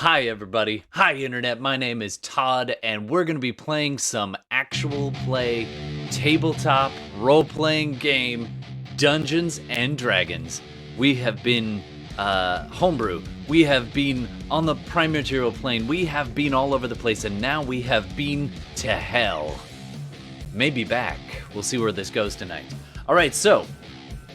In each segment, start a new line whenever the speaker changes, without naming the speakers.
Hi, everybody. Hi, Internet. My name is Todd, and we're going to be playing some actual play tabletop role-playing game, Dungeons and Dragons. We have been homebrew. We have been on the prime material plane. We have been all over the place, and now we have been to hell. Maybe back. We'll see where this goes tonight. All right, so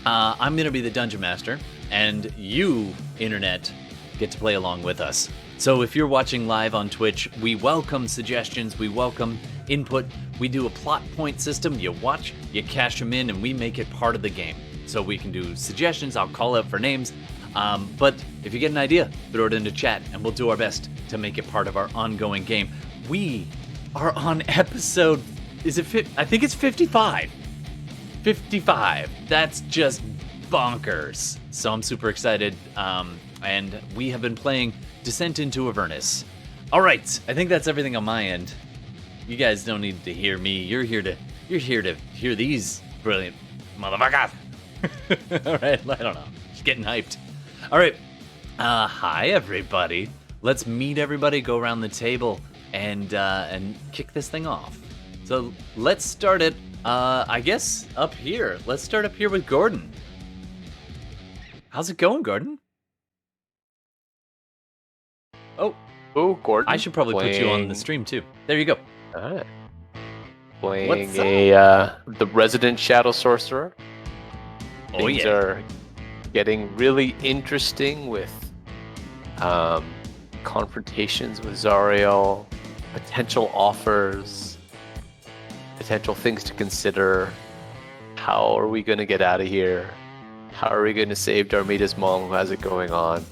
I'm going to be the Dungeon Master, and you, Internet, get to play along with us. So if you're watching live on Twitch, we welcome suggestions, we welcome input. We do a plot point system. You watch, you cash them in, and we make it part of the game. So we can do suggestions, I'll call out for names. But if you get an idea, throw it into chat, and we'll do our best to make it part of our ongoing game. We are on episode, I think it's 55. 55. That's just bonkers. So I'm super excited. And we have been playing Descent into Avernus. All right, I think that's everything on my end. You guys don't need to hear me. You're here to hear these brilliant motherfuckers. All right, I don't know. Just getting hyped. All right. Hi everybody. Let's meet everybody. Go around the table and kick this thing off. So let's start it. I guess up here. Let's start up here with Gordon. How's it going, Gordon?
Oh, Gordon.
I should probably put you on the stream too. There you go.
Playing the resident Shadow Sorcerer. Things are getting really interesting with confrontations with Zariel, potential offers, potential things to consider. How are we going to get out of here? How are we going to save Darmita's mom who has it going on?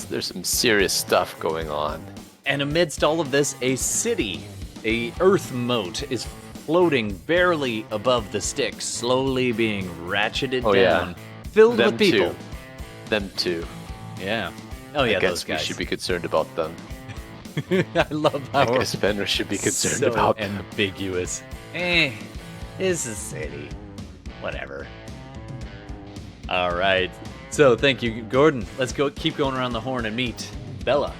There's some serious stuff going on.
And amidst all of this, a city, a earth moat, is floating barely above the Styx, slowly being ratcheted down, filled with people.
Them too.
Yeah. Oh yeah,
I guess
those guys.
we should be concerned about them.
I love how
I guess Fenris should be concerned about them.
Ambiguous. It's a city. Whatever. All right. So, thank you, Gordon. Let's keep going around the horn and meet Bela.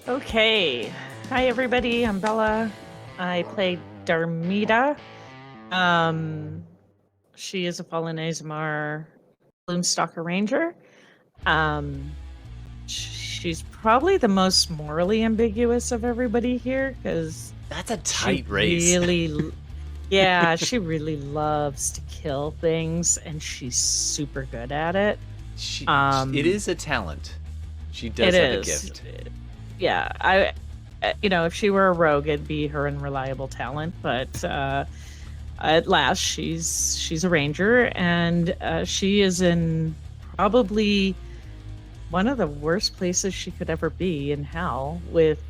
Okay. Hi, everybody. I'm Bela. I play Darmita. She is a fallen Aasimar Gloomstalker Ranger. She's probably the most morally ambiguous of everybody here, because
that's a tight race.
Yeah, she really loves to kill things, and she's super good at it.
It is a talent. She does have a gift.
Yeah, if she were a rogue, it'd be her unreliable talent. But at last, she's a ranger, and she is in probably one of the worst places she could ever be in hell, with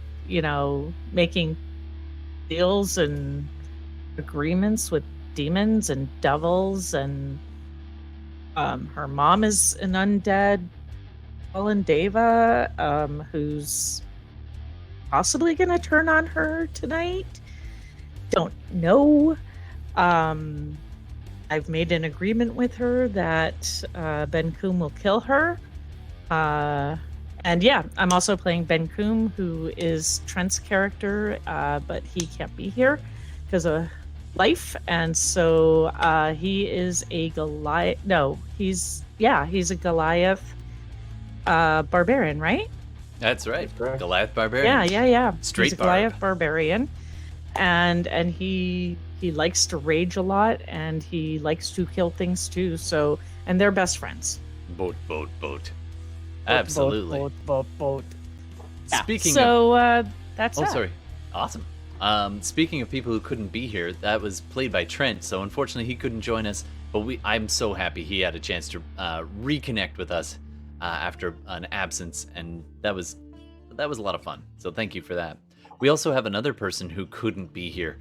making deals and agreements with demons and devils, and her mom is an undead fallen deva who's possibly gonna turn on her tonight. Don't know. I've made an agreement with her that Benkuhm will kill her, and yeah, I'm also playing Benkuhm, who is Trent's character, but he can't be here because of life, and so he is a Goliath. No, he's a Goliath barbarian, right?
That's right. Goliath barbarian.
Yeah.
Straight
he's a Goliath barbarian, and he likes to rage a lot, and he likes to kill things too. So, and they're best friends.
Boat. Absolutely.
Boat. Yeah.
Speaking
of, that's that.
Sorry. Awesome. Speaking of people who couldn't be here, that was played by Trent, so unfortunately he couldn't join us, but I'm so happy he had a chance to reconnect with us after an absence, and that was a lot of fun, so thank you for that. We also have another person who couldn't be here,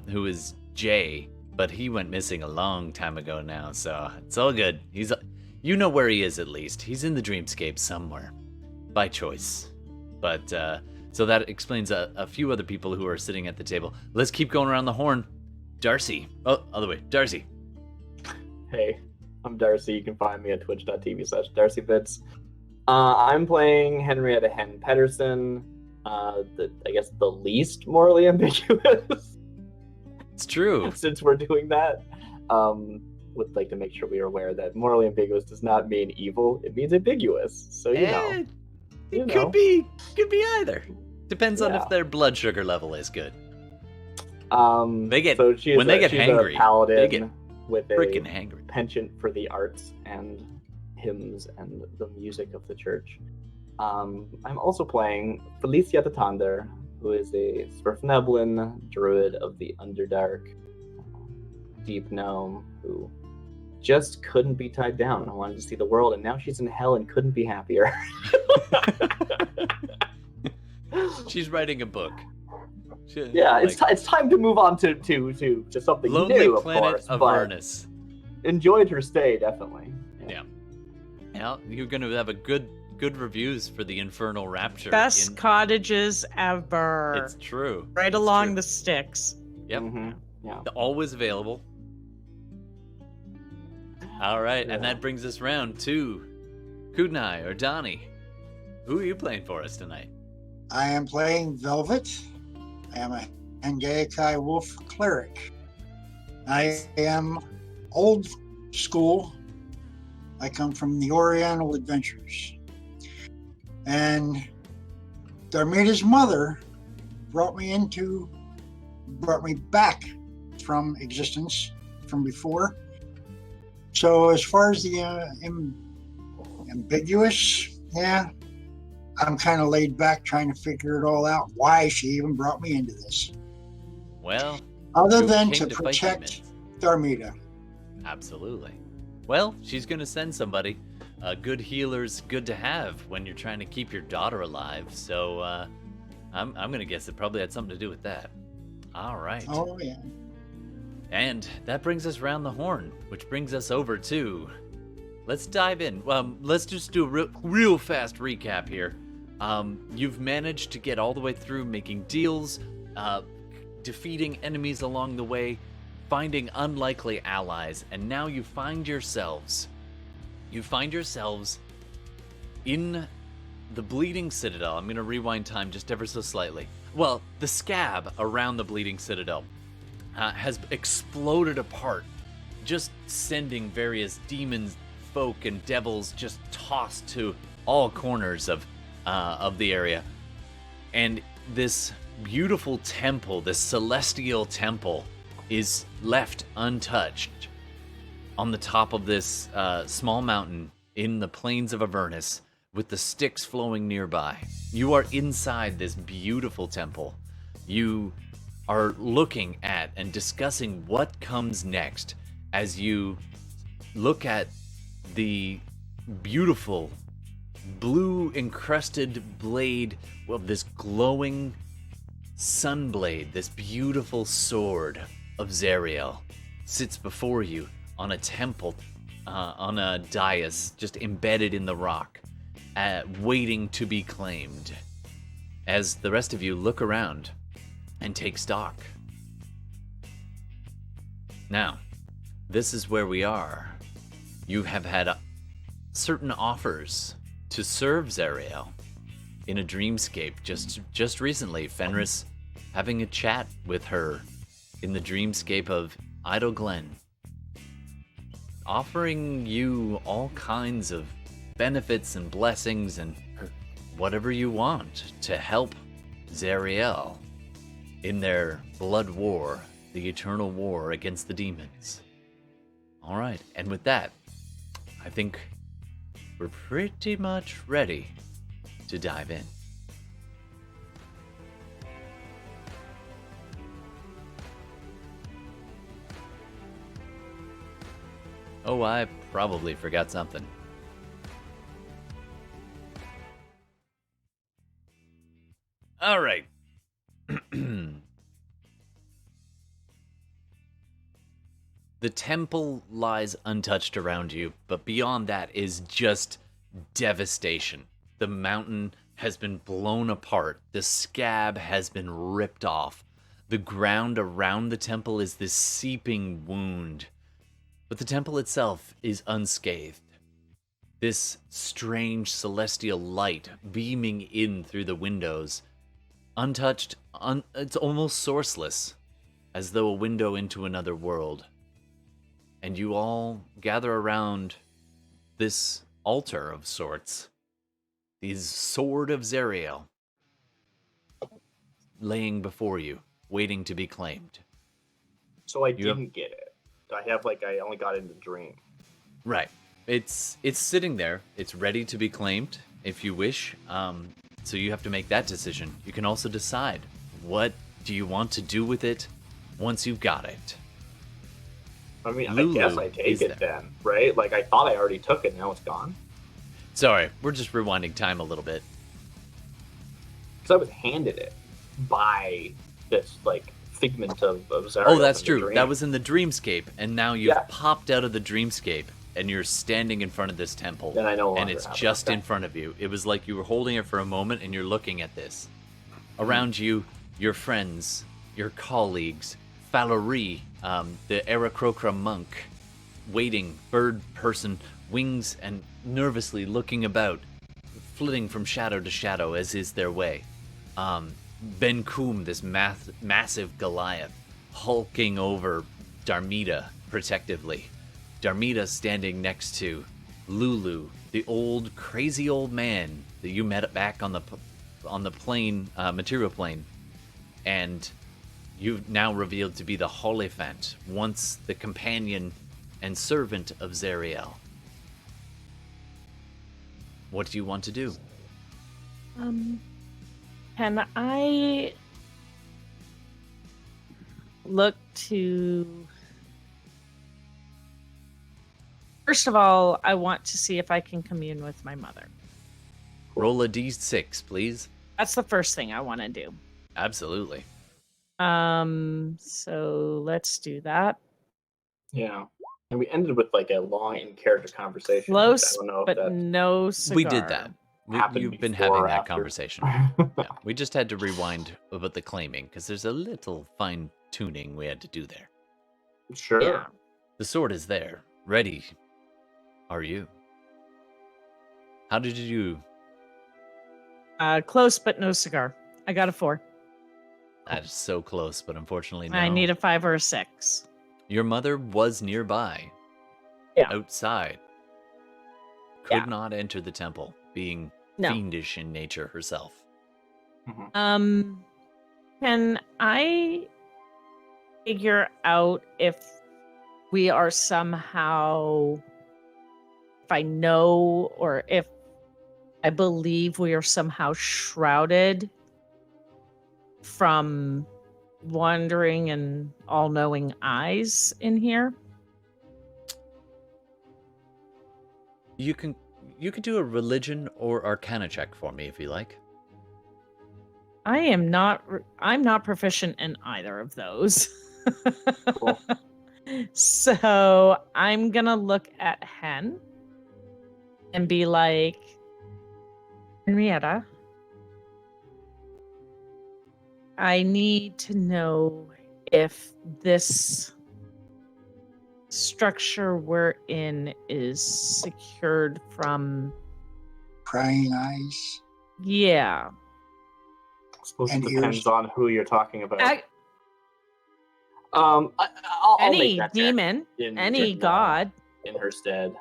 who is Jay, but he went missing a long time ago now, so it's all good. You know where he is, at least. He's in the dreamscape somewhere, by choice. But so that explains a few other people who are sitting at the table. Let's keep going around the horn. Darcy. Oh, other way. Darcy.
Hey, I'm Darcy. You can find me at twitch.tv/DarcyBits. I'm playing Henrietta Hen Pedersen. I guess the least morally ambiguous.
It's true.
Since we're doing that, would like to make sure we are aware that morally ambiguous does not mean evil; it means ambiguous. So you know,
it could be either. Depends on
Yeah.
if their blood sugar level is good.
They
get-
so she's
when they get
she's
hangry,
a paladin
they get
with a
Freaking hangry.
penchant for the arts and hymns and the music of the church. I'm also playing Felicia de Tander, who is a Swerfneblin druid of the Underdark, deep gnome who just couldn't be tied down and wanted to see the world, and now she's in hell and couldn't be happier.
She's writing a book.
Yeah, it's time to move on to something
Lonely
new, of
Planet
course.
of
but
Avernus.
enjoyed her stay, definitely.
Yeah. Now you're gonna have a good reviews for the Infernal Rapture.
Best cottages ever.
It's true.
Right
It's
along
true.
the sticks.
Yep.
Mhm, yeah.
Always available. All right, and
Yeah.
that brings us round to Kudnai or Donnie. Who are you playing for us tonight?
I am playing Velvet. I am a Hengaikai Wolf Cleric. I am old school. I come from the Oriental Adventures. And Darmita's mother brought me back from existence from before. So as far as the ambiguous, yeah, I'm kind of laid back trying to figure it all out, why she even brought me into this.
Well,
Other
you
than
came
to
fight
protect
demons.
Darmita.
Absolutely. Well, she's gonna send somebody. Good healer's good to have when you're trying to keep your daughter alive. So I'm gonna guess it probably had something to do with that. All right.
Oh, yeah.
And that brings us round the horn, which brings us over to. Let's dive in. Let's just do a real fast recap here. You've managed to get all the way through making deals, defeating enemies along the way, finding unlikely allies, and now you find yourselves in the Bleeding Citadel. I'm going to rewind time just ever so slightly. Well, the scab around the Bleeding Citadel has exploded apart, just sending various demons, folk, and devils just tossed to all corners of the area. And this beautiful temple, this celestial temple, is left untouched on the top of this small mountain in the plains of Avernus, with the Styx flowing nearby. You are inside this beautiful temple. You are looking at and discussing what comes next as you look at the beautiful blue encrusted blade of this glowing sun blade. This beautiful sword of Zariel sits before you on a temple, on a dais just embedded in the rock, waiting to be claimed. As the rest of you look around and take stock. Now, this is where we are. You have had certain offers to serve Zariel in a dreamscape just recently. Fenris having a chat with her in the dreamscape of Idle Glen, offering you all kinds of benefits and blessings and whatever you want to help Zariel in their blood war, the eternal war against the demons. All right, and with that, I think we're pretty much ready to dive in. Oh, I probably forgot something. All right. The temple lies untouched around you, but beyond that is just devastation. The mountain has been blown apart. The scab has been ripped off. The ground around the temple is this seeping wound. But the temple itself is unscathed. this strange celestial light beaming in through the windows, untouched, it's almost sourceless, as though a window into another world. And you all gather around this altar of sorts, the sword of Zariel, laying before you, waiting to be claimed.
So I didn't get it. I only got it in the dream.
Right. It's sitting there. It's ready to be claimed, if you wish. So you have to make that decision. You can also decide, what do you want to do with it once you've got it?
I mean,
Lulu
I guess I take
is
it
there.
then, right? Like, I thought I already took it, now it's gone.
Sorry, we're just rewinding time a little bit.
Because I was handed it by this, like, figment of Zariel.
Oh, that's
in the
true.
dream.
That was in the dreamscape, and now you've popped out of the dreamscape, and you're standing in front of this temple.
Then I no longer
and it's
have it.
just
Okay.
in front of you. It was like you were holding it for a moment, and you're looking at this. Around you, your friends, your colleagues, Falurie, the Aarakocra monk, waiting, bird person, wings, and nervously looking about, flitting from shadow to shadow, as is their way. Benkuhm, this massive Goliath, hulking over Darmita protectively. Darmita standing next to Lulu, the old, crazy old man that you met back on the plane, material plane, and you've now revealed to be the Holophant, once the companion and servant of Zariel. What do you want to do?
Can I look to... First of all, I want to see if I can commune with my mother.
Roll a d6, please.
That's the first thing I want to do.
Absolutely.
So let's do that.
Yeah. And we ended with, like, a long in-character conversation. which
Close,
I don't know if
but
that
no cigar.
We did that.
happened
You've been
before
having
or
that
after.
conversation. Yeah, we just had to rewind about the claiming, because there's a little fine-tuning we had to do there.
Sure.
Yeah.
The sword is there. Ready. Are you? How did you do?
Close, but no cigar. I got a 4.
That is so close, but unfortunately no.
I need a 5 or a 6.
Your mother was nearby.
Yeah.
Outside. Could
Yeah.
not enter the temple, being
No.
fiendish in nature herself.
Can I figure out if we are somehow, if I know or if I believe we are somehow shrouded from wandering and all-knowing eyes in here?
You can do a religion or arcana check for me if you like.
I'm not proficient in either of those.
Cool.
So I'm gonna look at Hen and be like, Henrietta, I need to know if this structure we're in is secured from...
Prying eyes.
Yeah.
I suppose
And
it depends
ears.
on who you're talking about. I'll
Any
make that check
demon, any god.
in her stead.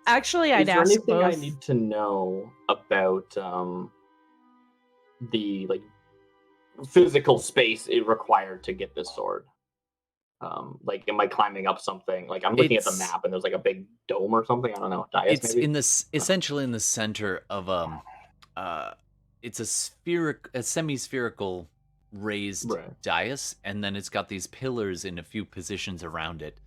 Actually,
Is
I'd
there
ask
anything
both.
I need to know about the physical space it required to get this sword? Like, am I climbing up something? Like, I'm looking at the
It's-
map and there's like a big dome or something. I don't know. Dais,
It's
maybe?
in this essentially in the center of it's a semi-spherical raised
Right.
dais, and then it's got these pillars in a few positions around it,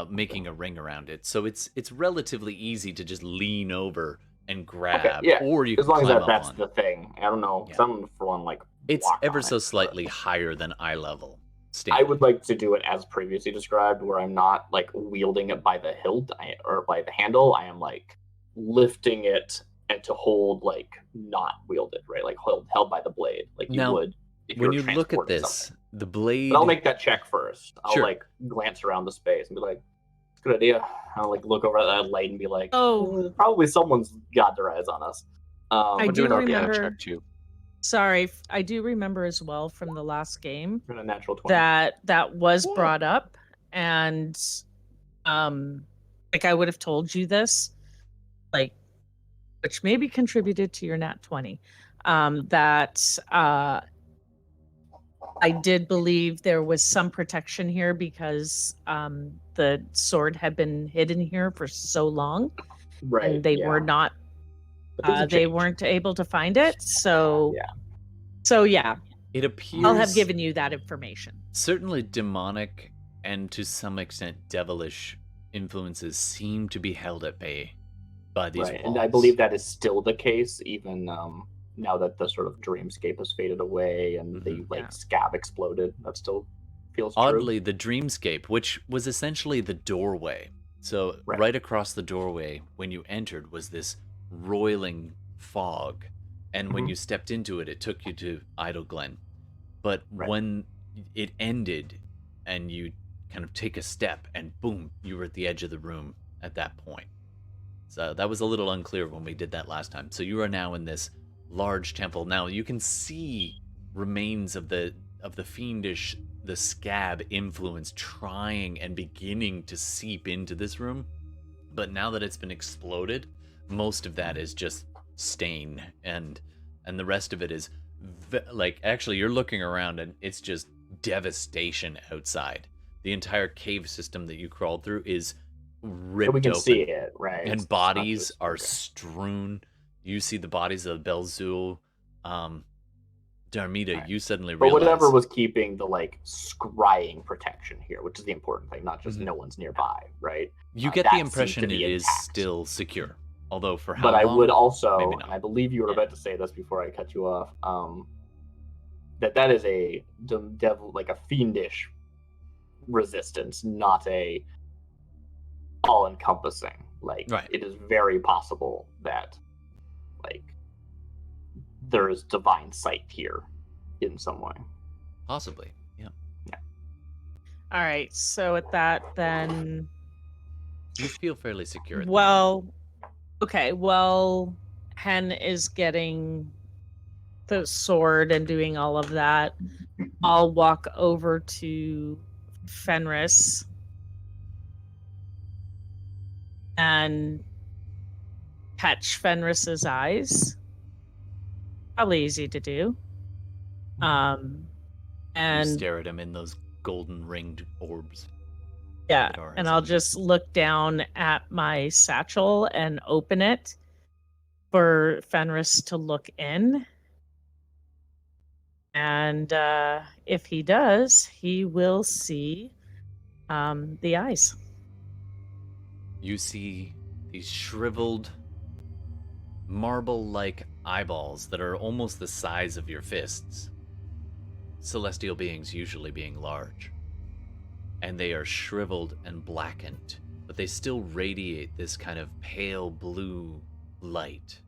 making a ring around it. So it's relatively easy to just lean over and grab,
yeah,
or you
as
can
long as
climb up
that's
on.
the thing. I don't know.
Yeah.
Some for one, like,
It's
walk
ever
on
so
it,
slightly
but
higher than eye level.
I
Standing.
would like to do it as previously described, where I'm not like wielding it by the hilt or by the handle. I am like lifting it and to hold, like, not wielded, right? Like held by the blade, like you
Now,
would if
when
were
you look at
transporting
this,
something.
the blade.
But I'll make that check first. I'll
Sure.
like glance around the space and be like, Good idea. I'll like look over at that light and be like,
Oh.
probably someone's got their eyes on us.
I
I'll
do
do an Arcana
remember-
check too.
Sorry, I do remember as well from the last game
Got a natural 20.
that was brought up, and like I would have told you this, like, which maybe contributed to your nat 20. That I did believe there was some protection here because the sword had been hidden here for so long,
Right.
and they were not.
But things have
They
changed.
weren't able to find it, so
Yeah.
So yeah,
It appears
I'll have given you that information.
certainly demonic and to some extent devilish influences seem to be held at bay by these
Right,
walls.
and I believe that is still the case, even now that the sort of dreamscape has faded away and the
Yeah.
scab exploded. That still feels
Oddly, the dreamscape, which was essentially the doorway. So
Right.
right across the doorway when you entered was this roiling fog. And when
Mhm.
you stepped into it, it took you to Idle Glen. But
Right.
when it ended and you kind of take a step and boom, you were at the edge of the room at that point. So that was a little unclear when we did that last time. So you are now in this large temple. Now you can see remains of the fiendish, the scab influence trying and beginning to seep into this room. But now that it's been exploded, most of that is just stain, and the rest of it is like, actually you're looking around and it's just devastation outside. The entire cave system that you crawled through is ripped
we can
open.
see it, right?
And
It's not
bodies
just-
are
okay.
strewn. You see the bodies of Belzul, Darmita.
Right.
You suddenly
But
realize
whatever was keeping the scrying protection here, which is the important thing, not just
Mhm.
no one's nearby, right?
you get
that
the
seems
impression
to
it
be
is
intact.
still secure. Although for how
But I
long,
would also,
maybe
and
not.
I believe you were
Yeah.
about to say this before I cut you off, that is a devil, like a fiendish resistance, not a all-encompassing. Like,
Right.
it is very possible that, there is divine sight here in some way.
possibly, yeah.
All right, so at that, then,
You feel fairly secure. At the
well, okay, well, Hen is getting the sword and doing all of that. I'll walk over to Fenris and catch Fenris's eyes. Probably easy to do.
you
And
stare at him in those golden ringed orbs.
yeah,
that are
and I'll
inside.
just look down at my satchel and open it for Fenris to look in. And if he does, he will see the eyes.
You see these shriveled, marble-like eyeballs that are almost the size of your fists. Celestial beings usually being large. And they are shriveled and blackened, but they still radiate this kind of pale blue light.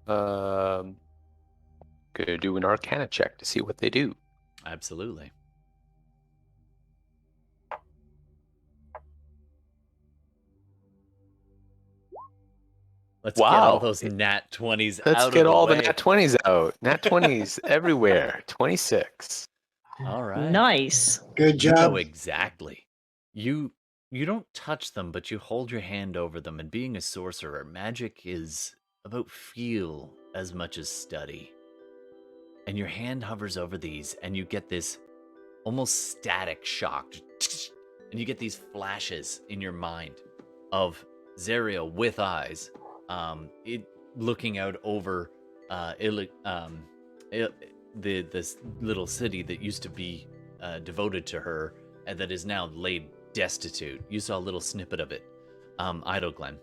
Gonna do an Arcana check to see what they do.
Absolutely. Let's get all
Wow.
those nat 20s
Let's
out
get
of the
all
way.
the nat 20s out. Nat 20s everywhere. 26.
All right.
Nice.
Good
You know
job.
exactly. You don't touch them, but you hold your hand over them. And being a sorcerer, magic is about feel as much as study. And your hand hovers over these, and you get this almost static shock. And you get these flashes in your mind of Zariel with eyes, looking out over this little city that used to be devoted to her and that is now laid destitute. You saw a little snippet of it, Idle Glen,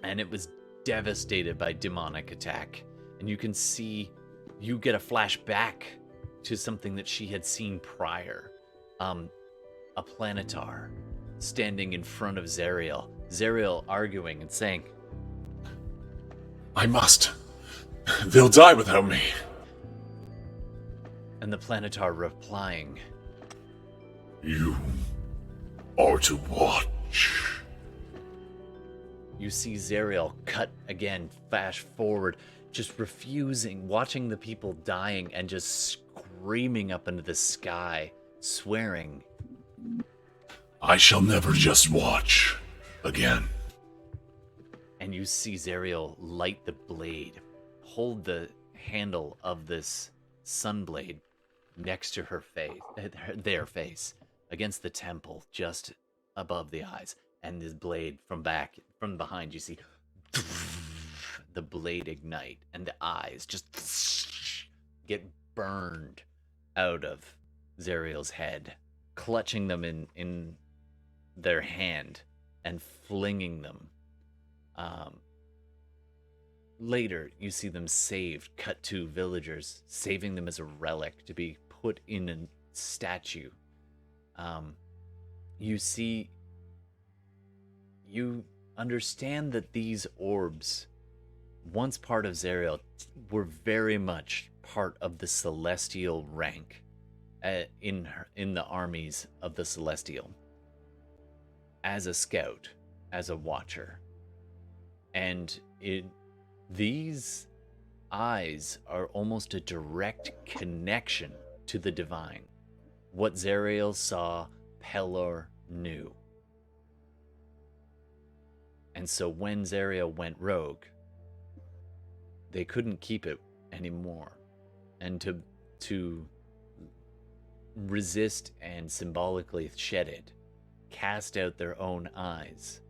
and it was devastated by demonic attack. And you can see, you get a flashback to something that she had seen prior. A planetar standing in front of Zariel. Zariel arguing and saying,
I must. They'll die without me.
and the planetar replying,
You are to watch.
You see Zariel cut again, flash forward, just refusing, watching the people dying and just screaming up into the sky, swearing.
I shall never just watch again.
And you see Zariel light the blade, hold the handle of this sunblade next to her face, their face, against the temple, just above the eyes. And this blade from behind, you see the blade ignite, and the eyes just get burned out of Zariel's head, clutching them in their hand and flinging them. Later, you see them saved, cut to villagers, saving them as a relic to be put in a statue. You understand that these orbs, once part of Zariel, were very much part of the celestial rank in the armies of the celestial. As a scout, as a watcher. And these eyes are almost a direct connection to the divine. What Zariel saw, Pelor knew. And so when Zariel went rogue, they couldn't keep it anymore. And to resist and symbolically shed it, cast out their own eyes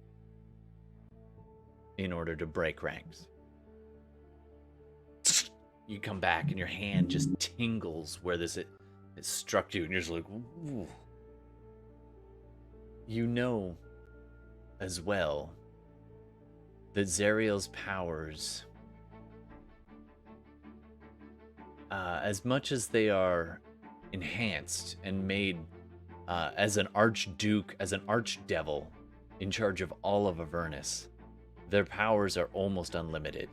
in order to break ranks. You come back and your hand just tingles where it struck you, and you're just like, ooh. You know as well that Zariel's powers, as much as they are enhanced and made as an archduke, as an archdevil in charge of all of Avernus, their powers are almost unlimited.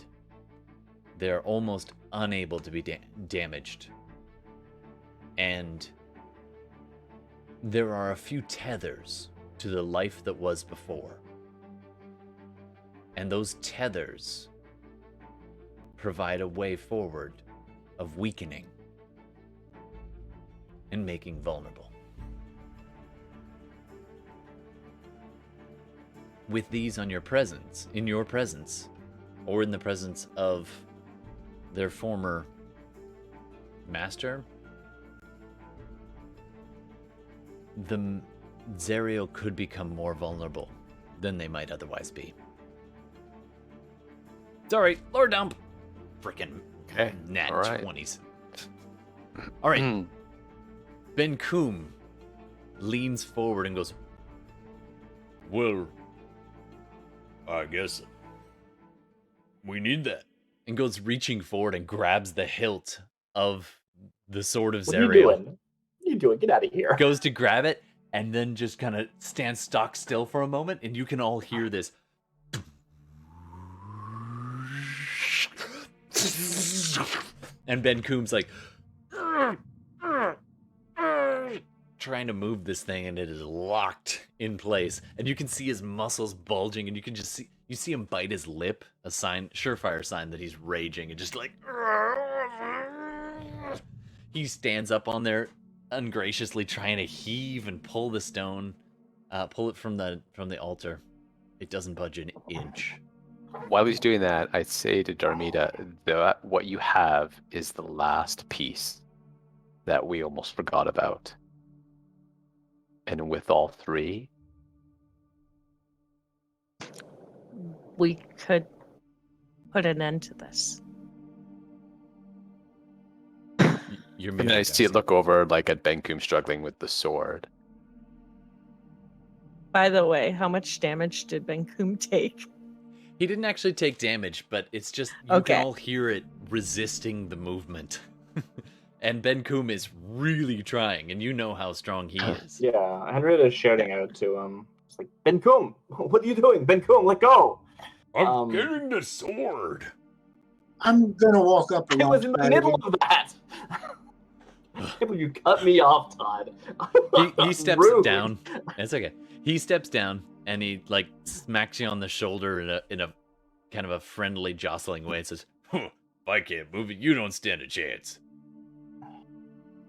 They're almost unable to be damaged. And there are a few tethers to the life that was before. And those tethers provide a way forward of weakening and making vulnerable. With these in your presence, or in the presence of their former master, the Zariel could become more vulnerable than they might otherwise be. Sorry, lower down. Frickin' nat 20s. All right. Benkuhm leans forward and goes,
Well, I guess we need that.
And goes reaching forward and grabs the hilt of the sword of
What
Zariel.
are you doing? What are you doing? Get out of here.
Goes to grab it and then just kind of stands stock still for a moment, and you can all hear this. And Benkuhm's like trying to move this thing, and it is locked in place. And you can see his muscles bulging, and you can just see him bite his lip, a surefire sign that he's raging, and just like he stands up on there, ungraciously trying to heave and pull the stone, pull it from the altar. It doesn't budge an inch.
While he's doing that, I say to Darmita that what you have is the last piece that we almost forgot about. And with all three,
we could put an end to this.
You're
and I see it look over like at Benkuhm struggling with the sword.
By the way, how much damage did Benkuhm take?
He didn't actually take damage, but it's just you can all hear it resisting the movement. And Benkuhm is really trying, and you know how strong he is.
Yeah, Henrietta is shouting out to him. It's like, Benkuhm, what are you doing? Benkuhm, let go!
I'm getting the sword.
I'm gonna walk up
I was in the middle of that! I can't believe you cut me off, Todd.
He steps
Rude.
down. It's okay. He steps down and he like smacks you on the shoulder in a kind of a friendly, jostling way and says,
Huh, if I can't move it, you don't stand a chance.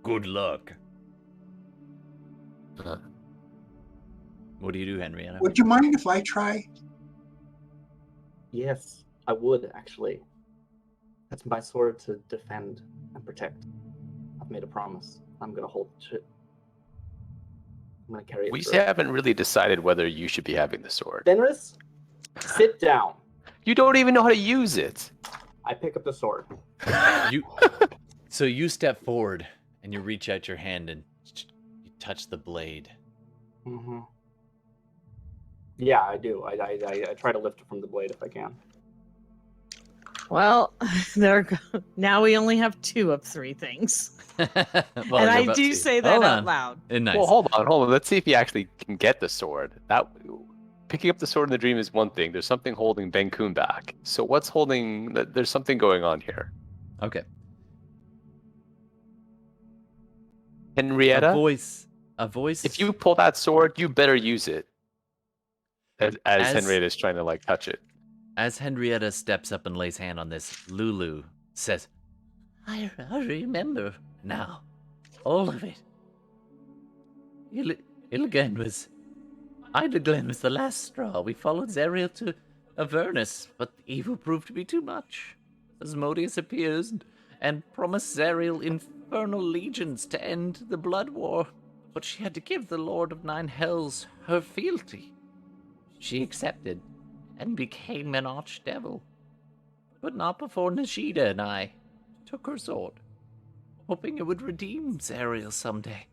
Good luck.
"What do you do, Henrietta?"
Would you mind if I try?
Yes, I would actually. That's my sword to defend and protect. I've made a promise. I'm gonna hold it. I'm gonna carry it.
We
through.
haven't really decided whether you should be having the sword.
Fenris, sit down.
You don't even know how to use it.
I pick up the sword.
So you step forward and you reach out your hand and you touch the blade.
Mm-hmm. Yeah, I do. I try to lift it from the blade if I can.
Well, now we only have 2 of 3 things.
Well,
And
you're
I
about
do
to.
say that
Hold
out
on.
loud.
Nice.
Well, hold on. Let's see if he actually can get the sword. Picking up the sword in the dream is one thing. There's something holding Benkuhm back. So what's holding? There's something going on here.
Okay.
Henrietta,
A voice.
if you pull that sword, you better use it. As Henrietta's trying to like touch it.
As Henrietta steps up and lays hand on this, Lulu says, I remember now. All of it. Illigan was the last straw. We followed Zariel to Avernus, but the evil proved to be too much. Asmodeus appears and promised Zariel infernal legions to end the blood war, but she had to give the Lord of Nine Hells her fealty. She accepted and became an archdevil, but not before Nishida and I took her sword, hoping it would redeem Zariel someday.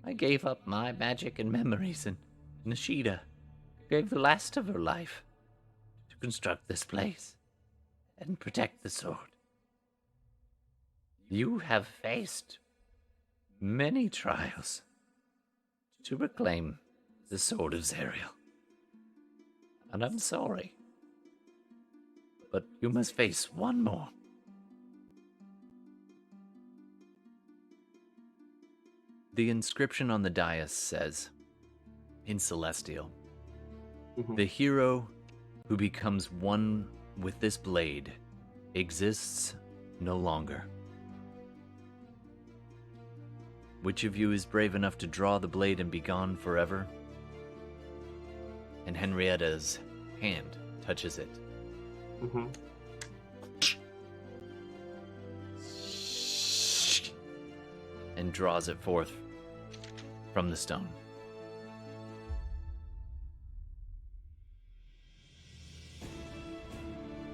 I gave up my magic and memories, and Nishida gave the last of her life to construct this place and protect the sword. You have faced many trials to reclaim the sword of Zariel. And I'm sorry, but you must face one more. The inscription on the dais says, in Celestial, the hero who becomes one with this blade exists no longer. Which of you is brave enough to draw the blade and be gone forever? And Henrietta's hand touches it.
Mm-hmm.
And draws it forth from the stone.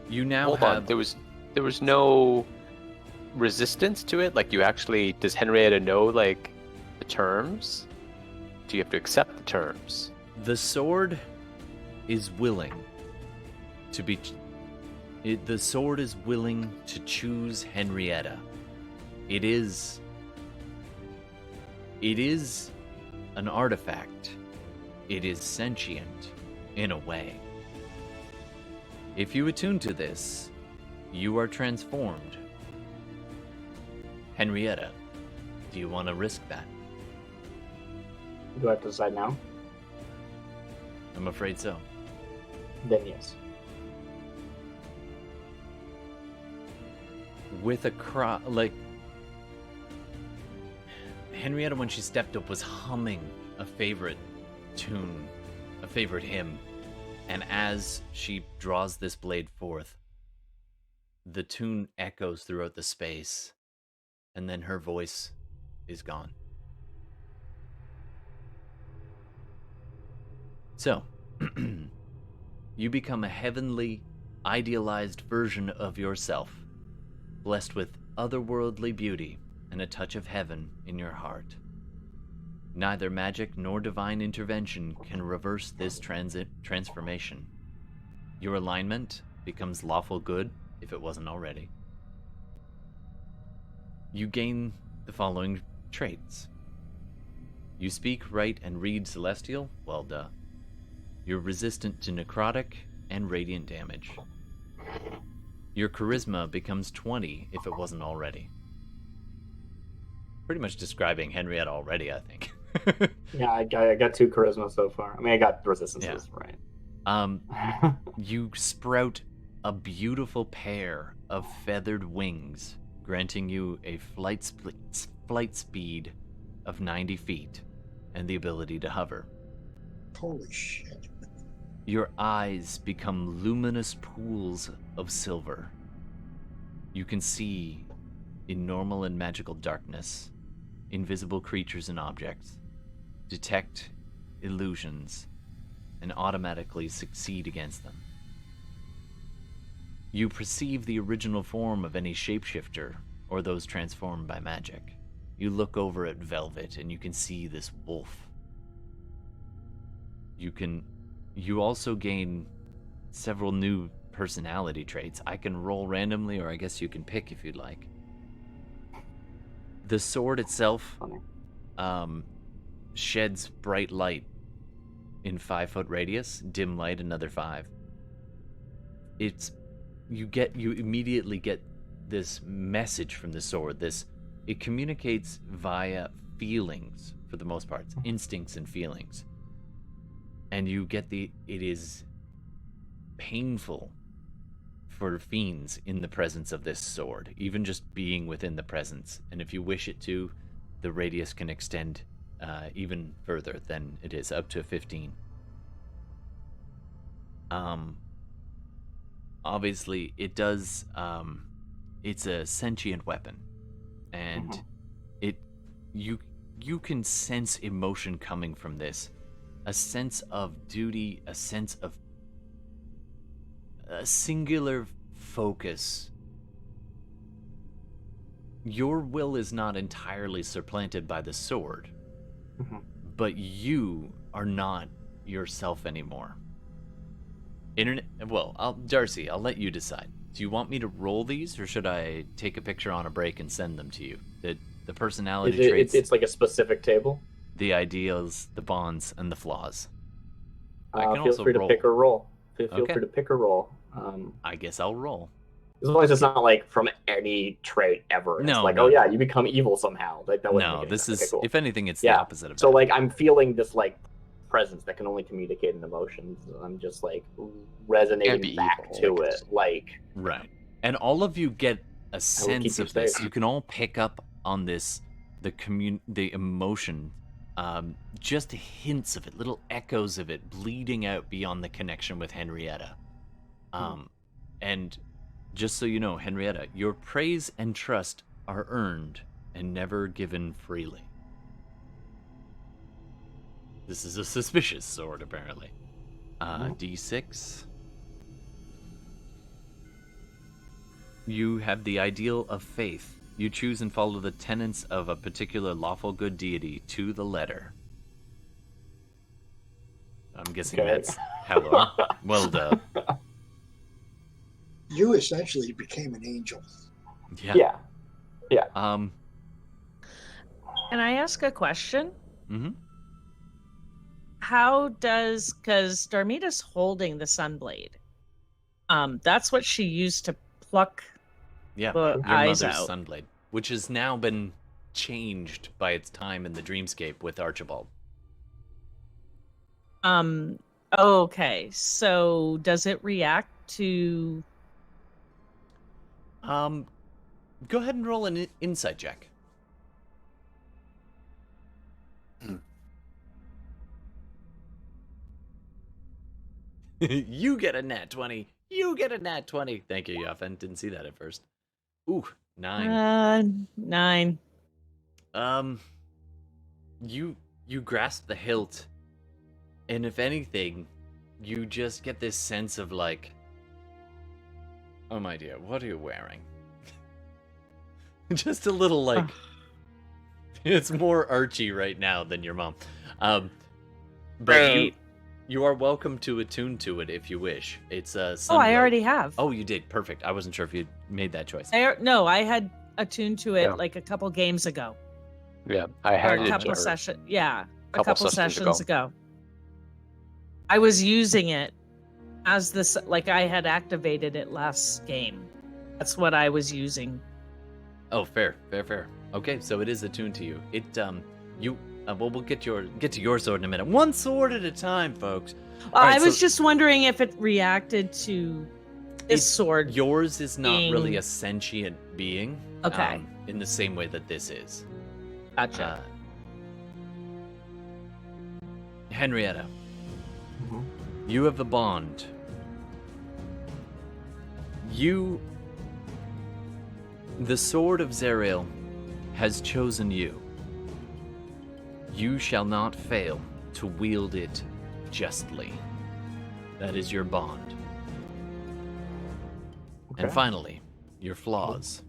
You now
Hold
have...
on. There was no resistance to it. Like, you actually, does Henrietta know like the terms? Do you have to accept the terms?
The sword is willing to be... the sword is willing to choose Henrietta. It is an artifact. It is sentient in a way. If you attune to this, you are transformed. Henrietta, do you want to risk that?
Do I have to decide now?
I'm afraid so.
Then yes.
With a cry, like... Henrietta, when she stepped up, was humming a favorite tune, a favorite hymn. And as she draws this blade forth, the tune echoes throughout the space, and then her voice is gone. So, you become a heavenly, idealized version of yourself, blessed with otherworldly beauty and a touch of heaven in your heart. Neither magic nor divine intervention can reverse this transformation. Your alignment becomes lawful good, if it wasn't already. You gain the following traits. You speak, write, and read Celestial? Well, duh. You're resistant to necrotic and radiant damage. Your charisma becomes 20 if it wasn't already. pretty much describing Henrietta already, I think.
Yeah, I got 2 charisma so far. I mean, I got resistances, right?
You sprout a beautiful pair of feathered wings, granting you a flight speed of 90 feet and the ability to hover.
Holy shit.
Your eyes become luminous pools of silver. You can see, in normal and magical darkness, invisible creatures and objects, detect illusions, and automatically succeed against them. You perceive the original form of any shapeshifter or those transformed by magic. You look over at Velvet and you can see this wolf. You also gain several new personality traits. I can roll randomly, or I guess you can pick if you'd like. The sword itself sheds bright light in 5-foot radius, dim light another 5. You immediately get this message from the sword. It communicates via feelings for the most part, instincts and feelings. And you get it is painful for fiends in the presence of this sword, even just being within the presence. And if you wish it to, the radius can extend even further than it is, up to 15. Obviously, it does. It's a sentient weapon, and you can sense emotion coming from this, a sense of duty, a sense of a singular focus. Your will is not entirely supplanted by the sword, but you are not yourself anymore. Darcy, I'll let you decide. Do you want me to roll these, or should I take a picture on a break and send them to you? The personality traits,
it's like a specific table.
the ideals, the bonds, and the flaws.
Feel free to pick or roll. Feel free to pick or roll.
I guess I'll roll.
As long as it's not like from any trait ever. It's like, oh yeah, you become evil somehow. Like that wouldn't
No,
make any
this
sense.
is,
Okay, cool.
if anything, it's the opposite of
So
that.
like I'm feeling this like presence that can only communicate in emotions. I'm just like resonating back
evil,
to
I
it.
guess.
Like
Right. And all of you get a sense
keep you
of this.
safe.
You can all pick up on this, the emotion, just hints of it, little echoes of it bleeding out beyond the connection with Henrietta. And just so you know, Henrietta, your praise and trust are earned and never given freely. This is a suspicious sword, apparently. D6. You have the ideal of faith. You choose and follow the tenets of a particular lawful good deity to the letter. I'm guessing that's Helen. Well done.
You essentially became an angel.
Yeah.
Can I ask a question?
Mm-hmm.
Because Darmita's holding the Sunblade. That's what she used to pluck
Yeah,
the
your
eyes
mother's
out.
Sunblade, which has now been changed by its time in the dreamscape with Archibald.
Okay, so does it react to...
Go ahead and roll an insight check. You get a nat 20. You get a nat 20. Thank you, Yafen. Didn't see that at first. Ooh, 9.
9.
You grasp the hilt, and if anything, you just get this sense of like, oh my dear, what are you wearing? Just a little like, it's more Archie right now than your mom. But
Great.
you are welcome to attune to it if you wish. It's a
Oh, I already have.
Oh, you did. Perfect. I wasn't sure if you made that choice.
No, I had attuned to it
Yeah.
like a couple games ago.
Yeah, I
Or
had
a
it.
couple
or-
sessions. Yeah, a
couple
couple
sessions
sessions ago. I was using it as this, like I had activated it last game. That's what I was using.
Oh, fair. Okay, so it is attuned to you. We'll get to your sword in a minute. One sword at a time, folks. All right,
I was just wondering if it reacted to this sword.
Yours is not really
being-
a sentient being.
Okay.
In the same way that this is.
Gotcha.
Henrietta,
Mhm.
you have a bond. The sword of Zariel has chosen you. You shall not fail to wield it justly. That is your bond. And
Okay.
finally, your flaws.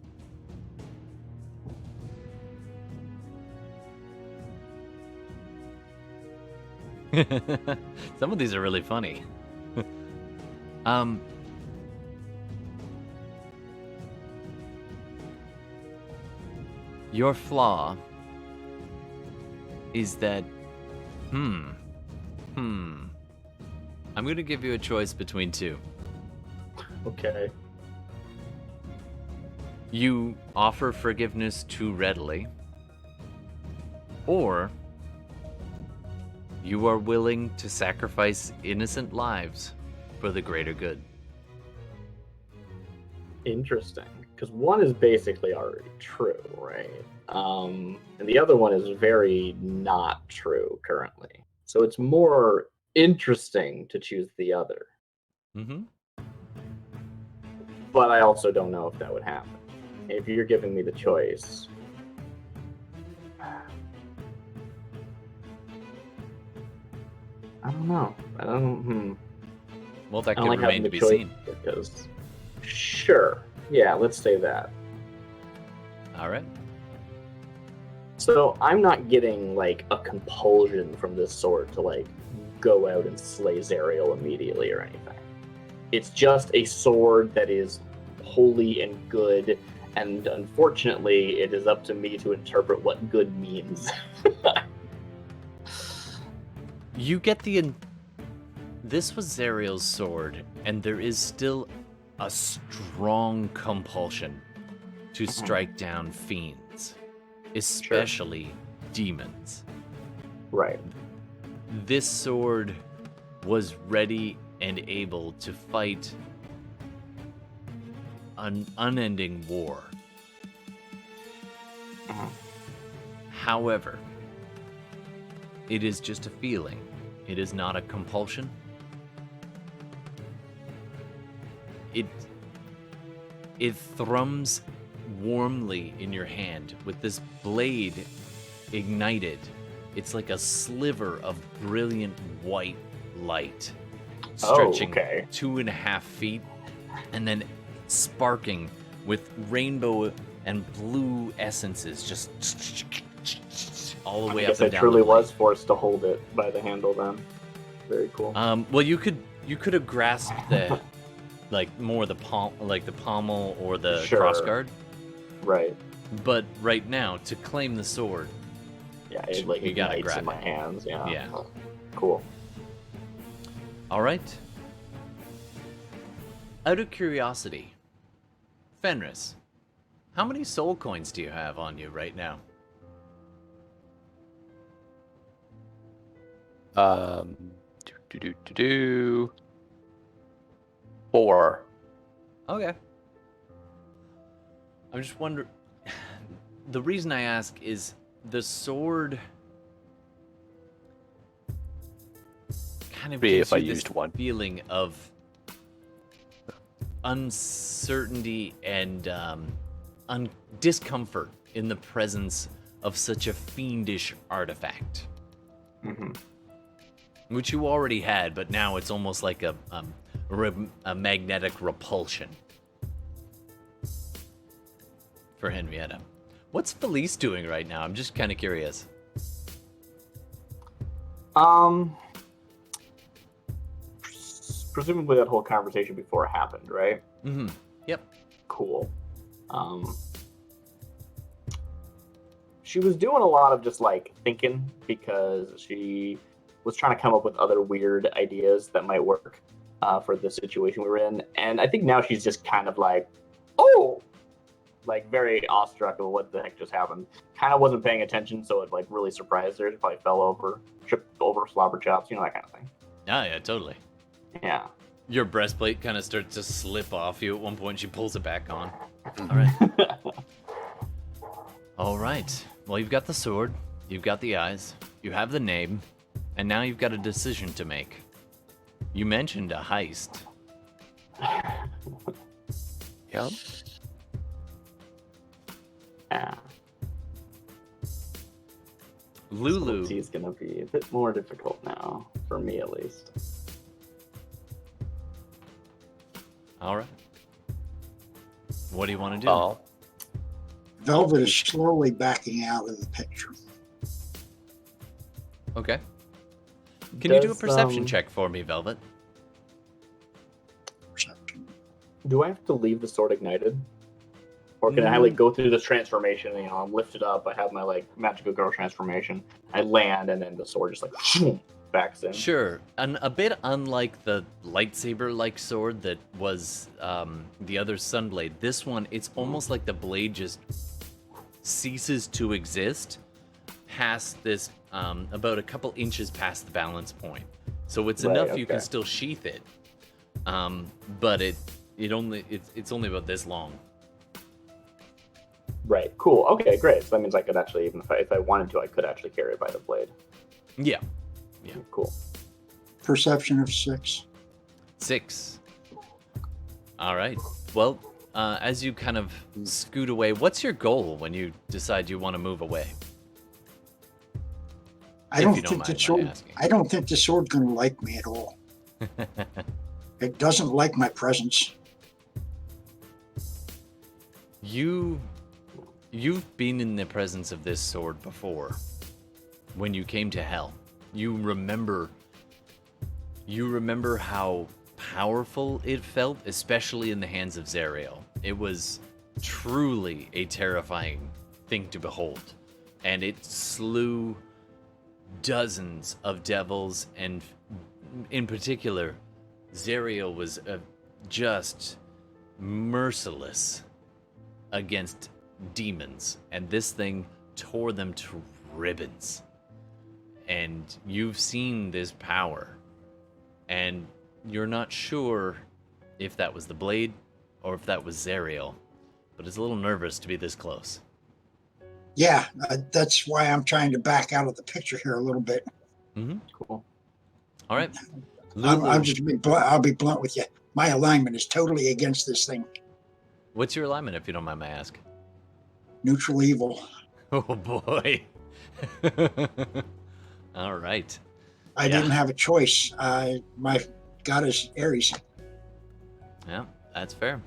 Some of these are really funny. Your flaw is that, I'm going to give you a choice between two.
Okay.
You offer forgiveness too readily, or you are willing to sacrifice innocent lives for the greater good.
Interesting. Because one is basically already true, right? And the other one is very not true currently. So it's more interesting to choose the other.
Mm-hmm.
But I also don't know if that would happen. If you're giving me the choice. I don't know.
Well, that
I don't
could
like
remain
having
to
the
be
choice
seen.
because sure. Yeah, let's say that.
All right.
So I'm not getting like a compulsion from this sword to like go out and slay Zariel immediately or anything. It's just a sword that is holy and good, and unfortunately it is up to me to interpret what good means.
You get this was Zariel's sword, and there is still a strong compulsion to strike down fiends, especially demons.
Right.
This sword was ready and able to fight an unending war. However, it is just a feeling. It is not a compulsion. It thrums warmly in your hand with this blade ignited. It's like a sliver of brilliant white light stretching 2.5 feet and then sparking with rainbow and blue essences just all the way up and down.
I guess I truly was forced to hold it by the handle then. Very cool.
Well, you could have grasped the more the pommel or the crossguard.
Right.
But right now, to claim the sword,
yeah, it like
you gotta
ignites
grab
in my
it.
hands. Yeah.
Yeah.
Cool.
All right. Out of curiosity, Fenris, how many soul coins do you have on you right now?
4.
Okay. I'm just wondering. The reason I ask is the sword kind of
Be
gives
if I
you this
used one.
feeling of uncertainty and discomfort in the presence of such a fiendish artifact.
Mm-hmm.
Which you already had, but now it's almost like a magnetic repulsion for Henrietta. What's Felice doing right now? I'm just kind of curious.
Presumably that whole conversation before it happened, right?
Mm-hmm. Yep.
Cool. She was doing a lot of just like thinking because she was trying to come up with other weird ideas that might work for the situation we were in. And I think now she's just kind of like, oh, like very awestruck of what the heck just happened. Kind of wasn't paying attention, so it like really surprised her. It probably fell over, tripped over slobber chops, you know, that kind of thing.
Oh, yeah, totally.
Yeah.
Your breastplate kind of starts to slip off you at one point. She pulls it back on. All right. All right. Well, you've got the sword. You've got the eyes. You have the name. And now you've got a decision to make. You mentioned a heist.
Yep.
Yeah.
Lulu.
He's gonna be a bit more difficult now, for me at least.
All right. What do you want to do?
Well,
Velvet is slowly backing out of the picture.
Okay. Can you do a
Does,
perception check for me, Velvet?
Perception.
Do I have to leave the sword ignited? Or can I like go through this transformation, you know, I'm lifted up, I have my like magical girl transformation, I land, and then the sword just like backs in.
Sure. And a bit unlike the lightsaber-like sword that was the other Sunblade, this one, it's almost like the blade just ceases to exist past this, about a couple inches past the balance point. So it's
Right,
enough you can
okay.
still sheath it, but it's only about this long.
Right, cool. Okay, great. So that means I could actually, even if I wanted to, I could actually carry it by the blade.
Yeah.
Cool.
Perception of 6.
6. All right. Well, as you kind of scoot away, what's your goal when you decide you want to move away?
I
If
don't
you don't
think the
mind my
sword.
asking.
I don't think the sword's going to like me at all. It doesn't like my presence.
You've been in the presence of this sword before. When you came to Hell, you remember how powerful it felt, especially in the hands of Zariel. It was truly a terrifying thing to behold, and it slew dozens of devils, and in particular, Zariel was just merciless against demons, and this thing tore them to ribbons. And you've seen this power, and you're not sure if that was the blade or if that was Zariel, but it's a little nervous to be this close.
Yeah, that's why I'm trying to back out of the picture here a little bit.
Cool.
All right.
I'm just be blunt, I'll be blunt with you. My alignment is totally against this thing.
What's your alignment, if you don't mind my ask?
Neutral evil.
Oh boy. All right.
I
Yeah.
didn't have a choice. My god is Aries.
Yeah, that's fair.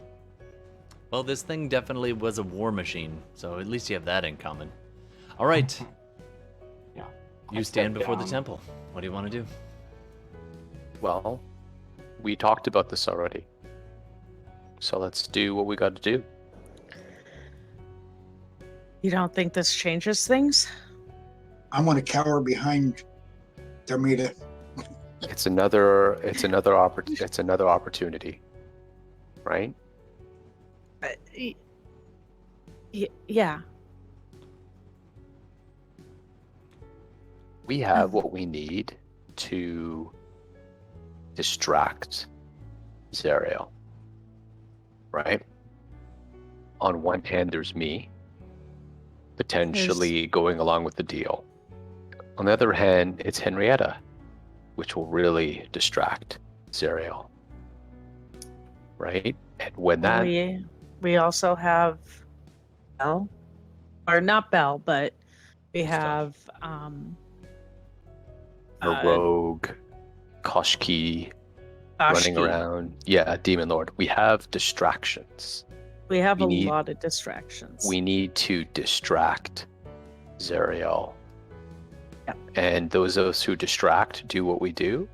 Well, this thing definitely was a war machine, so at least you have that in common. All right.
Yeah.
You
I
stand
step
before the
down.
temple. What do you want to do?
well, we talked about this already. So let's do what we got to do.
You don't think this changes things?
I'm going to cower behind Darmita.
It's another opportunity, right?
Yeah.
We have what we need to distract Zariel, right? On one hand, there's me, potentially going along with the deal. On the other hand, it's Henrietta, which will really distract Zariel, right? And when that
We also have Belle, or not Belle, but we have
a rogue, Koshki running
Ashki.
around, Demon Lord. We have distractions.
We have
We
a
need-
lot of distractions.
We need to distract Zariel.
Yep.
And those of us who distract do what we do,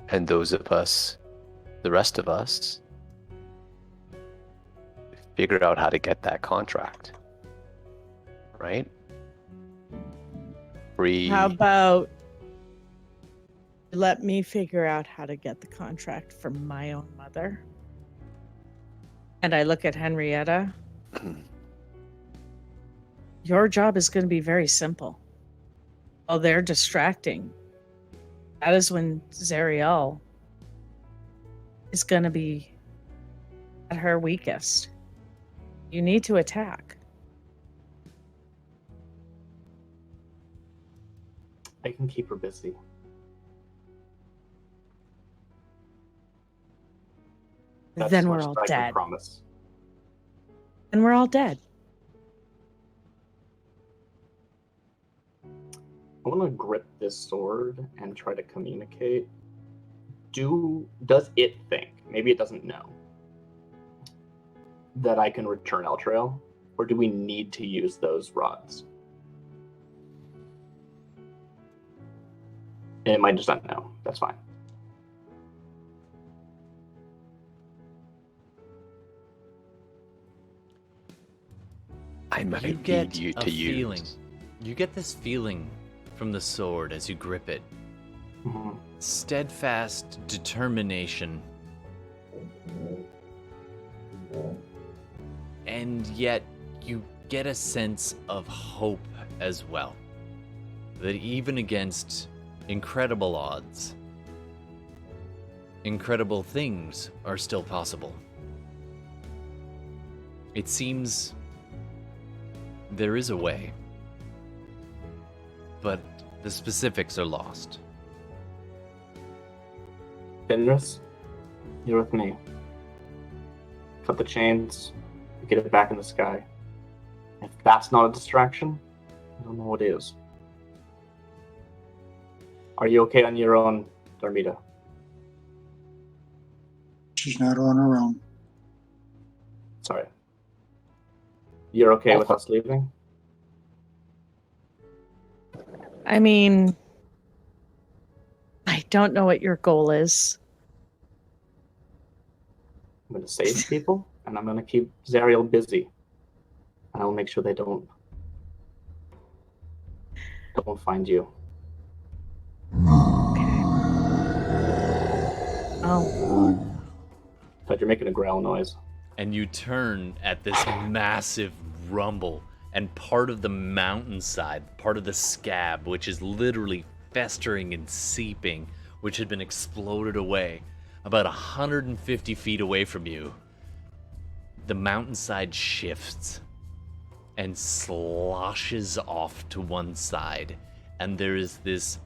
and those of us, the rest of us, figure out how to get that contract. Right?
How about let me figure out how to get the contract from my own mother? And I look at Henrietta. your job is going to be very simple. While they're distracting, that is when Zariel is going to be at her weakest. You need to attack.
I can keep her busy. That's
Then
as
we're
much
all
as I can
dead.
promise.
And we're all dead.
I want to grip this sword and try to communicate. Does it think, maybe it doesn't know, that I can return Eltrail? Or do we need to use those rods? And it might just not know. That's fine.
I might
You
need
get
you
a
to use.
feeling. You get this feeling from the sword as you grip it.
Mhm.
Steadfast determination. And yet you get a sense of hope as well. That even against incredible odds, incredible things are still possible. It seems there is a way, but the specifics are lost.
Fenris, you're with me. Cut the chains, get it back in the sky. If that's not a distraction, I don't know what is. Are you okay on your own, Darmita?
She's not on her own.
Sorry. You're okay with us leaving?
I mean, I don't know what your goal is.
I'm going to save people, and I'm going to keep Zariel busy. And I'll make sure they don't find you.
Oh,
Todd, you're making a growl noise.
And you turn at this massive rumble, and part of the mountainside, part of the scab, which is literally festering and seeping, which had been exploded away, about 150 feet away from you, the mountainside shifts and sloshes off to one side, and there is this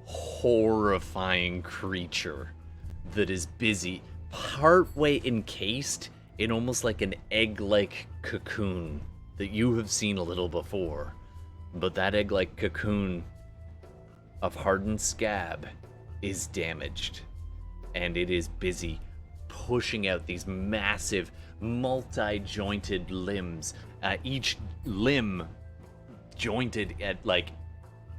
horrifying creature that is busy, partway encased in almost like an egg-like cocoon that you have seen a little before. But that egg-like cocoon of hardened scab is damaged, and it is busy pushing out these massive, multi-jointed limbs, each limb jointed at like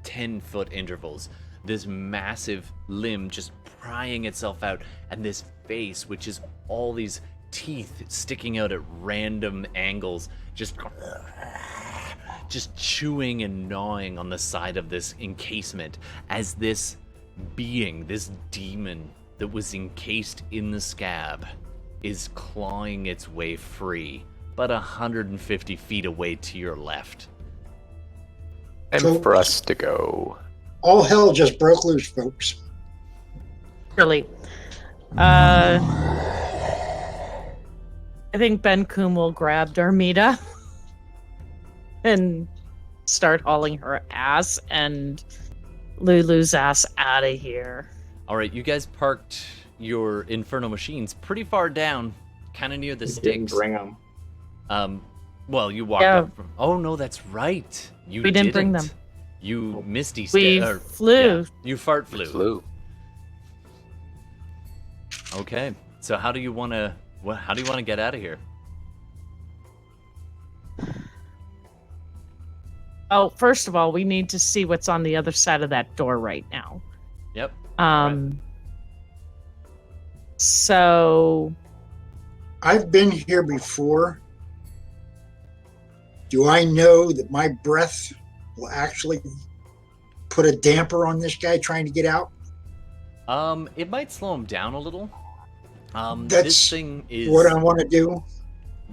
10-foot intervals. This massive limb just prying itself out, and this face, which is all these teeth sticking out at random angles, just chewing and gnawing on the side of this encasement as this being, this demon that was encased in the scab, is clawing its way free, but 150 feet away to your left.
And for us to go.
All hell just broke loose, folks.
really. I think Benkuhm will grab Darmita and start hauling her ass and Lulu's ass out of here.
All right, you guys parked your infernal machines pretty far down, kind of near the
You didn't
sticks.
bring them.
Well, you walked
Yeah.
up from. Oh no, that's right. You
We didn't bring them.
You misty
We flew.
Yeah, you fart flew.
Flew.
Okay, so how do you want to? How do you want to get out of here?
Oh, first of all, we need to see what's on the other side of that door right now.
Yep.
So
I've been here before. Do I know that my breath will actually put a damper on this guy trying to get out?
It might slow him down a little. This
That's
thing is
what I want to do.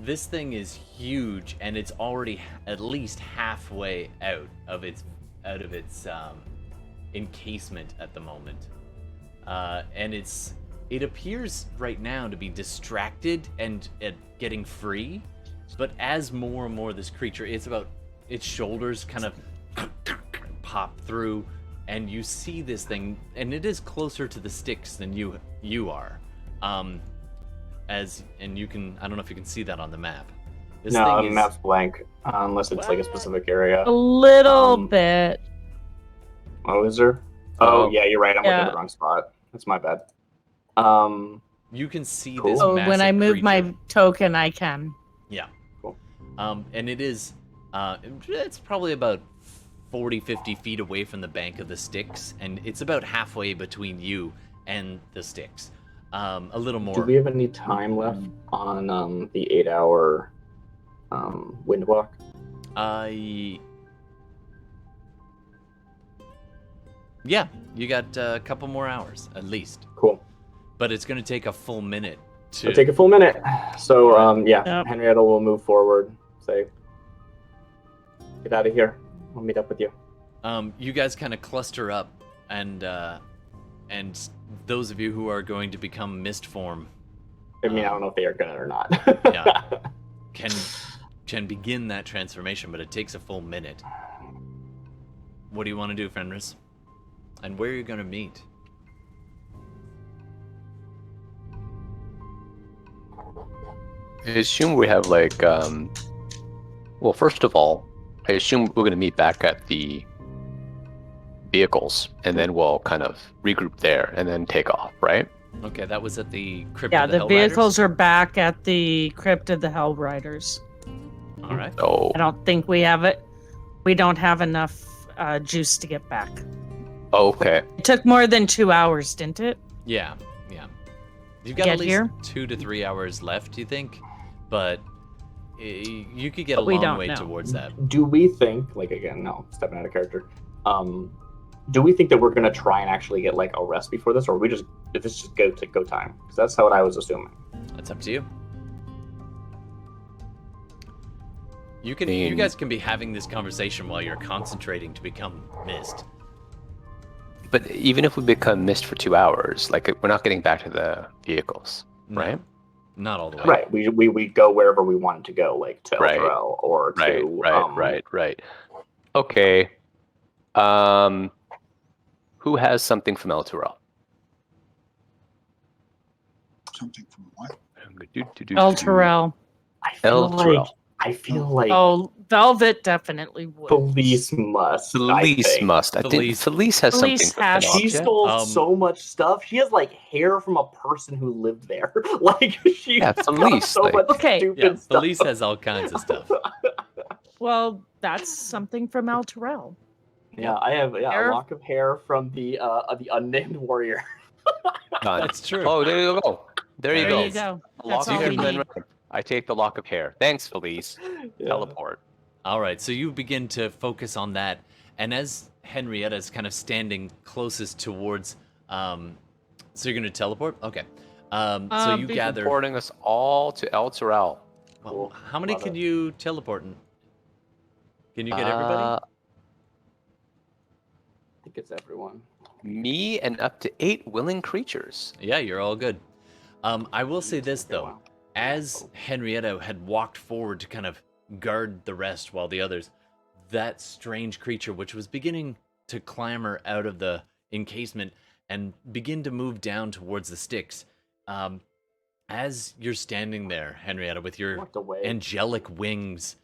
This thing is huge, and it's already at least halfway out of its encasement at the moment, and it appears right now to be distracted and getting free. But as more and more this creature, its shoulders kind of pop through, and you see this thing, and it is closer to the sticks than you are. And you can, I don't know if you can see that on the map. This
No,
thing
the
is,
map's blank, unless it's like a specific area.
A little
Um,
bit.
Oh, is there? Oh,
Oh.
yeah, you're right. I'm looking at
Yeah.
the wrong spot. That's my bad.
you can see
Cool.
this
Oh,
massive
when I move
creature.
my token, I can.
Yeah.
Cool.
And it is, it's probably about 40, 50 feet away from the bank of the sticks, and it's about halfway between you and the sticks. A little more.
Do we have any time left on the 8-hour wind walk?
Yeah, you got a couple more hours at least,
Cool.
but it's going to take a full minute to.
It'll take a full minute. So, yeah,
Yep.
Henrietta will move forward. Say, get out of here. I'll meet up with you.
You guys kind of cluster up, and those of you who are going to become mist form
I mean, I don't know if they are gonna or not.
Yeah. can begin that transformation, but it takes a full minute. What do you want to do, Fenris? And where are you going to meet?
I assume we have like, well, first of all, I assume we're going to meet back at the vehicles, and then we'll kind of regroup there and then take off, right?
Okay, that was at the Crypt
Yeah,
of the
the
Hell
vehicles are back at the Crypt of the Hell Riders.
All right.
So,
I don't think we have it. We don't have enough juice to get back.
okay.
It took more than 2 hours, didn't it?
Yeah. You've got
Get
at least
here?
2 to 3 hours left, you think? But you could get
But
a
we
long
don't
way
know.
towards that.
Do we think, like, again, no, stepping out of character, do we think that we're gonna try and actually get like a rest before this, or we just, if it's just go time? Because that's what I was assuming.
That's up to you. You guys can be having this conversation while you're concentrating to become mist.
But even if we become mist for 2 hours, like we're not getting back to the vehicles,
No,
right?
Not all the way.
Right. We go wherever we wanted to go, like to
Right.
Elturel or to
Right. Okay. Who has something from Elturel?
Something from what?
El Terrell.
I feel like
Oh, Velvet definitely would.
Felice must.
Felice must. I think
Felice-
Felice has
Felice
something.
has-
from
She
Elturel.
stole so much stuff. She has like hair from a person who lived there. Like she
Yeah,
got
Felice,
so
like-
much
Okay.
stupid
Yeah,
stuff.
Felice has all kinds of stuff.
Well, that's something from El Terrell.
Yeah, I have a
Hair?
lock of hair from the unnamed warrior.
Done.
That's true.
Oh, there you go. There you
There
go.
you go.
A
That's
lock of
all
hair
we
from
need.
Enron. I take the lock of hair. Thanks, Felice.
Yeah.
Teleport.
All right, so you begin to focus on that, and as Henrietta is kind of standing closest towards, so you're going to teleport? Okay. So you gather.
Teleporting us all to Elturel.
Well,
Cool.
how many
Love
can
it.
you teleport? Can you get everybody?
I think it's everyone.
Me and up to 8 willing creatures.
Yeah, you're all good. I will say this
Okay,
though,
wow.
as Henrietta had walked forward to kind of guard the rest while the others, that strange creature, which was beginning to clamber out of the encasement and begin to move down towards the sticks, as you're standing there, Henrietta, with your
Walked away.
angelic wings,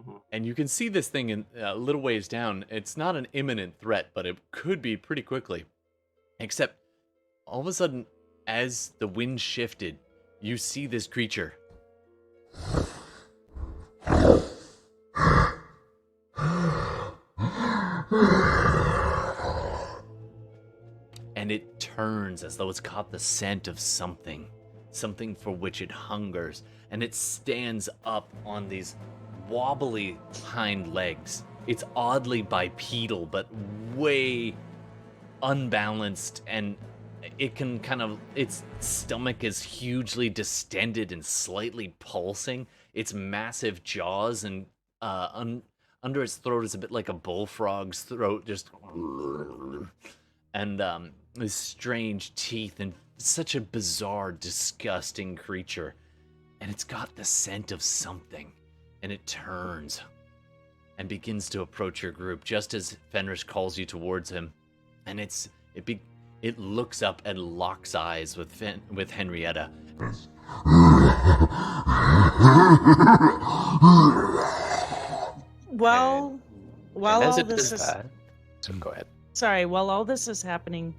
Mhm.
and you can see this thing in a little ways down. It's not an imminent threat, but it could be pretty quickly. Except, all of a sudden, as the wind shifted, you see this creature. And it turns as though it's caught the scent of something for which it hungers, and it stands up on these wobbly hind legs. It's oddly bipedal, but way unbalanced, and it can kind of, its stomach is hugely distended and slightly pulsing. Its massive jaws and under its throat is a bit like a bullfrog's throat, just and these strange teeth and such a bizarre, disgusting creature. And it's got the scent of something, and it turns and begins to approach your group just as Fenris calls you towards him, and it looks up and locks eyes with Henrietta.
While
And as
all
it
this
does
is
that, so go ahead.
sorry, while all this is happening,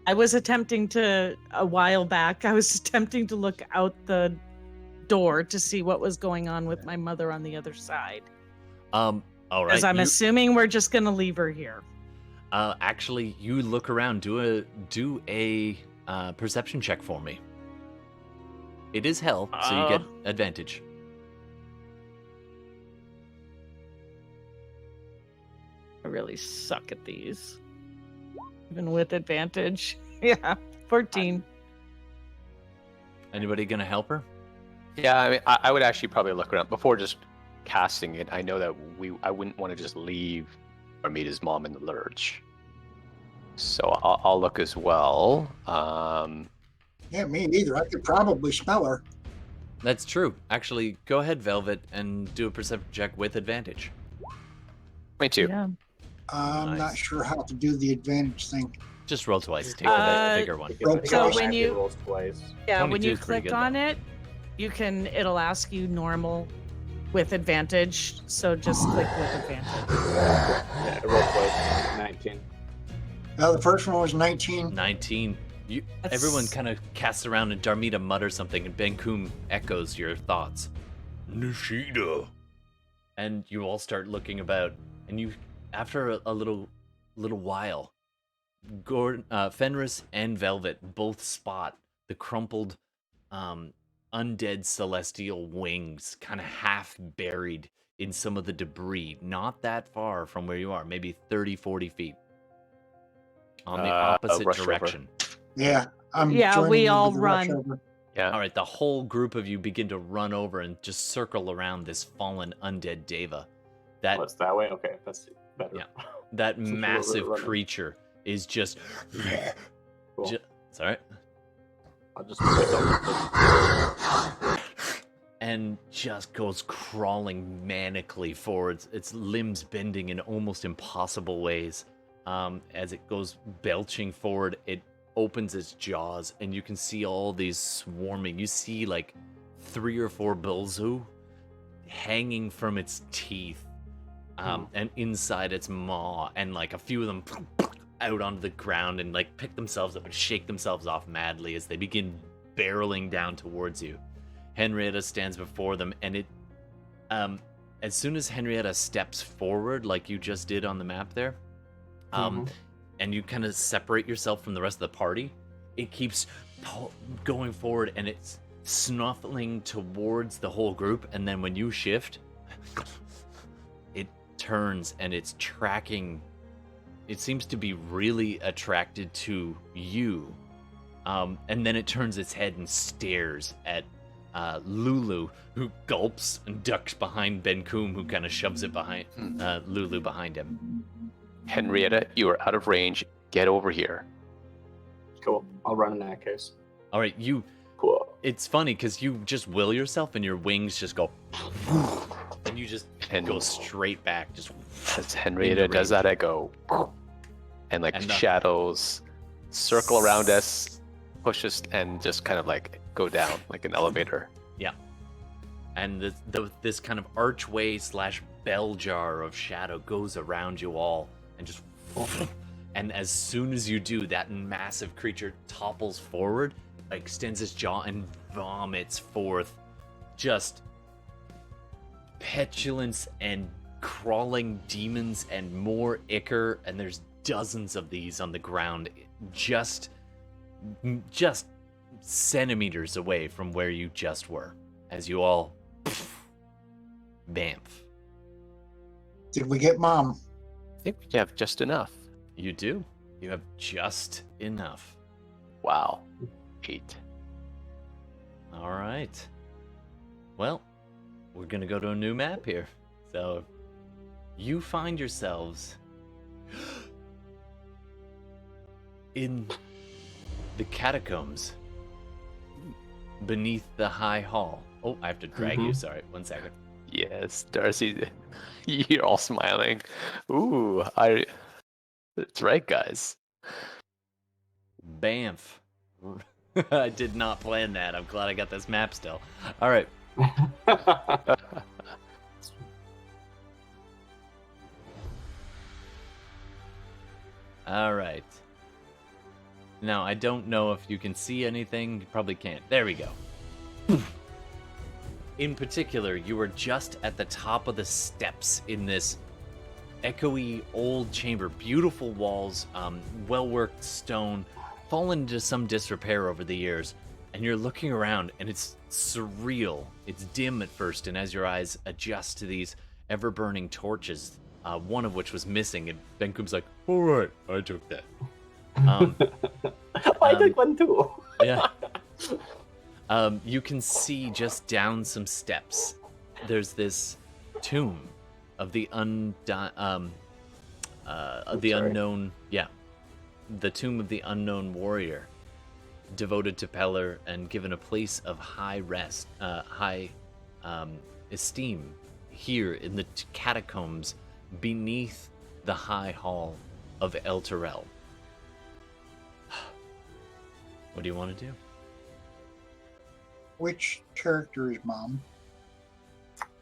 I was attempting to a while back. I was attempting to look out the door to see what was going on with my mother on the other side.
All right.
Because I'm assuming we're just gonna leave her here.
Actually, you look around. Do a perception check for me. It is hell, so you get advantage.
I really suck at these, even with advantage. Yeah, 14.
Anybody gonna help her?
Yeah, I mean, I would actually probably look around before just casting it. I know that I wouldn't want to just leave Darmita's mom in the lurch, so I'll look as well.
Yeah, me either. I could probably smell her.
That's true. Actually, go ahead, Velvet, and do a perception check with advantage.
22.
Yeah.
I'm
Nice.
not sure how to do the advantage thing.
Just roll twice. Take the bigger one.
So when you-
rolls twice.
Yeah,
22
when you
is pretty
click
good,
on
though.
it, it'll ask you normal with advantage. So just click with advantage.
Yeah, I rolled twice. 19.
The first one was 19.
19.
That's-
Everyone kind of casts around, and Darmita mutters something, and Benkuhm echoes your thoughts.
Nishida.
And you all start looking about, and you, after a little while, Fenris and Velvet both spot the crumpled, undead celestial wings, kind of half buried in some of the debris, not that far from where you are, maybe 30, 40 feet. On the opposite
rush over.
direction.
Yeah, I'm
Yeah,
joining
we
in
all
with the rush
run.
over.
Yeah.
All right, the whole group of you begin to run over and just circle around this fallen undead deva. That
Oh, it's that way? Okay, that's better.
Yeah. that
Since we're
massive
running.
creature is just.
Cool.
It's all right.
I'll just pick up.
And just goes crawling manically forwards, its limbs bending in almost impossible ways. As it goes belching forward, it opens its jaws, and you can see all these swarming. You see like 3 or 4 Bilzu hanging from its teeth, and inside its maw, and like a few of them out onto the ground and like pick themselves up and shake themselves off madly as they begin barreling down towards you. Henrietta stands before them, and it, as soon as Henrietta steps forward, like you just did on the map there, and you kind of separate yourself from the rest of the party, it keeps going forward, and it's snuffling towards the whole group, and then when you shift, it turns and it's tracking. It seems to be really attracted to you, and then it turns its head and stares at Lulu, who gulps and ducks behind Benkuhm, who kind of shoves it behind Lulu behind him.
Henrietta, you are out of range. Get over here.
Cool. I'll run in that case.
All right, you.
Cool.
It's funny because you just will yourself, and your wings just go, and you just go straight back. Just
As Henrietta does that, I go, and like
And,
shadows circle around us, push us, and just kind of like go down like an elevator.
and this kind of archway / bell jar of shadow goes around you all, and just, and as soon as you do, that massive creature topples forward, extends its jaw, and vomits forth just petulance and crawling demons and more ichor, and there's dozens of these on the ground, just centimeters away from where you just were, as you all bamf.
Did we get Mom?
I think we have just enough.
You do. You have just enough.
Wow. 8.
All right. Well, we're going to go to a new map here. So, you find yourselves in the catacombs beneath the High Hall. Oh, I have to drag you. Sorry, 1 second.
Yes, Darcy, you're all smiling. Ooh, that's right, guys.
Bamf. I did not plan that. I'm glad I got this map still. All right. All right. Now, I don't know if you can see anything. You probably can't. There we go. In particular, you are just at the top of the steps in this echoey old chamber. Beautiful walls, well-worked stone, fallen into some disrepair over the years. And you're looking around, and it's surreal. It's dim at first, and as your eyes adjust to these ever-burning torches, one of which was missing, and Benkuhm's like, all right, I took that.
I took one too.
Yeah. You can see just down some steps, there's this tomb of the unknown, the tomb of the unknown warrior, devoted to Pellar and given a place of high esteem here in the catacombs beneath the High Hall of El Terrell. What do you want to do?
Which character is Mom?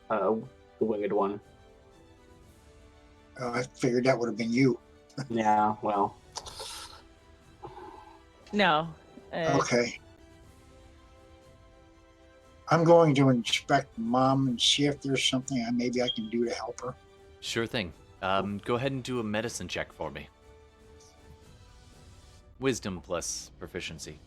The winged one.
I figured that would have been you.
Yeah, well.
No.
Okay. I'm going to inspect Mom and see if there's something maybe I can do to help her.
Sure thing. Go ahead and do a medicine check for me. Wisdom plus proficiency,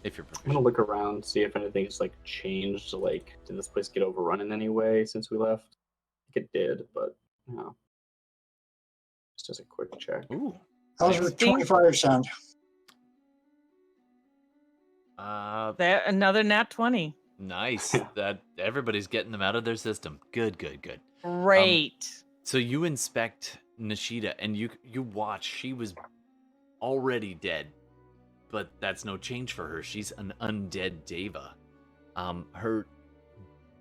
if you're
I'm
proficient.
gonna look around, see if anything's like changed. Like, did this place get overrun in any way since we left? I think it did, but you know, just as a quick check.
Ooh.
How's
Nice.
the 25 sound?
There, another nat 20.
Nice. That everybody's getting them out of their system. Good.
Great.
So you inspect Nishida, and you watch. She was already dead, but that's no change for her. She's an undead deva. Her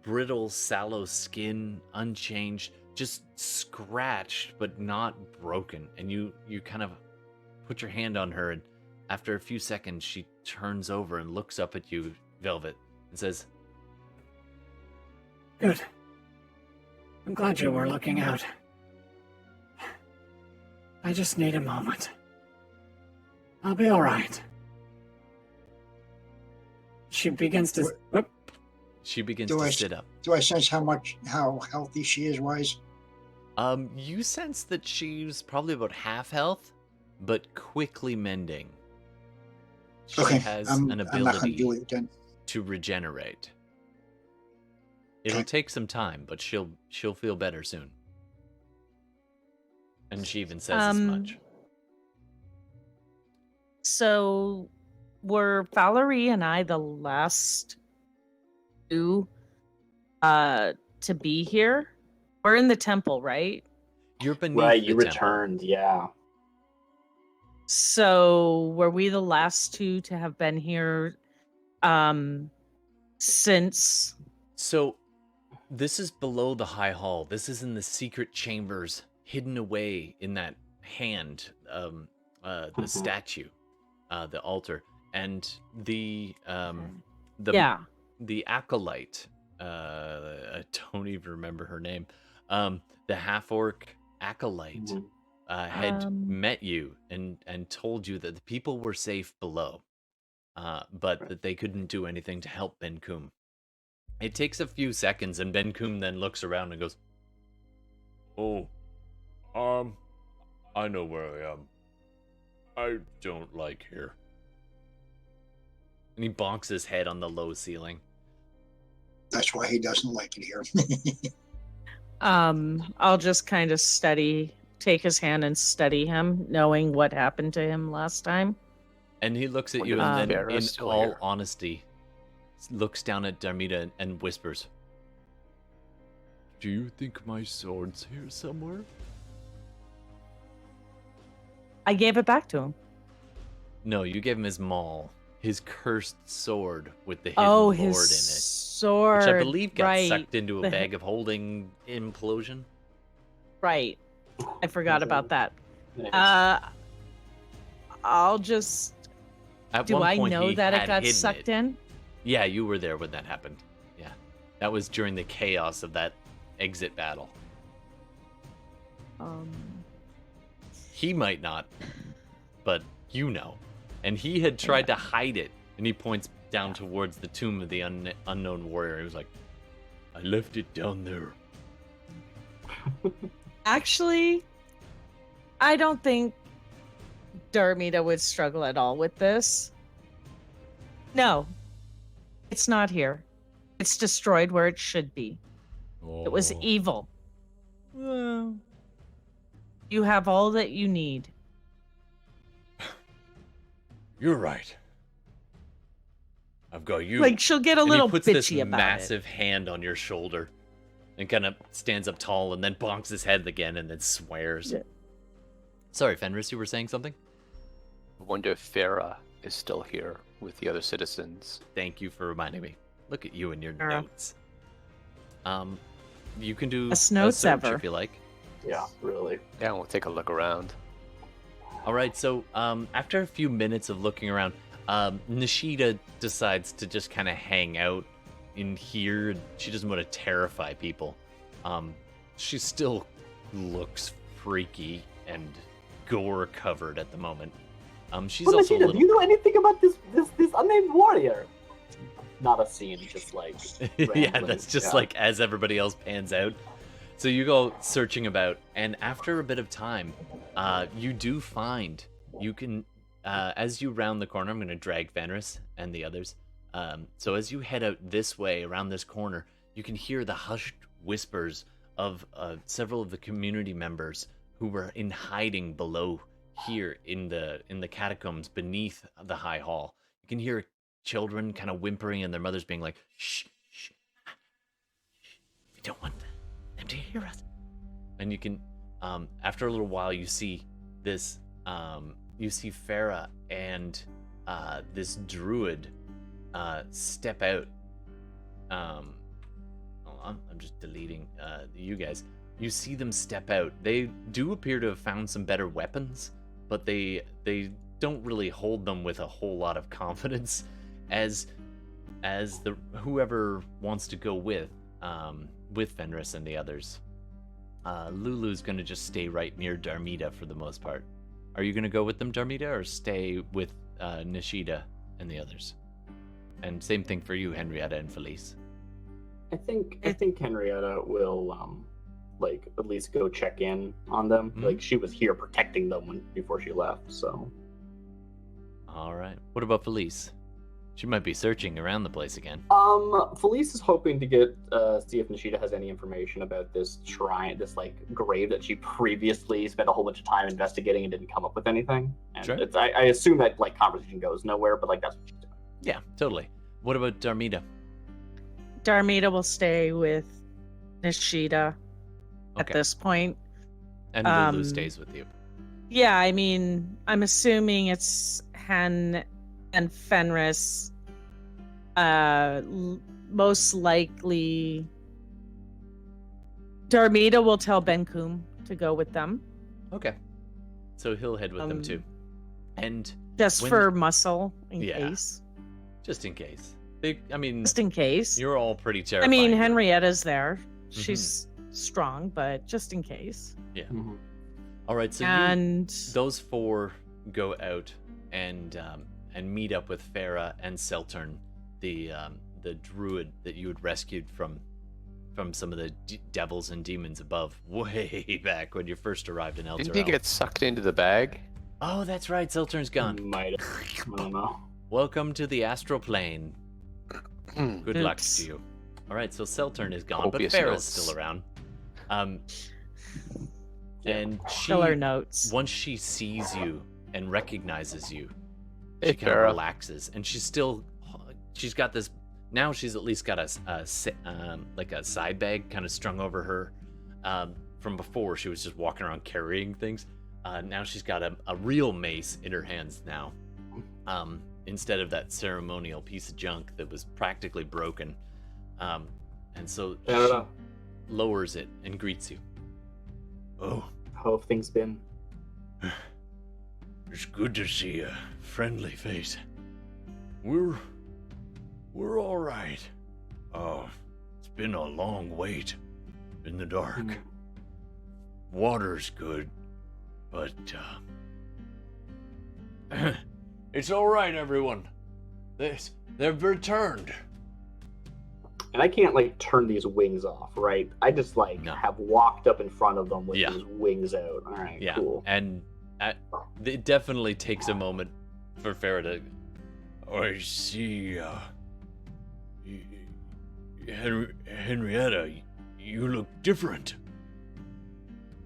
brittle, sallow skin, unchanged, just scratched, but not broken. And you kind of put your hand on her, and after a few seconds, she turns over and looks up at you, Velvet, and says,
Good. I'm glad you were looking out. I just need a moment. I'll be all right. She begins to... Whoop.
She begins
Do
to
I-
sit up.
Do I sense how healthy she is, Wise?
You sense that she's probably about half health, but quickly mending. She
Okay,
has
I'm
an
not going to
ability
do it then.
to regenerate. It'll
Okay.
take some time, but she'll feel better soon. And she even says as much.
So, were Falurie and I the last two to be here? We're in the temple, right?
You're beneath
Right,
the
you
temple.
returned. Yeah.
So, were we the last two to have been here since?
So, this is below the High Hall. This is in the secret chambers, hidden away in that hand, the statue, the altar, and the the acolyte. I don't even remember her name. The half-orc acolyte had met you and told you that the people were safe below, but that they couldn't do anything to help Benkuhm. It takes a few seconds, and Benkuhm then looks around and goes,
Oh, I know where I am. I don't like here.
and he bonks his head on the low ceiling.
That's why he doesn't like it here.
I'll just kind of study take his hand and steady him, knowing what happened to him last time.
And he looks at you
Wonder
and
if
then,
Farrah's
in
still
all
here.
honesty, looks down at Darmita and whispers, "Do you think my sword's here somewhere?"
I gave it back to him.
No, you gave him his maul, his cursed sword with the hidden
Oh,
lord
his
in it,
sword.
which I believe got
right.
sucked into a
The-
bag of holding implosion.
Right. I forgot about that.
Anyways,
I'll just.
At
Do
one
I
point,
know
he
that it
had
got
hidden
sucked
it.
in?
Yeah, you were there when that happened. Yeah, that was during the chaos of that exit battle. He might not, but you know. And he had tried to hide it, and he points down towards the tomb of the unknown warrior. He was like, "I left it down there."
Actually, I don't think Darmita would struggle at all with this. No, it's not here. It's destroyed where it should be. It was
Oh.
evil.
Well,
You have all that you need.
You're right. I've got you.
Like, she'll get a
and
little
he puts this
bitchy about
massive hand on your shoulder and kind of stands up tall and then bonks his head again and then swears.
Yeah.
Sorry, Fenris, you were saying something?
I wonder if Farrah is still here with the other citizens.
Thank you for reminding me. Look at you and your
Sure.
notes. You can do
Best notes
search
ever.
if you like.
yeah, really.
Yeah, we'll take a look around.
All right, so after a few minutes of looking around, Nishida decides to just kind of hang out in here. She doesn't want to terrify people. She still looks freaky and gore covered at the moment. She's
But
also a
Nishida,
little.
do you know anything about this unnamed warrior? Not a scene, just like
Yeah,
rambling.
that's just
Yeah.
like as everybody else pans out. So you go searching about, and after a bit of time, you do find you can, as you round the corner. I'm going to drag Fenris and the others. So as you head out this way around this corner, you can hear the hushed whispers of several of the community members who were in hiding below here in the catacombs beneath the high hall. You can hear children kind of whimpering and their mothers being like, "Shh, shh, shh. We don't want them to hear us." And you can, after a little while, you see this, you see Farrah and this druid step out. Hold on, I'm just deleting you guys. You see them step out. They do appear to have found some better weapons, but they don't really hold them with a whole lot of confidence. As the whoever wants to go with Fenris and the others. Lulu's gonna just stay right near Darmita for the most part. Are you gonna go with them, Darmita, or stay with Nishida and the others? And same thing for you, Henrietta and Felice.
I think Henrietta will like at least go check in on them.
Mhm.
Like she was here protecting them before she left. So
All right. What about Felice? She might be searching around the place again.
Felice is hoping to get see if Nishida has any information about this shrine, this like grave that she previously spent a whole bunch of time investigating and didn't come up with anything. And
Sure.
it's, I assume that like conversation goes nowhere, but like that's what she's doing.
Yeah, totally. What about Darmita?
Darmita will stay with Nishida at
Okay.
this point.
And Lulu
um,
stays with you.
Yeah, I mean, I'm assuming it's Hen and Fenris. Most likely, Darmita will tell Benkuhm to go with them,
Okay. So he'll head with them
Um,
too. And
just
When-
for muscle in
Yeah.
case.
just in case. I mean,
Just in case.
you're all pretty
I
terrified.
mean,
You're-
Henrietta's there. She's strong, but just in case.
All right, so
And
those four go out and meet up with Farrah and Seltern, the druid that you had rescued from some of the devils and demons above way back when you first arrived in Elturel.
Didn't he get sucked into the bag?
Oh, that's right. Seltern's gone.
Might have. I don't know.
Welcome to the astral plane. Good luck
Oops.
to you. All right, so Seltern is gone,
Copious
but Farrah's
notes.
still around. And
Killer notes.
once she sees you and recognizes you,
Hey,
she kind of
Farah.
relaxes, and she's got this. Now she's at least got like a side bag kind of strung over her. From before, she was just walking around carrying things. Now she's got a real mace in her hands now, instead of that ceremonial piece of junk that was practically broken. And so she lowers it and greets you.
Oh,
How have things been?
it's good to see a friendly face. We're all right. Oh, it's been a long wait in the dark. Water's good, but it's all right, everyone. They've returned.
And I can't like turn these wings off, right? I just like
No.
have walked up in front of them with
Yeah.
these wings out. All right,
Yeah,
cool.
and it definitely takes a moment for Farah to.
I see. Henrietta, you look different.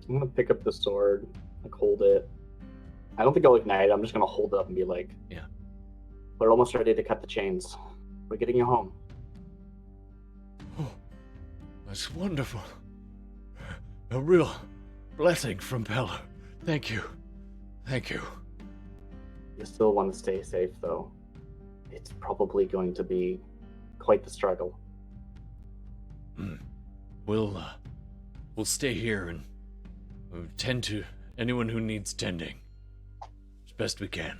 I'm gonna pick up the sword, like hold it. I don't think I'll ignite it. I'm just gonna hold it up and be like,
Yeah.
We're almost ready to cut the chains. We're getting you home.
Oh, that's wonderful. A real blessing from Bela. Thank you. Thank you.
You still want to stay safe, though. It's probably going to be quite the struggle.
We'll stay here and tend to anyone who needs tending as best we can.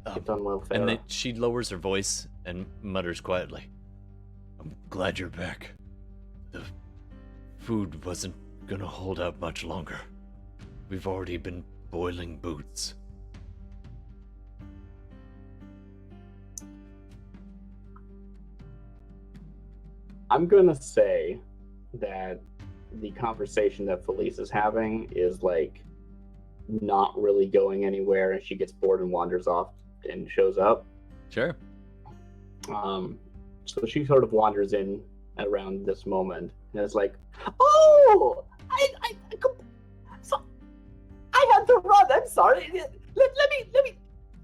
Get done well,
And
Farah.
she lowers her voice and mutters quietly.
I'm glad you're back. The food wasn't gonna hold out much longer. We've already been boiling boots.
I'm gonna say that the conversation that Felice is having is like not really going anywhere, and she gets bored and wanders off and shows up.
Sure.
So she sort of wanders in around this moment and is like, "Oh, I had to run. I'm sorry. Let me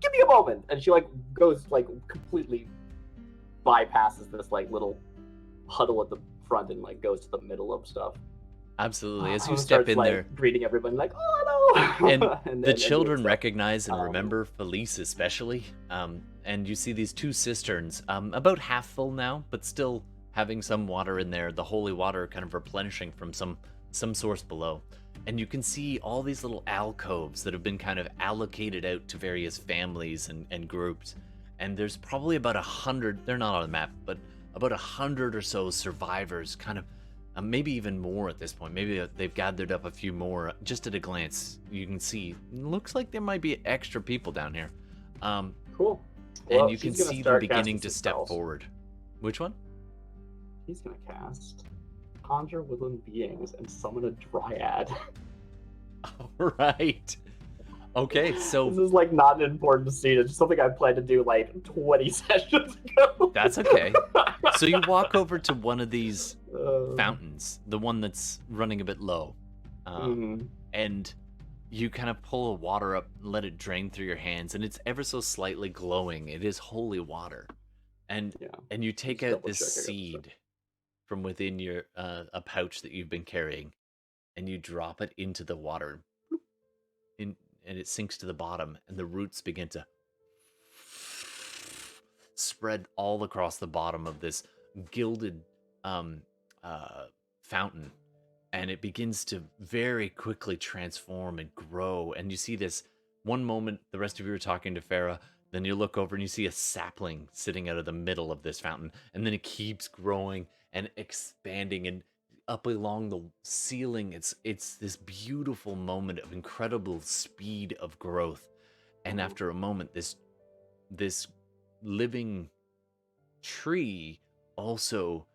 give me a moment." And she like goes like completely bypasses this like little huddle at the front and like goes to the middle of stuff.
Absolutely. As you
And
step
starts,
in
like,
there,
greeting everyone like, "Oh, hello!"
and
then
the children
doing stuff.
recognize and remember Felice especially. And you see these two cisterns, about half full now, but still having some water in there, the holy water kind of replenishing from some source below. And you can see all these little alcoves that have been kind of allocated out to various families and groups. And there's probably about 100, they're not on the map, but about 100 or so survivors, kind of maybe even more at this point. Maybe they've gathered up a few more. Just at a glance, you can see, looks like there might be extra people down here.
Cool.
And
Well,
you can
she's gonna
see them
start
beginning
casting
to
some
step
spells.
forward. Which one?
He's gonna cast Conjure Woodland Beings and summon a Dryad.
All right. Okay, so
This is like not an important scene. It's just something I planned to do like 20 sessions ago.
that's okay. So you walk over to one of these
Uh,
fountains, the one that's running a bit low,
mhm.
and you kind of pull the water up, let it drain through your hands, and it's ever so slightly glowing. It is holy water, and
Yeah.
and you take
Just
out this
double check I got the
seed from within your a pouch that you've been carrying, and you drop it into the water, and it sinks to the bottom, and the roots begin to spread all across the bottom of this gilded fountain, and it begins to very quickly transform and grow. And you see this one moment, the rest of you are talking to Farah, then you look over and you see a sapling sitting out of the middle of this fountain, and then it keeps growing and expanding and up along the ceiling. It's this beautiful moment of incredible speed of growth. And after a moment, this living tree also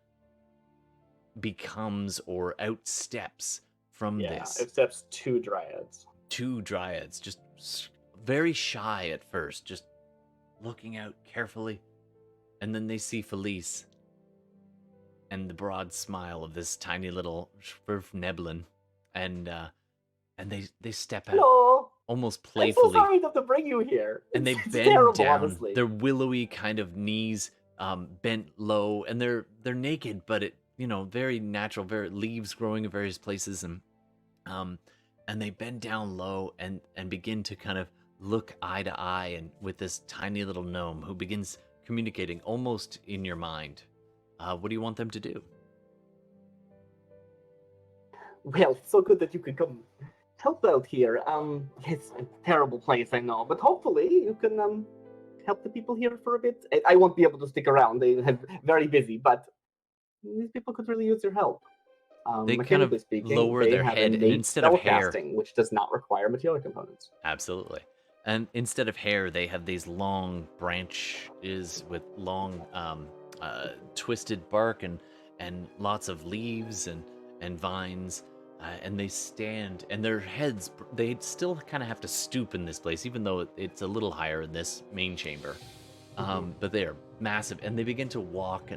becomes or outsteps from
Yeah,
this
it steps 2 Dryads.
two dryads, just very shy at first, just looking out carefully, and then they see Felice and the broad smile of this tiny little Schwerfneblin and they step out
Hello.
almost
I'm so
playfully,
sorry to have to bring you here.
and they
It's
bend
terrible,
down.
honestly.
Their willowy kind of knees bent low, and they're naked, but it very natural, very leaves growing in various places, and they bend down low and begin to kind of look eye to eye and with this tiny little gnome who begins communicating almost in your mind. What do you want them to do?
Well, it's so good that you could come help out here. It's a terrible place, I know, but hopefully you can help the people here for a bit. I won't be able to stick around. They have very busy, but these people could really use your help.
They kind of
Mechanically speaking,
lower
they
their
have
head, and
innate
instead of hair,
spellcasting, which does not require material components.
absolutely, and instead of hair, they have these long branches with long, twisted bark and lots of leaves and vines, and they stand, and their heads, they still kind of have to stoop in this place, even though it's a little higher in this main chamber. But they are massive, and they begin to walk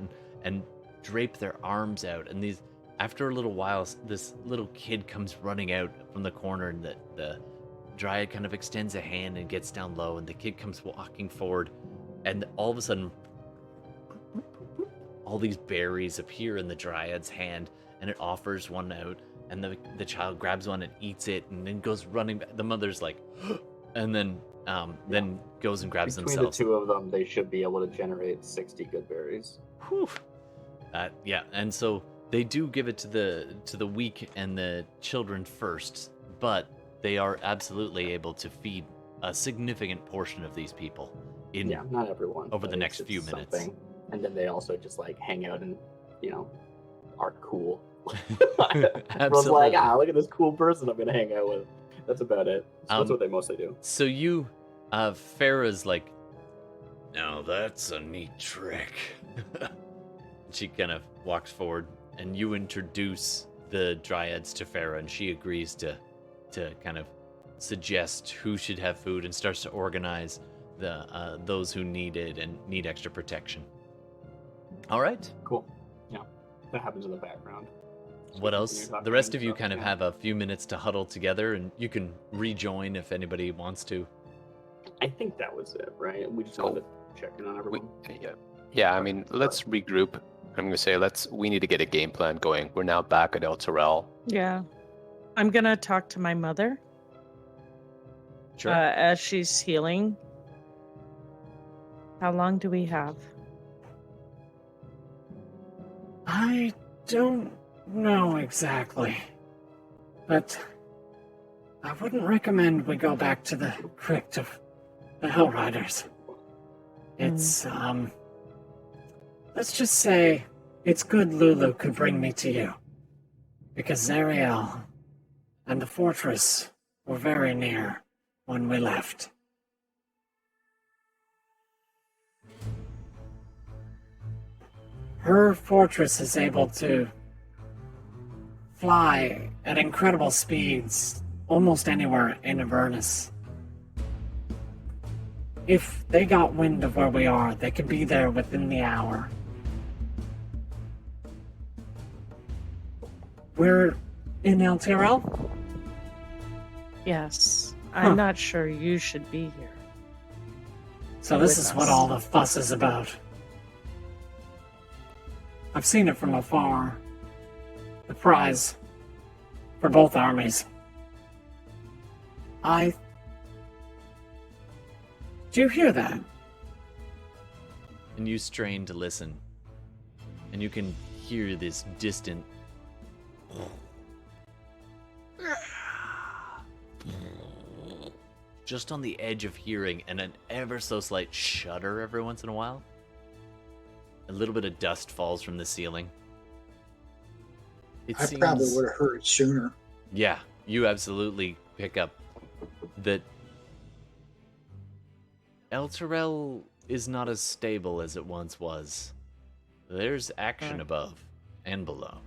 and drape their arms out, and these. After a little while, this little kid comes running out from the corner, and the dryad kind of extends a hand and gets down low, and the kid comes walking forward, and all of a sudden, all these berries appear in the dryad's hand, and it offers one out, and the child grabs one and eats it, and then goes running back. The mother's like, and then goes and grabs
Between
themselves.
the two of them, they should be able to generate 60 good berries.
Whew. Yeah, and so they do give it to the weak and the children first, but they are absolutely able to feed a significant portion of these people
Yeah, not everyone.
over
but
the next
it's
few minutes.
something. And then they also just like hang out and, are cool. Everyone's like, look at this cool person I'm gonna hang out with. That's about it. So that's what they mostly do.
So you, Farah's like, now that's a neat trick. She kind of walks forward, and you introduce the dryads to Farah, and she agrees to kind of suggest who should have food and starts to organize those who need it and need extra protection. All right.
Cool. Yeah, that happens in the background.
What else? The rest of you kind of have a few minutes to huddle together, and you can rejoin if anybody wants to.
I think that was it, right? We just wanted to check in on everyone.
Yeah. I mean, let's regroup. I'm gonna say we need to get a game plan going. We're now back at El Terrell.
Yeah. I'm going to talk to my mother.
Sure.
As she's healing. How long do we have?
I don't know exactly. But I wouldn't recommend we go back to the crypt of the Hell Riders. It's, let's just say it's good Lulu could bring me to you. Because Zariel and the fortress were very near when we left. Her fortress is able to fly at incredible speeds almost anywhere in Avernus. If they got wind of where we are, they could be there within the hour. We're in El Terrell?
Yes. I'm not sure you should be here.
So this is what all the fuss is about. I've seen it from afar. The prize for both armies. Do you hear that?
And you strain to listen, and you can hear this distant just on the edge of hearing, and an ever so slight shudder every once in a while. A little bit of dust falls from the ceiling.
I probably would have heard it sooner.
Yeah, you absolutely pick up that El Terrell is not as stable as it once was. There's action above and below.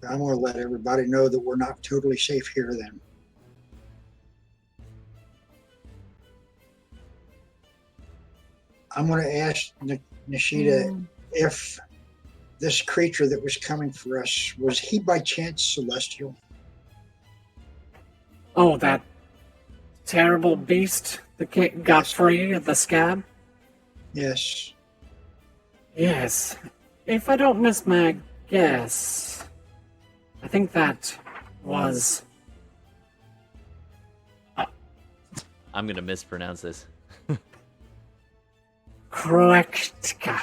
I'm going to let everybody know that we're not totally safe here then. I'm going to ask Nishida if this creature that was coming for us, was he by chance celestial?
Oh, that terrible beast that got free of the scab?
Yes.
Yes. If I don't miss my guess, I think that was...
I'm gonna mispronounce this.
Kroektka.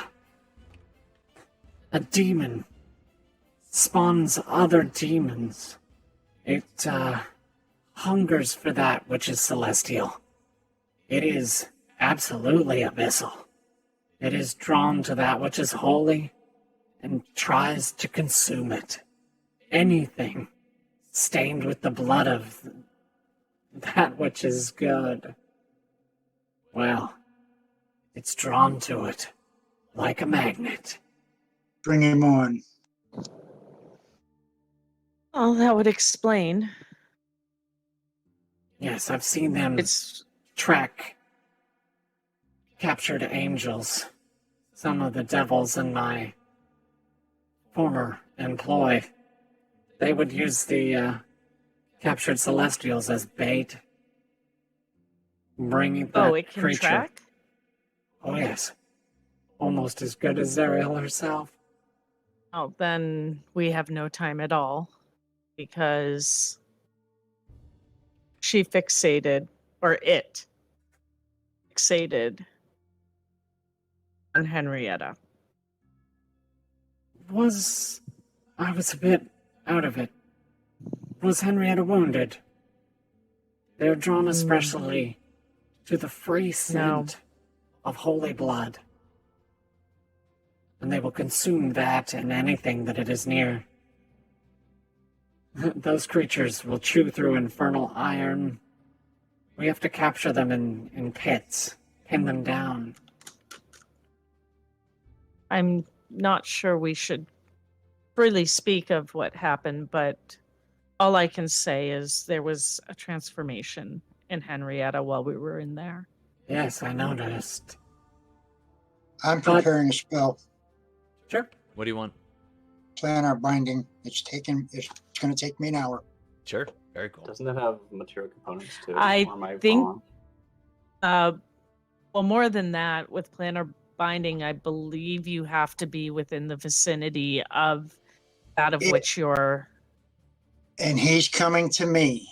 A demon. Spawns other demons. It, hungers for that which is celestial. It is absolutely abyssal. It is drawn to that which is holy and tries to consume it. Anything stained with the blood of that which is good. Well, it's drawn to it like a magnet.
Bring him on.
Oh, that would explain.
Yes, I've seen them
It's
track captured angels. Some of the devils in my former employ. They would use the captured celestials as bait. Bringing that
it can
creature.
track?
Oh, yes. Almost as good as Zariel herself.
Oh, then we have no time at all because she fixated, or it fixated on Henrietta.
I was a bit out of it. Was Henrietta wounded? They're drawn especially to the free scent of holy blood. And they will consume that and anything that it is near. Those creatures will chew through infernal iron. We have to capture them in pits, pin them down.
I'm not sure we should freely speak of what happened, but all I can say is there was a transformation in Henrietta while we were in there.
Yes, I noticed.
I'm preparing a spell.
Sure.
What do you want?
Planar binding. It's going to take me an hour.
Sure. Very cool.
Doesn't it have material components too?
I
Or am I
think-
wrong?
Well, more than that, with planar binding, I believe you have to be within the vicinity of that of which you're.
And he's coming to me.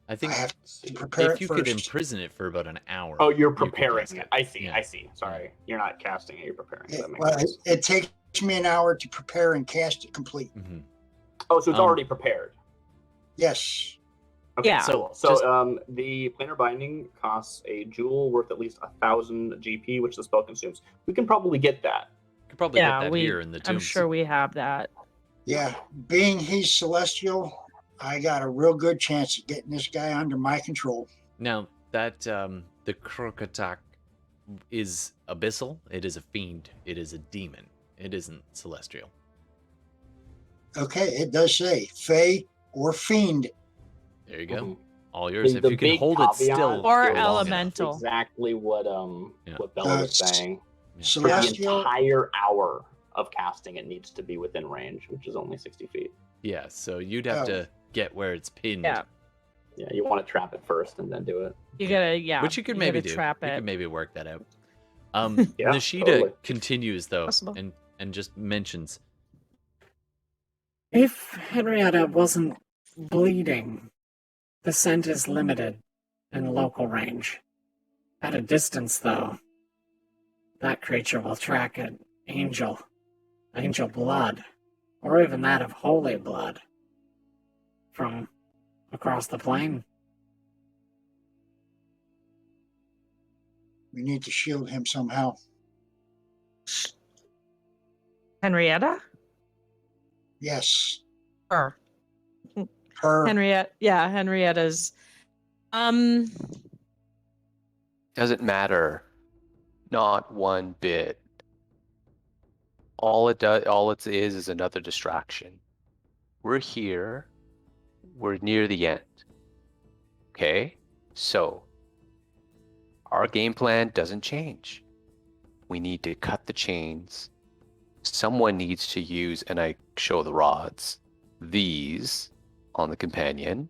I think
I have to prepare
if
it
you
first.
could imprison it for about an hour.
Oh, you're
you could
preparing
cast
it. I see.
Yeah.
I see. Sorry, you're not casting it. You're preparing it. That makes
Well,
sense.
it takes me an hour to prepare and cast it complete.
Mhm.
Oh, so it's already prepared.
Yes.
Okay,
Yeah.
so
Just-
the planar binding costs a jewel worth at least 1,000 GP, which the spell consumes. We can probably get that.
Could probably
Yeah,
get that here in the tombs.
I'm sure we have that.
Yeah. Being he's celestial, I got a real good chance of getting this guy under my control.
Now that the Krokatak is abyssal, it is a fiend. It is a demon. It isn't celestial.
Okay, it does say Fey or Fiend.
There you go.
Mhm.
All yours. If you can
big
hold it
caveat
still
Or
for long enough.
elemental.
Exactly what
Yeah.
what Bela was
s-
saying.
Yeah.
For the
Celestial.
entire hour of casting, it needs to be within range, which is only 60 feet.
Yeah, so you'd have
Oh.
to get where it's pinned.
Yeah.
Yeah, you want to trap it first and then do it.
You gotta,
Which you could maybe
gotta
do.
trap
You
it.
could maybe work that out.
Yeah,
Nishida
totally.
continues though,
Possible.
and just mentions,
If Henrietta wasn't bleeding, the scent is limited in local range. At a distance, though, that creature will track an angel blood, or even that of holy blood, from across the plain.
We need to shield him somehow.
Henrietta?
Yes.
Her.
Her.
Henrietta. Yeah, Henrietta's.
Doesn't matter. Not one bit. All it is another distraction. We're here. We're near the end. Okay? So, our game plan doesn't change. We need to cut the chains someone needs to use, and I show the rods, these on the companion.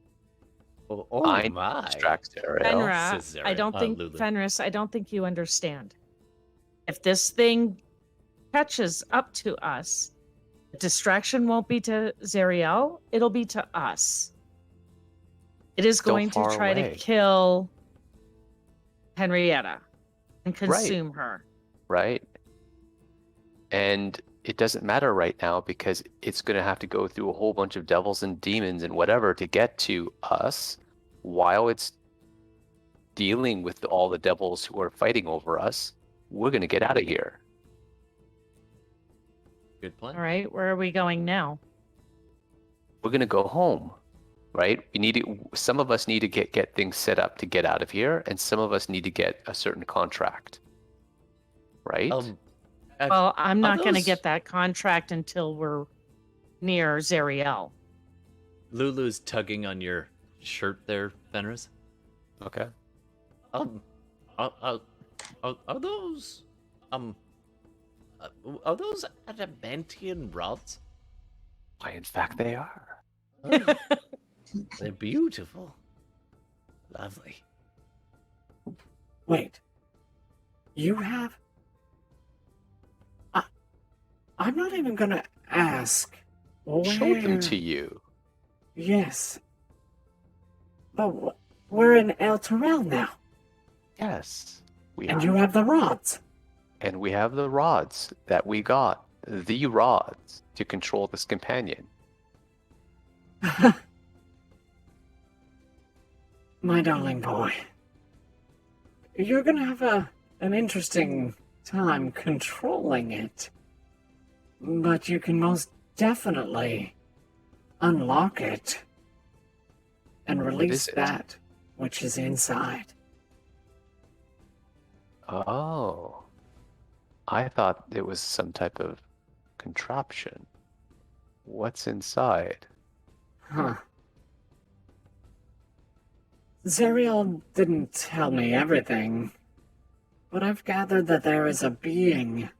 Oh
I
my.
distract Ariel.
Fenra,
says
I don't think
Lulu.
Fenris, I don't think you understand. If this thing catches up to us, the distraction won't be to Zariel, it'll be to us. It is
So
going to
far
try
away.
to kill Henrietta and consume her.
Right? And it doesn't matter right now because it's going to have to go through a whole bunch of devils and demons and whatever to get to us while it's dealing with all the devils who are fighting over us. We're going to get out of here.
Good plan.
All right, where are we going now?
We're going to go home, right? We need to, some of us need to get things set up to get out of here, and some of us need to get a certain contract, right?
Well, I'm not going to
those-
get that contract until we're near Zariel.
Lulu's tugging on your shirt there, Fenris.
Okay.
Are those are those adamantium rods?
Why, in fact, they are.
Oh, they're beautiful. Lovely.
Wait. You have? I'm not even gonna ask.
Showed them
Where-
to you.
Yes. But we're in El Terrell now,
Yes, we
and
are.
you have the rods.
And we have the rods that we got. The rods to control this companion.
My darling boy. You're gonna have an interesting time controlling it. But you can most definitely unlock it and
What
release
is it?
that which is inside.
Oh. I thought it was some type of contraption. What's inside?
Huh. Zariel didn't tell me everything, but I've gathered that there is a being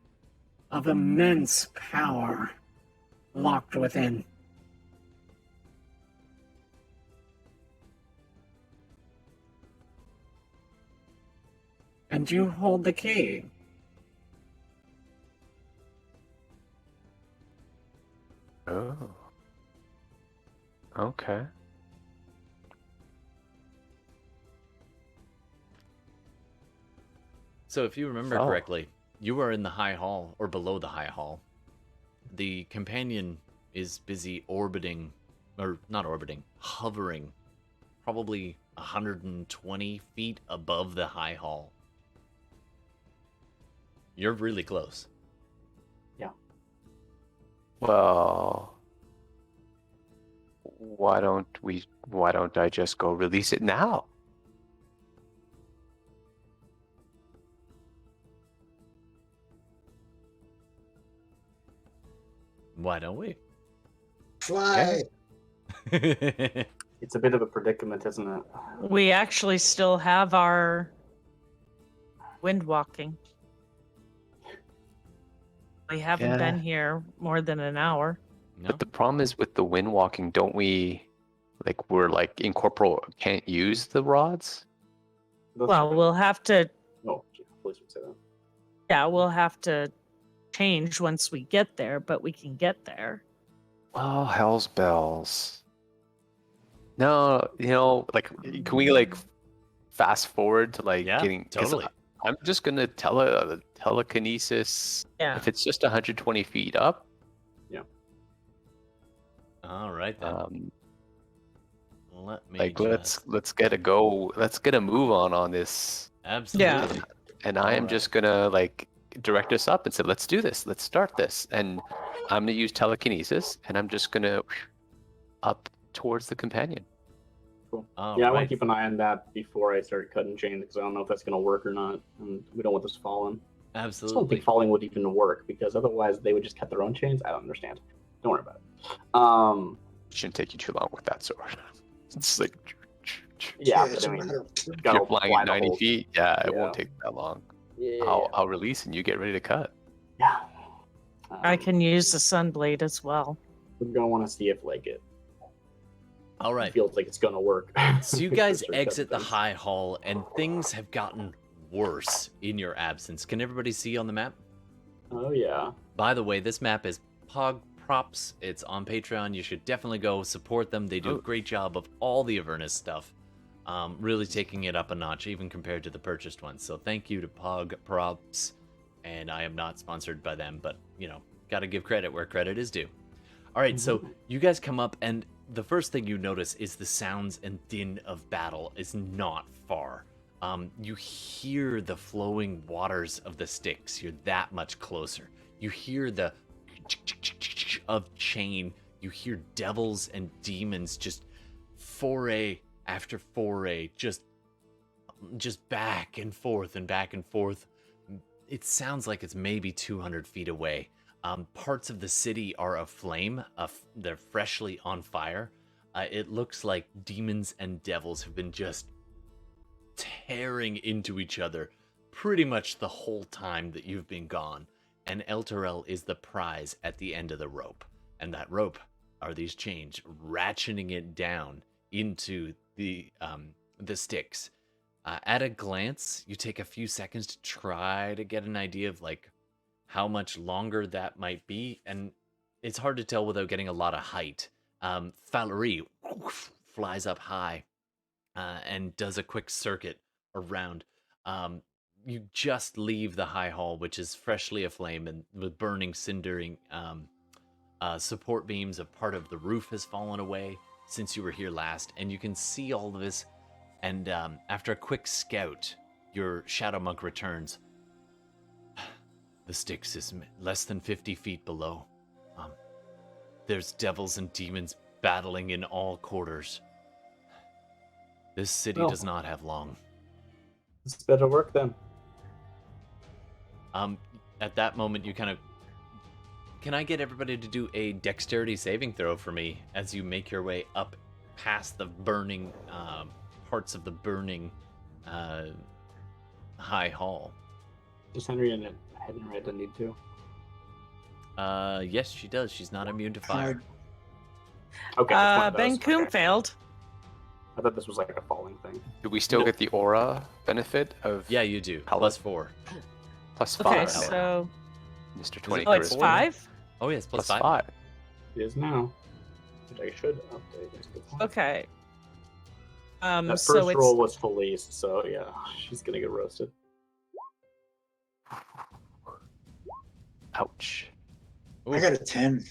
of immense power locked within. And you hold the key.
Oh. Okay.
So if you remember
Oh.
correctly, you are in the high hall or below the high hall. The companion is busy orbiting, or not orbiting, hovering, probably 120 feet above the high hall. You're really close.
Well, why don't I just go release it now?
Why don't we?
Fly.
It's a bit of a predicament, isn't it?
We actually still have our wind walking. We haven't
Yeah.
been here more than an hour.
No?
But the problem is with the wind walking, don't we, like, we're like incorporeal, can't use the rods?
Well, we'll have to,
Oh, please would say that.
yeah, we'll have to change once we get there, but we can get there.
Oh, hell's bells. No, like, can we like fast forward to like
Yeah,
getting? 'Cause
totally.
I'm just gonna telekinesis.
Yeah.
If it's just 120 feet up,
All right then. Let me
like
just...
let's get a move on this.
Absolutely.
And I am
Alright.
just gonna like direct us up and say, let's do this, let's start this, and I'm gonna use telekinesis, and I'm just gonna up towards the companion.
All
Yeah, I want
right.
to keep an eye on that before I start cutting chains because I don't know if that's going to work or not, and we don't want this falling. I just don't
Absolutely.
think falling would even work because otherwise they would just cut their own chains. I don't understand. Don't worry about it.
Shouldn't take you too long with that sword. It's like
Yeah,
it's
but I
a
mean,
matter of-
if
gotta
you're flying
fly
at
the
90
whole-
feet. Yeah, it
Yeah.
won't take that long.
Yeah.
I'll release and you get ready to cut.
Yeah.
I can use the Sunblade as well.
We're gonna want to see if like it
All right.
feels like it's gonna work.
So you
For
guys
certain
exit the
things.
high hall, and things have gotten worse in your absence. Can everybody see on the map?
Oh yeah.
By the way, this map is Pog Props. It's on Patreon. You should definitely go support them. They do a great job of all the Avernus stuff. Really taking it up a notch, even compared to the purchased ones. So thank you to Pog Props. And I am not sponsored by them, but, you know, gotta give credit where credit is due. All right, so you guys come up, and the first thing you notice is the sounds and din of battle is not far. You hear the flowing waters of the Styx. You're that much closer. You hear the of chain. You hear devils and demons just foray after foray, just back and forth and back and forth. It sounds like it's maybe 200 feet away. Parts of the city are aflame. They're freshly on fire. It looks like demons and devils have been just tearing into each other pretty much the whole time that you've been gone. And Elturel is the prize at the end of the rope. And that rope are these chains, ratcheting it down into the Styx. At a glance, you take a few seconds to try to get an idea of like how much longer that might be, and it's hard to tell without getting a lot of height. Falurie flies up high and does a quick circuit around. You just leave the high hall, which is freshly aflame and with burning, cindering support beams. A part of the roof has fallen away since you were here last, and you can see all of this. And after a quick scout, your Shadow Monk returns. The Styx is less than 50 feet below. There's devils and demons battling in all quarters. This city does not have long.
It's better work then.
At that moment, you kind of... Can I get everybody to do a dexterity saving throw for me as you make your way up past the burning... parts of the burning high hall?
Does Henrietta need to?
Yes, she does. She's not immune to fire.
Okay. it's one of those.
Benkuhm
Okay.
failed.
I thought this was like a falling thing.
Do we still get the aura benefit of
Yeah, you do.
Paladin?
+4.
+5?
Okay,
now?
so
Mr. 20
oh, it's
charisma.
5.
Oh, yes, +5.
+5.
It is now. Which I should update. That's a good point.
Okay.
That first
So it's
roll was Felice, so yeah, she's gonna get roasted.
Ouch.
Ooh.
I got a 10.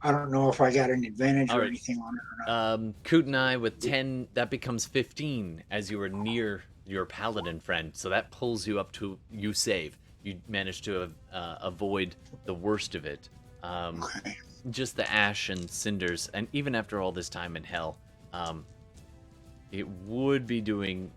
I don't know if I got an advantage
All
or
right.
anything on it or not.
Koot and I with 10, that becomes 15 as you are near your paladin friend. So that pulls you up to, you save. You manage to avoid the worst of it.
Okay.
Just the ash and cinders, and even after all this time in hell, it would be doing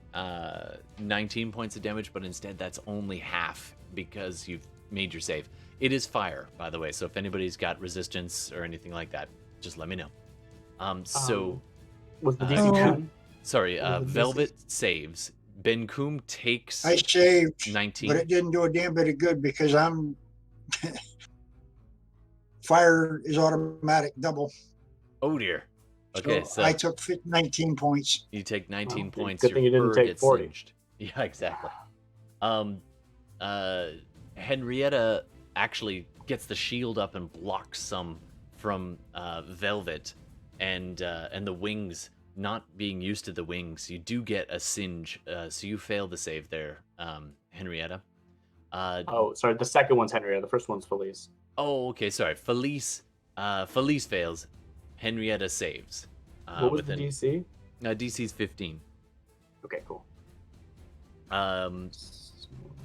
19 points of damage, but instead that's only half because you've made your save. It is fire, by the way, so if anybody's got resistance or anything like that, just let me know.
Was the
uh,
DC 10?
Sorry,
what was the
Velvet saves. Benkuhm takes
I saved,
19.
but it didn't do a damn bit of good because I'm fire is automatic double.
Oh dear. Okay, so
I took 19 points.
you take 19
Oh,
points.
good thing
your
you didn't
fur
take
gets
40.
singed. Yeah, exactly. Henrietta actually gets the shield up and blocks some from Velvet, and the wings. Not being used to the wings, you do get a singe, so you fail the save there, Henrietta.
Oh, sorry. The second one's Henrietta. The first one's Felice.
Oh, okay, sorry. Felice fails. Henrietta saves.
What was the DC?
DC's 15.
Okay, cool.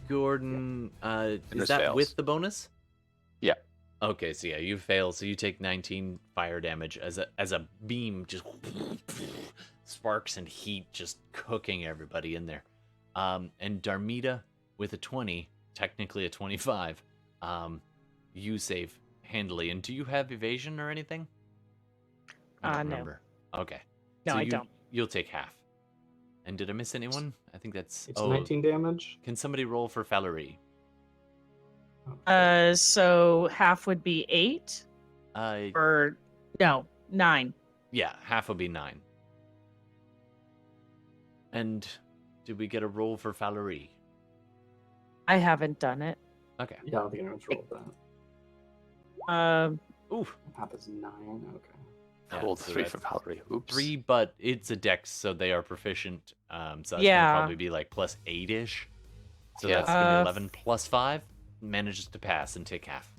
Gordon, is
Fenris
that
fails.
with the bonus?
Yeah.
Okay, so yeah, you fail, so you take 19 fire damage as a beam just sparks and heat just cooking everybody in there. And Darmita with a 20, technically a 25, you save handily. And do you have evasion or anything? I don't
No.
remember. Okay.
No,
So
I don't.
You'll take half. And did I miss anyone? I think that's...
It's 19 damage.
Can somebody roll for Falurie?
So half would be 8, or no, 9.
Yeah, half would be 9. And did we get a roll for Falurie?
I haven't done it.
Okay.
Yeah, I don't think anyone's rolled that.
Ooh.
Half is 9. Okay.
I rolled
so
3
that's
for Paladin. Oops.
3, but it's a dex, so they are proficient. So that's gonna
Yeah.
probably be like plus 8-ish. So
Yeah.
that's gonna be 11 plus 5. Manages to pass and take half.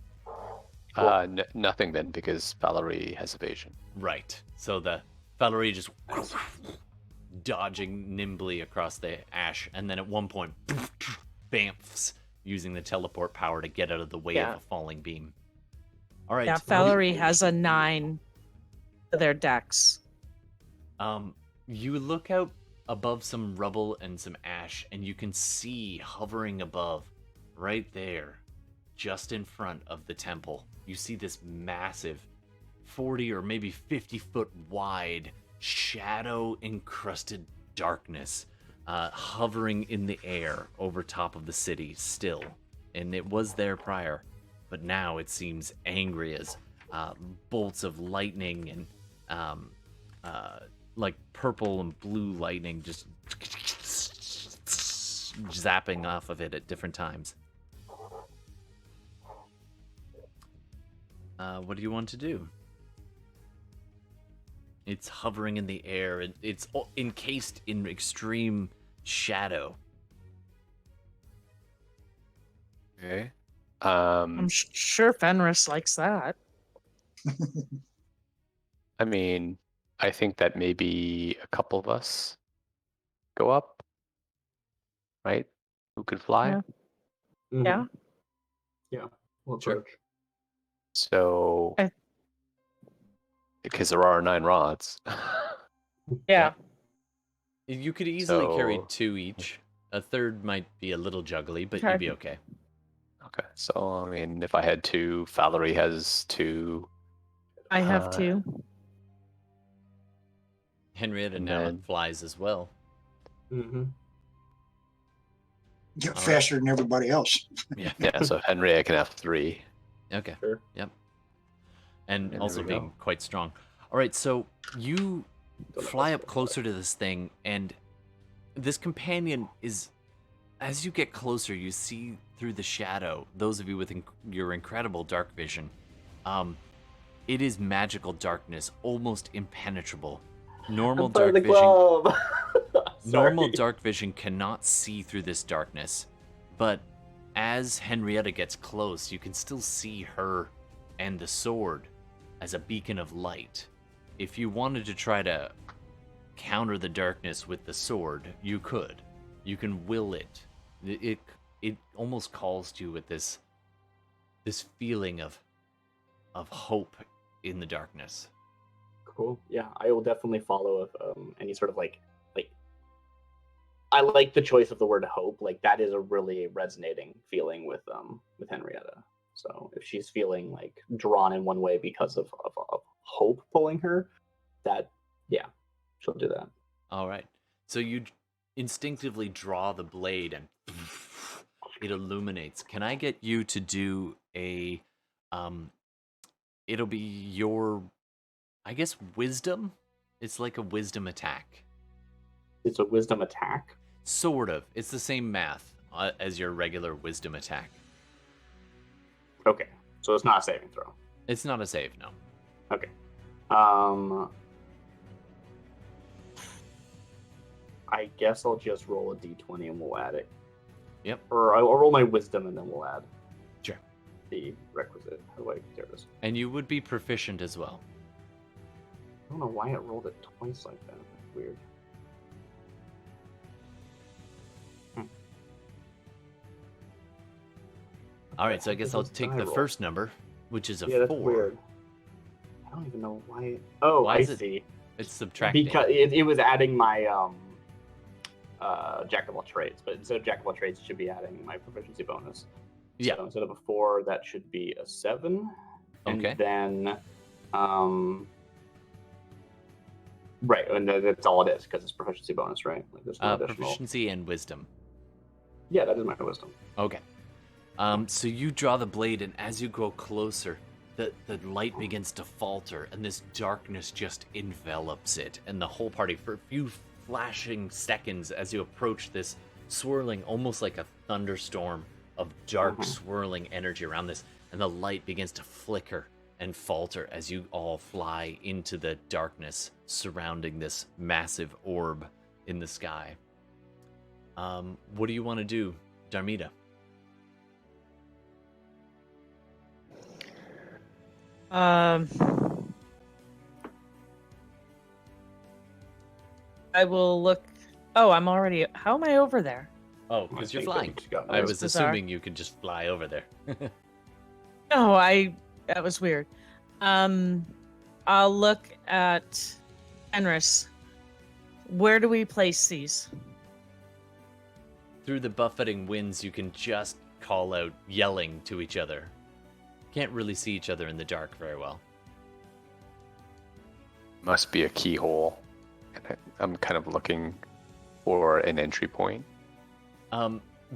Nothing then, because Paladin has evasion.
Right. So the Falurie just dodging nimbly across the ash, and then at one point, bamfs, using the teleport power to get out of the way of a falling beam. All right.
Yeah, Falurie has a 9 to their dex.
You look out above some rubble and some ash, and you can see hovering above, right there, just in front of the temple, you see this massive 40 or maybe 50 foot wide shadow encrusted darkness hovering in the air over top of the city still. And it was there prior, but now it seems angry as bolts of lightning and like purple and blue lightning just zapping off of it at different times. What do you want to do? It's hovering in the air, and it's encased in extreme shadow.
Okay.
I'm sure Fenris likes that.
I mean, I think that maybe a couple of us go up, right? Who could fly?
Yeah.
Mhm.
Yeah.
Yeah. We'll
Sure.
approach.
So,
Okay.
because there are 9 rods.
Yeah.
You could easily carry
So-
2 each. A third might be a little juggly, but
Okay.
you'd be okay.
Okay, so I mean, if I had 2, Falurie has 2.
I have
Uh,
2.
Henrietta
And
now
then-
flies as well.
Mm-hmm.
Get
All right.
faster than everybody else.
Yeah.
Yeah, so Henry can have 3.
Okay.
Sure.
Yep. And
there
also
we
being
go.
quite strong. All right, so you
Don't know
fly
if
up closer to this thing, and this companion is, as you get closer, you see through the shadow, those of you with your incredible dark vision, it is magical darkness, almost impenetrable. Normal
I'm part of
dark
the
vision
club.
Normal
Sorry.
dark vision cannot see through this darkness, but as Henrietta gets close, you can still see her and the sword as a beacon of light. If you wanted to try to counter the darkness with the sword, you could. You can will it. It almost calls to you with this feeling of hope in the darkness.
Cool. Yeah, I will definitely follow if any sort of like I like the choice of the word hope. Like that is a really resonating feeling with Henrietta. So if she's feeling like drawn in one way because of hope pulling her, that yeah, she'll do that.
All right. So you instinctively draw the blade and it illuminates. Can I get you to do a it'll be your, I guess, wisdom? It's like a wisdom attack.
It's a wisdom attack.
Sort of. It's the same math as your regular wisdom attack.
Okay, so it's not a saving throw.
It's not a save, no.
Okay. I guess I'll just roll a d20 and we'll add it.
Yep.
Or I'll roll my wisdom and then we'll add
Sure.
the requisite. How do I there it is?
And you would be proficient as well.
I don't know why it rolled it twice like that. That's weird.
All right, so I guess
This
I'll
is
take
die
the
roll.
first number, which is a
Yeah, that's
4.
weird. I don't even know why. Oh,
Why
I
is it
see.
It's subtracting.
Because it was adding my jack of all trades, but instead of jack of all trades, it should be adding my proficiency bonus.
Yeah.
So instead of a 4, that should be a 7. And
Okay.
then, right, and that's all it is because it's proficiency bonus, right? Like there's no additional.
Proficiency and wisdom.
Yeah, that is my wisdom.
Okay. So you draw the blade, and as you go closer, the light begins to falter, and this darkness just envelops it, and the whole party, for a few flashing seconds as you approach this swirling, almost like a thunderstorm of dark swirling energy around this, and the light begins to flicker and falter as you all fly into the darkness surrounding this massive orb in the sky. What do you want to do, Darmita?
I will look. Oh, I'm already. How am I over there?
Oh, because you're flying.
Got
I
noticed.
was
bizarre.
assuming you could just fly over there.
No, that was weird. I'll look at Fenris. Where do we place these?
Through the buffeting winds, you can just call out, yelling to each other. Can't really see each other in the dark very well.
Must be a keyhole. I'm kind of looking for an entry point.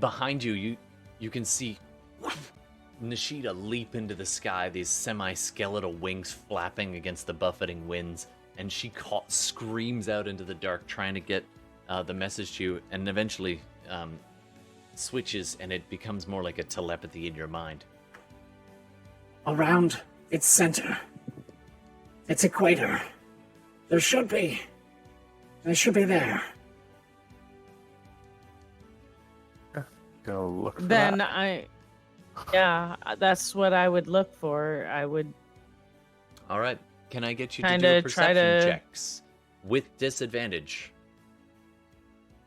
Behind you, you can see Nishida leap into the sky, these semi-skeletal wings flapping against the buffeting winds, and she screams out into the dark, trying to get the message to you, and eventually switches, and it becomes more like a telepathy in your mind.
Around its center. Its equator. They should be there.
Gonna look for
Then
that.
yeah, that's what I would look for. I would.
All right, can I get you to do
Kinda
a
try
perception
to-
checks with disadvantage?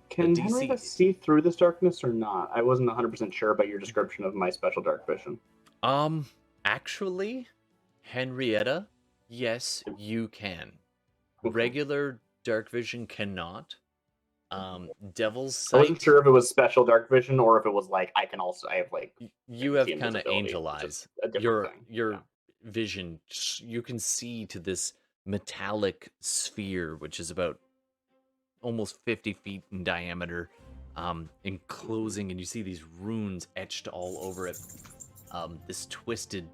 Can
The DC
Henrietta see through this darkness or not? I wasn't 100% sure about your description of my special dark vision.
Actually, Henrietta, yes, you can.
Okay.
Regular dark vision cannot. Devil's
I
sight.
wasn't sure if it was special dark vision or if it was like I have like
You have
see
kind of
invisibility,
angel
which is
eyes.
a different
Your
thing.
your
Yeah.
vision, you can see to this metallic sphere, which is about almost 50 feet in diameter, enclosing, and you see these runes etched all over it. This twisted,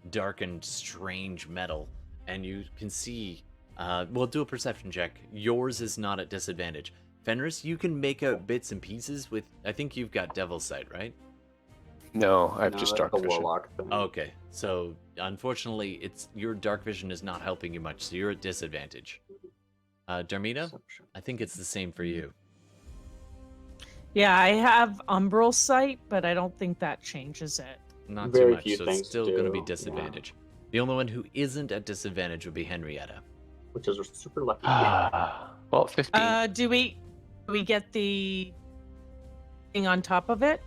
darkened, strange metal, and you can see. Well, do a perception check. Yours is not at disadvantage. Fenris, you can make out bits and pieces with. I think you've got Devil's Sight, right?
No, I have
No,
just
that's
dark
the
vision.
warlock thing.
Okay, so unfortunately, it's your dark vision is not helping you much, so you're at disadvantage. Darmita,
Perception.
I think it's the same for you.
Yeah, I have umbral sight, but I don't think that changes it.
Not
Very
too much,
few
so
things
it's still going to be
do, yeah.
disadvantage. The only one who isn't at disadvantage would be Henrietta.
Which is super lucky.
Well, 15.
Do we get the thing on top of it?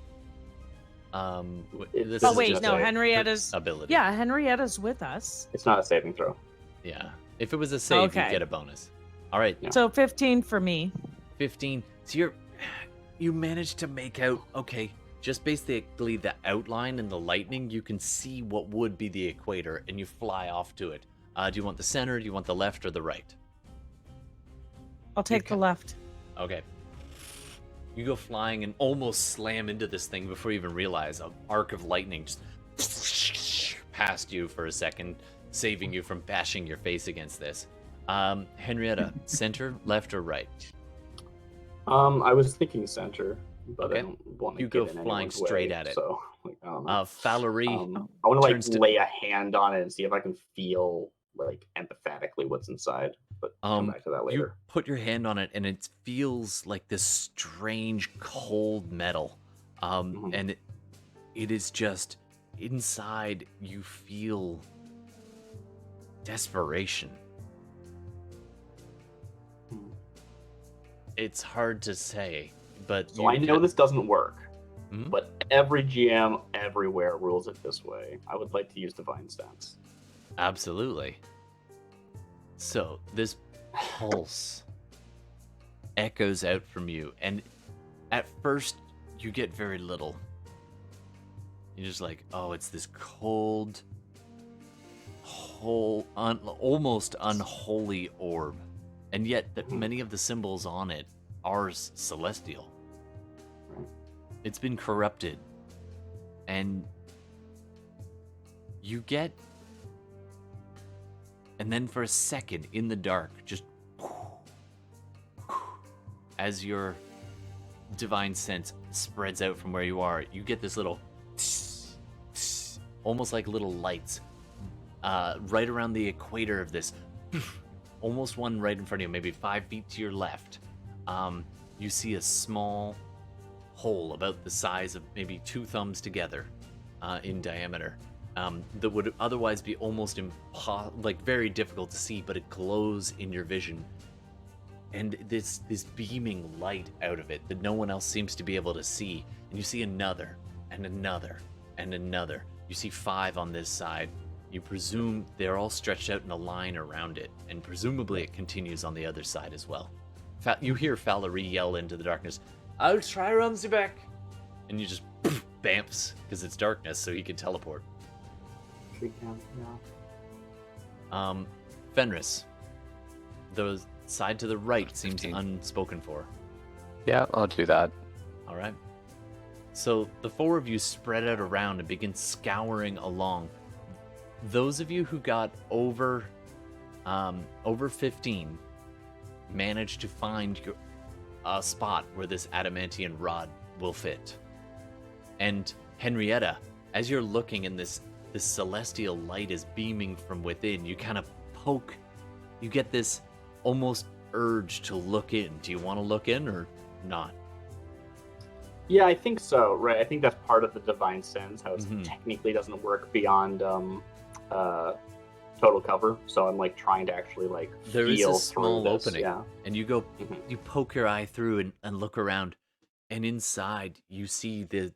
This
Oh,
is
wait,
just
no,
a
Henrietta's.
ability.
Yeah, Henrietta's with us.
It's not a saving throw.
Yeah. If it was a save, you'd
Okay.
get a bonus. All right,
Yeah.
So 15 for me.
15. So you managed to make out, okay, just basically the outline and the lightning, you can see what would be the equator, and you fly off to it. Do you want the center, do you want the left, or the right?
I'll take the left.
Okay. You go flying and almost slam into this thing before you even realize an arc of lightning just past you for a second, saving you from bashing your face against this. Henrietta, center, left, or right?
I was thinking center, but
Okay.
I don't want to
You
get
go
in
flying
anyone's
straight
way,
at it.
So, like, I don't know.
Falurie,
I want to
turns to-
lay a hand on it and see if I can feel like empathetically what's inside. But come back to that
you
later.
put your hand on it, and it feels like this strange, cold metal.
Mhm.
And it is just inside. You feel desperation.
Hmm.
It's hard to say, but
So I know this doesn't work,
Mhm.
but every GM everywhere rules it this way. I would like to use Divine Stance.
Absolutely. So this pulse echoes out from you, and at first you get very little. You're just like, oh, it's this cold, almost unholy orb, and yet that many of the symbols on it are celestial.
Right.
It's been corrupted, and you get, and then for a second in the dark, just as your divine sense spreads out from where you are, you get this little almost like little lights right around the equator of this, almost one right in front of you, maybe 5 feet to your left. You see a small hole about the size of maybe 2 thumbs together in diameter, that would otherwise be almost very difficult to see, but it glows in your vision. And this beaming light out of it that no one else seems to be able to see. And you see another, and another, and another. You see 5 on this side. You presume they're all stretched out in a line around it, and presumably it continues on the other side as well. You hear Falurie yell into the darkness, "I'll try Rumsey back!" And you just bamps, because it's darkness, so he can teleport.
She can, yeah.
Fenris, the side to the right seems unspoken for.
Yeah, I'll do that.
All right. So the 4 of you spread out around and begin scouring along. Those of you who got over 15 managed to find a spot where this adamantian rod will fit. And Henrietta, as you're looking and this celestial light is beaming from within, you kind of poke. You get this almost urge to look in. Do you want to look in or not?
Yeah, I think so, right? I think that's part of the divine sense, how it technically doesn't work beyond total cover. So I'm like trying to actually like
there
feel
is a small
through this,
opening,
yeah.
and you go, you poke your eye through and look around, and inside you see this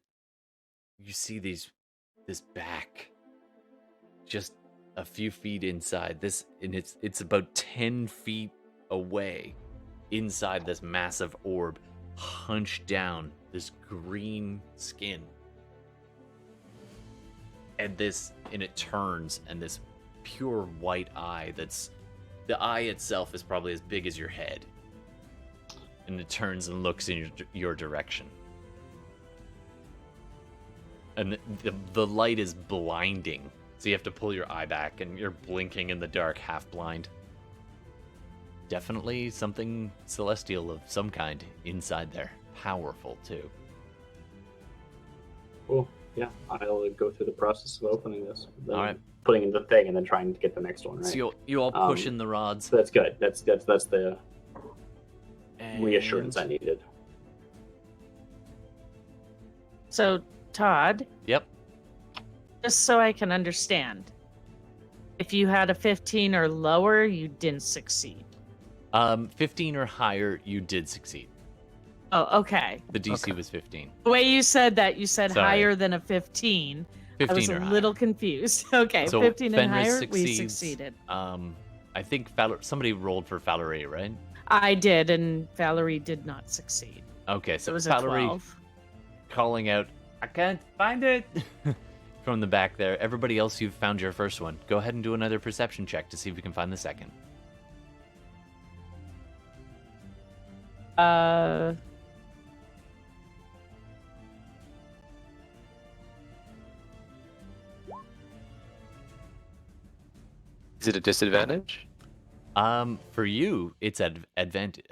back, just a few feet inside this, and it's about 10 feet away, inside this massive orb, hunched down, this green skin, and it turns, and this pure white eye, the eye itself is probably as big as your head, and it turns and looks in your direction, and the light is blinding, so you have to pull your eye back, and you're blinking in the dark, half blind. Definitely something celestial of some kind inside there. Powerful, too.
Cool. Yeah, I'll go through the process of opening this.
All right.
Putting in the thing and then trying to get the next one, right?
So you all push in the rods.
So that's good. That's the reassurance I needed.
So, Todd,
Yep.
just so I can understand, if you had a 15 or lower, you didn't succeed.
15 or higher, you did succeed.
Oh, okay.
The DC was 15.
The way you said that, you said
Sorry.
higher than a 15.
15
I was
or
a
higher.
little confused. Okay,
So
15 and
Fenris
higher, we
succeeds.
succeeded.
I think somebody rolled for Falurie, right?
I did, and Valerie did not succeed.
Okay,
So
so
it was a
Falurie
12.
calling out, "I can't find it," from the back there. Everybody else, you've found your first one. Go ahead and do another perception check to see if you can find the second.
Is it a disadvantage?
For you, it's advantage.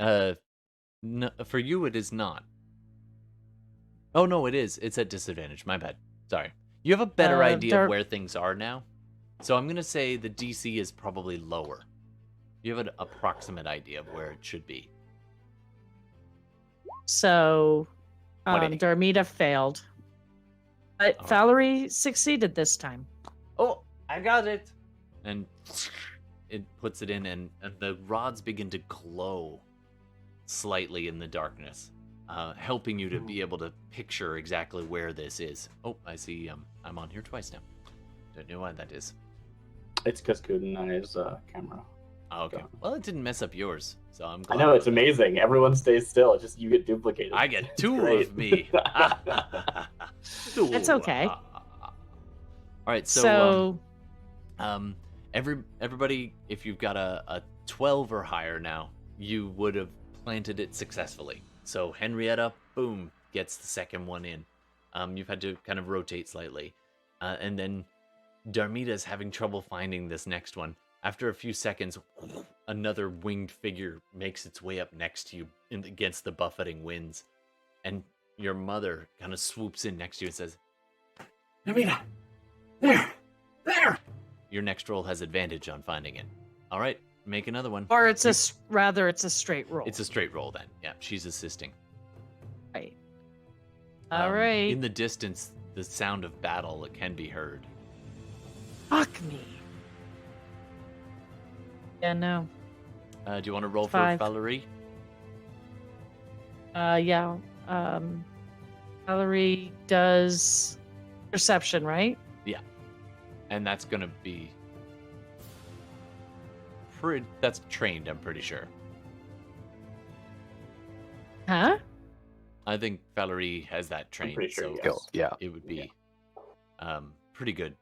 No, for you, it is not. Oh no, it is. It's at disadvantage. My bad. Sorry. You have a better idea of where things are now, so I'm gonna say the DC is probably lower. You have an approximate idea of where it should be.
So,
180.
Darmita failed. But
All right.
Valerie succeeded this time.
Oh, I got it. And it puts it in, and the rods begin to glow slightly in the darkness, helping you to be able to picture exactly where this is. Oh, I see. I'm on here twice now. Don't know why that is.
It's because Kudenai's camera.
Oh, okay. Well, it didn't mess up yours, so I'm
I
glad.
know, it's amazing. Everyone stays still. It's just you get duplicated.
I get
It's
2
great.
of me.
That's okay.
All right,
So,
everybody, if you've got a 12 or higher now, you would have planted it successfully. So Henrietta, boom, gets the second one in. You've had to kind of rotate slightly. And then Darmita's having trouble finding this next one. After a few seconds, another winged figure makes its way up next to you against the buffeting winds. And your mother kind of swoops in next to you and says,
Darmita! There! There!
Your next roll has advantage on finding it. All right, make another one.
Or it's it's a straight roll.
It's a straight roll then. Yeah, she's assisting.
Right. All right.
In the distance, the sound of battle can be heard.
Fuck me. Yeah, no.
Do you want to roll
5.
for Falurie?
Yeah. Valerie does perception, right?
And that's going to be... That's trained, I'm pretty sure.
Huh?
I think Falurie has that trained,
pretty sure,
so
yes.
Yeah.
it would be pretty good.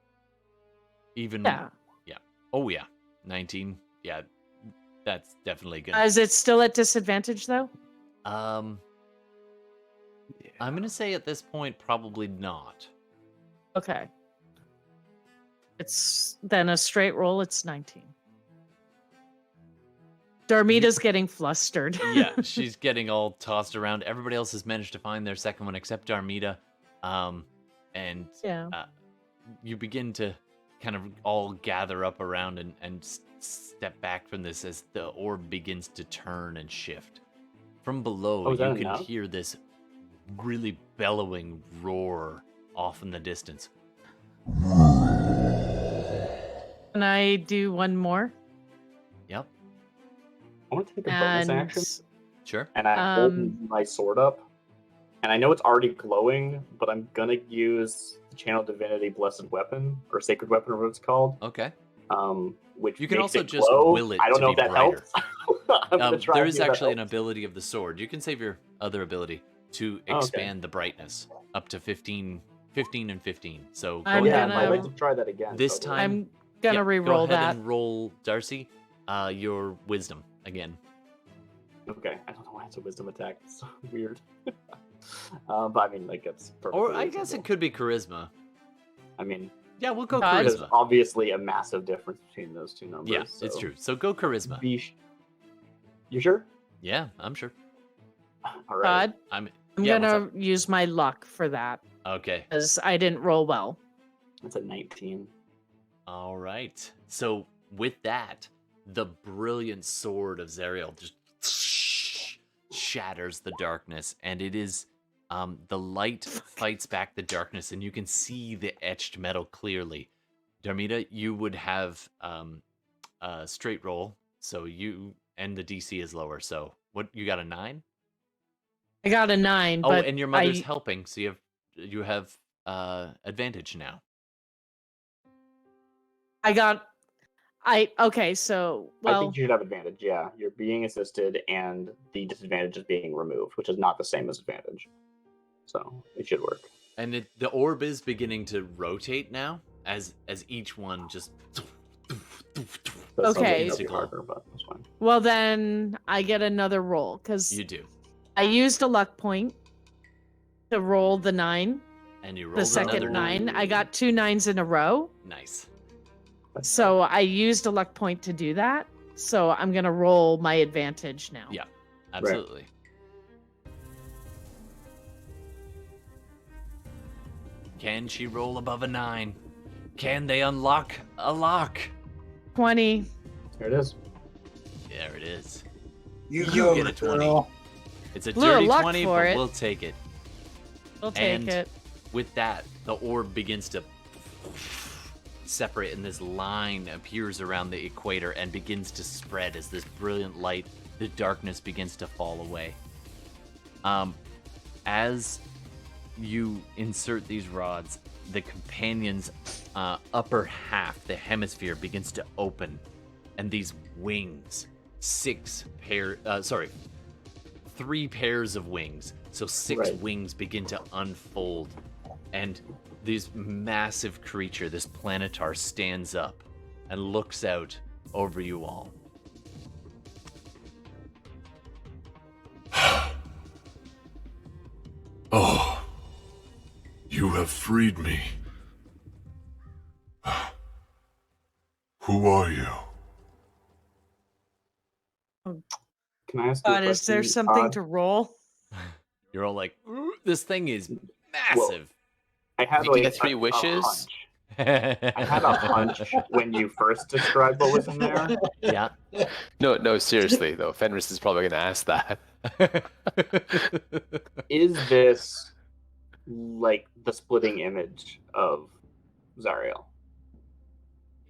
Even...
Yeah.
Oh, yeah. 19. Yeah, that's definitely good.
Is it still at disadvantage, though?
I'm going to say at this point, probably not.
Okay. It's then a straight roll, it's 19. Darmita's getting flustered.
Yeah, she's getting all tossed around. Everybody else has managed to find their second one except Darmita. And
Yeah.
you begin to kind of all gather up around and step back from this as the orb begins to turn and shift. From below,
Oh,
you
is that
can
enough?
hear this really bellowing roar off in the distance.
Can I do one more?
Yep,
I want to take a bonus
And
action,
sure.
and I hold my sword up. And I know it's already glowing, but I'm gonna use the Channel Divinity Blessed Weapon, or Sacred Weapon, or what it's called.
Okay.
Which
You can
makes
also
it
just
glow.
will it
I don't
to
know
be
if that
brighter.
helps. I'm gonna try
There
and
is
see if that
actually an
helps.
ability of the sword. You can save your other ability to
Oh, okay.
expand the brightness up to 15 and 15. So go
I'm
Yeah,
ahead and
I'd
gonna-
like to try that again.
This
totally.
time-
I'm gonna
Yeah,
re-roll
go ahead
that.
and roll, Darcy, your wisdom again.
Okay, I don't know why it's a wisdom attack. It's so weird. But I mean, like, it's perfect.
Or I guess it could be charisma.
I mean,
Yeah, we'll go
Todd?
there's
charisma.
obviously a massive difference between those two numbers.
Yeah, it's
so
true. So go charisma.
You sure?
Yeah, I'm sure.
All right.
Todd,
I'm
I'm
what's
gonna use my luck for that
okay.
because I didn't roll well.
That's a 19.
All right. So with that, the brilliant sword of Zariel just shatters the darkness, and it is the light fights back the darkness, and you can see the etched metal clearly. Darmita, you would have a straight roll, so you and the DC is lower. So what you got, a 9?
I got a 9,
Oh,
but
and your mother's
I,
helping, so you have advantage now.
okay, so
I
well,
think you should have advantage. Yeah, you're being assisted, and the disadvantage is being removed, which is not the same as advantage. So it should work.
And the orb is beginning to rotate now, as each one just.
That's
Okay.
something harder, but that's fine.
well then I get another roll because
You do,
I used a luck point to roll the 9,
and you roll
the second
another
9. I got 2 9s in a row,
Nice.
That's
so I used a luck point to do that. So I'm gonna roll my advantage now.
Yeah, absolutely. Can she roll above a 9? Can they unlock a lock?
20.
There it is.
There it is.
You
You
go,
get a 20.
girl.
It's a
Little
dirty
luck
20,
for
but
it.
we'll take it.
We'll take
And
it.
with that, the orb begins to separate, and this line appears around the equator and begins to spread as this brilliant light, the darkness begins to fall away. As you insert these rods, the companion's upper half, the hemisphere, begins to open, and these wings, 3 pairs of wings, so 6
Right.
wings begin to unfold, and this massive creature, this planetar, stands up and looks out over you all.
Oh,
have freed me. Who are you?
Can I ask you a
God, is there
question,
something
Todd?
to roll?
You're all like, "Ooh, this thing is massive."
I had
You
like
get 3
a
wishes?
hunch. I had a hunch when you first described what was in there.
Yeah.
No, seriously though. Fenris is probably going to ask that.
Is this like the splitting image of Zariel?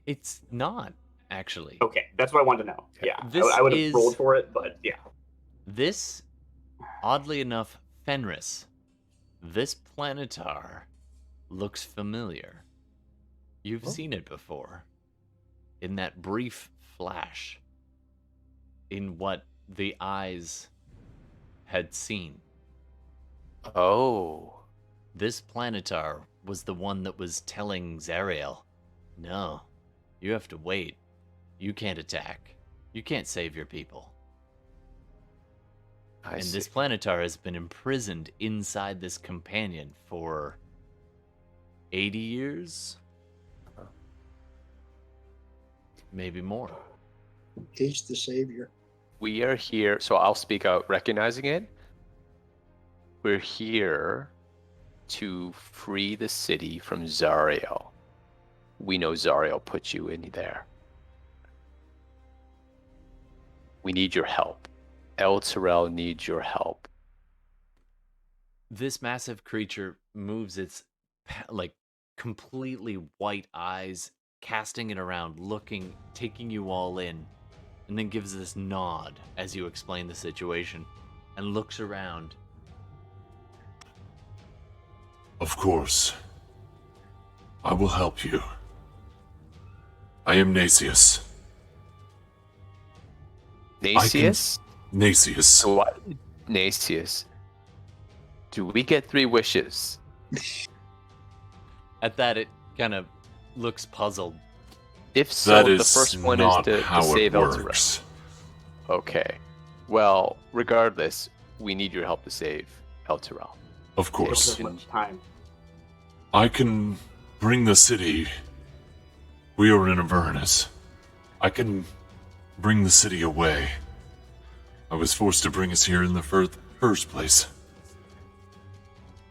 It's not, actually.
Okay, that's what I wanted to know. Yeah,
This
I would have
is-
rolled for it, but yeah.
This, oddly enough, Fenris, this planetar looks familiar. You've seen it before. In that brief flash. In what the eyes had seen.
Oh.
This planetar was the one that was telling Zariel, no, you have to wait. You can't attack. You can't save your people.
I
And
see.
this planetar has been imprisoned inside this companion for 80 years? Maybe more.
He's the savior.
We are here, so I'll speak out recognizing it. We're here to free the city from Zariel. We know Zariel put you in there. We need your help. El Terrell needs your help.
This massive creature moves its like completely white eyes, casting it around, looking, taking you all in, and then gives this nod as you explain the situation and looks around.
Of course. I will help you. I am Nasius.
Nasius?
Nasius.
So what? Nasius. Do we get 3 wishes?
At that, it kind of looks puzzled.
If so,
That
the
is
first one is
not
to
how
save
it
El Terrell.
works.
Okay. Well, regardless, we need your help to save El Terrell.
Of
We don't
course.
have much time.
I can bring the city. We are in Avernus. I can bring the city away. I was forced to bring us here in the first place.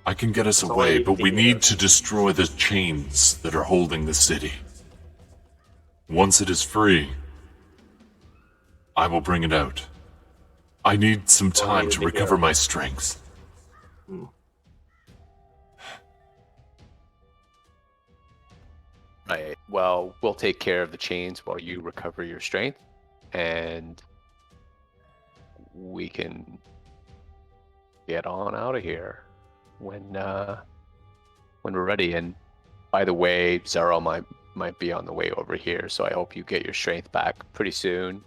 I can get us
That's all I
away,
need
but
to
we
hear.
need to destroy the chains that are holding the city. Once it is free, I will bring it out. I need some
That's all I
time
needed
to
to
recover
hear.
my strength.
Right. Well, we'll take care of the chains while you recover your strength, and we can get on out of here when we're ready. And by the way, Zaro might be on the way over here, so I hope you get your strength back pretty soon.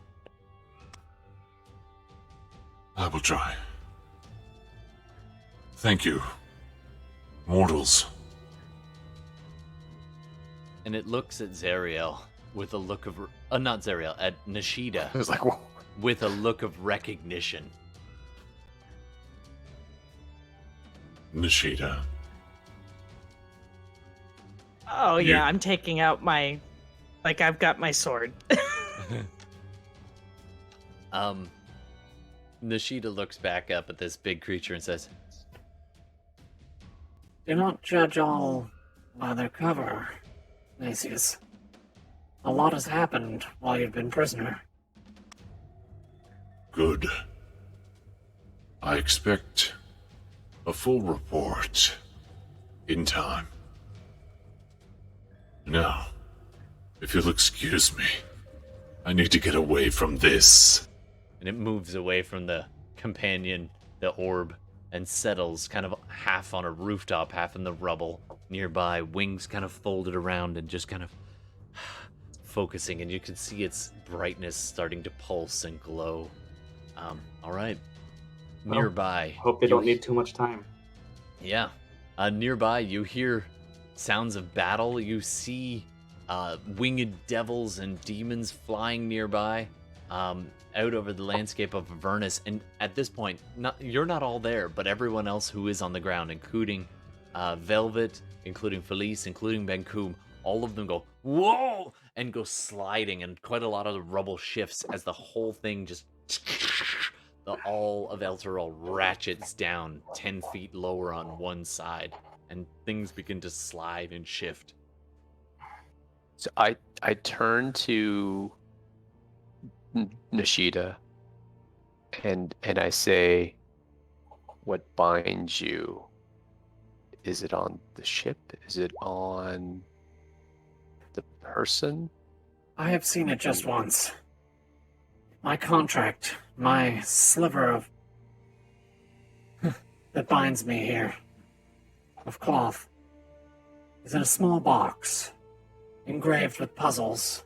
I will try. Thank you, mortals.
And it looks at Zariel with a look of, not Zariel, at Nishida
I was like, whoa.
with a look of recognition.
Nishida.
Oh
You-
yeah, I'm taking out my, like I've got my sword.
Nishida looks back up at this big creature and says,
Do not judge all by their cover, Nasius. A lot has happened while you've been prisoner.
Good. I expect a full report in time. Now, if you'll excuse me, I need to get away from this.
and it moves away from the companion, the orb, and settles kind of half on a rooftop, half in the rubble nearby, wings kind of folded around and just kind of focusing, and you can see its brightness starting to pulse and glow. All right.
Well,
Nearby.
Hope they
you
don't need too much time.
Yeah. Nearby, you hear sounds of battle. You see winged devils and demons flying nearby out over the landscape of Avernus. And at this point, you're not all there, but everyone else who is on the ground, including Velvet including Felice, including Benkuhm. All of them go, whoa, and go sliding, and quite a lot of the rubble shifts as the whole thing just... all of Elturol ratchets down 10 feet lower on one side, and things begin to slide and shift.
So I turn to Nishida and I say, what binds you? Is it on the ship? Is it on the person?
I have seen it just once. My contract, my sliver of that binds me here, of cloth, is in a small box, engraved with puzzles.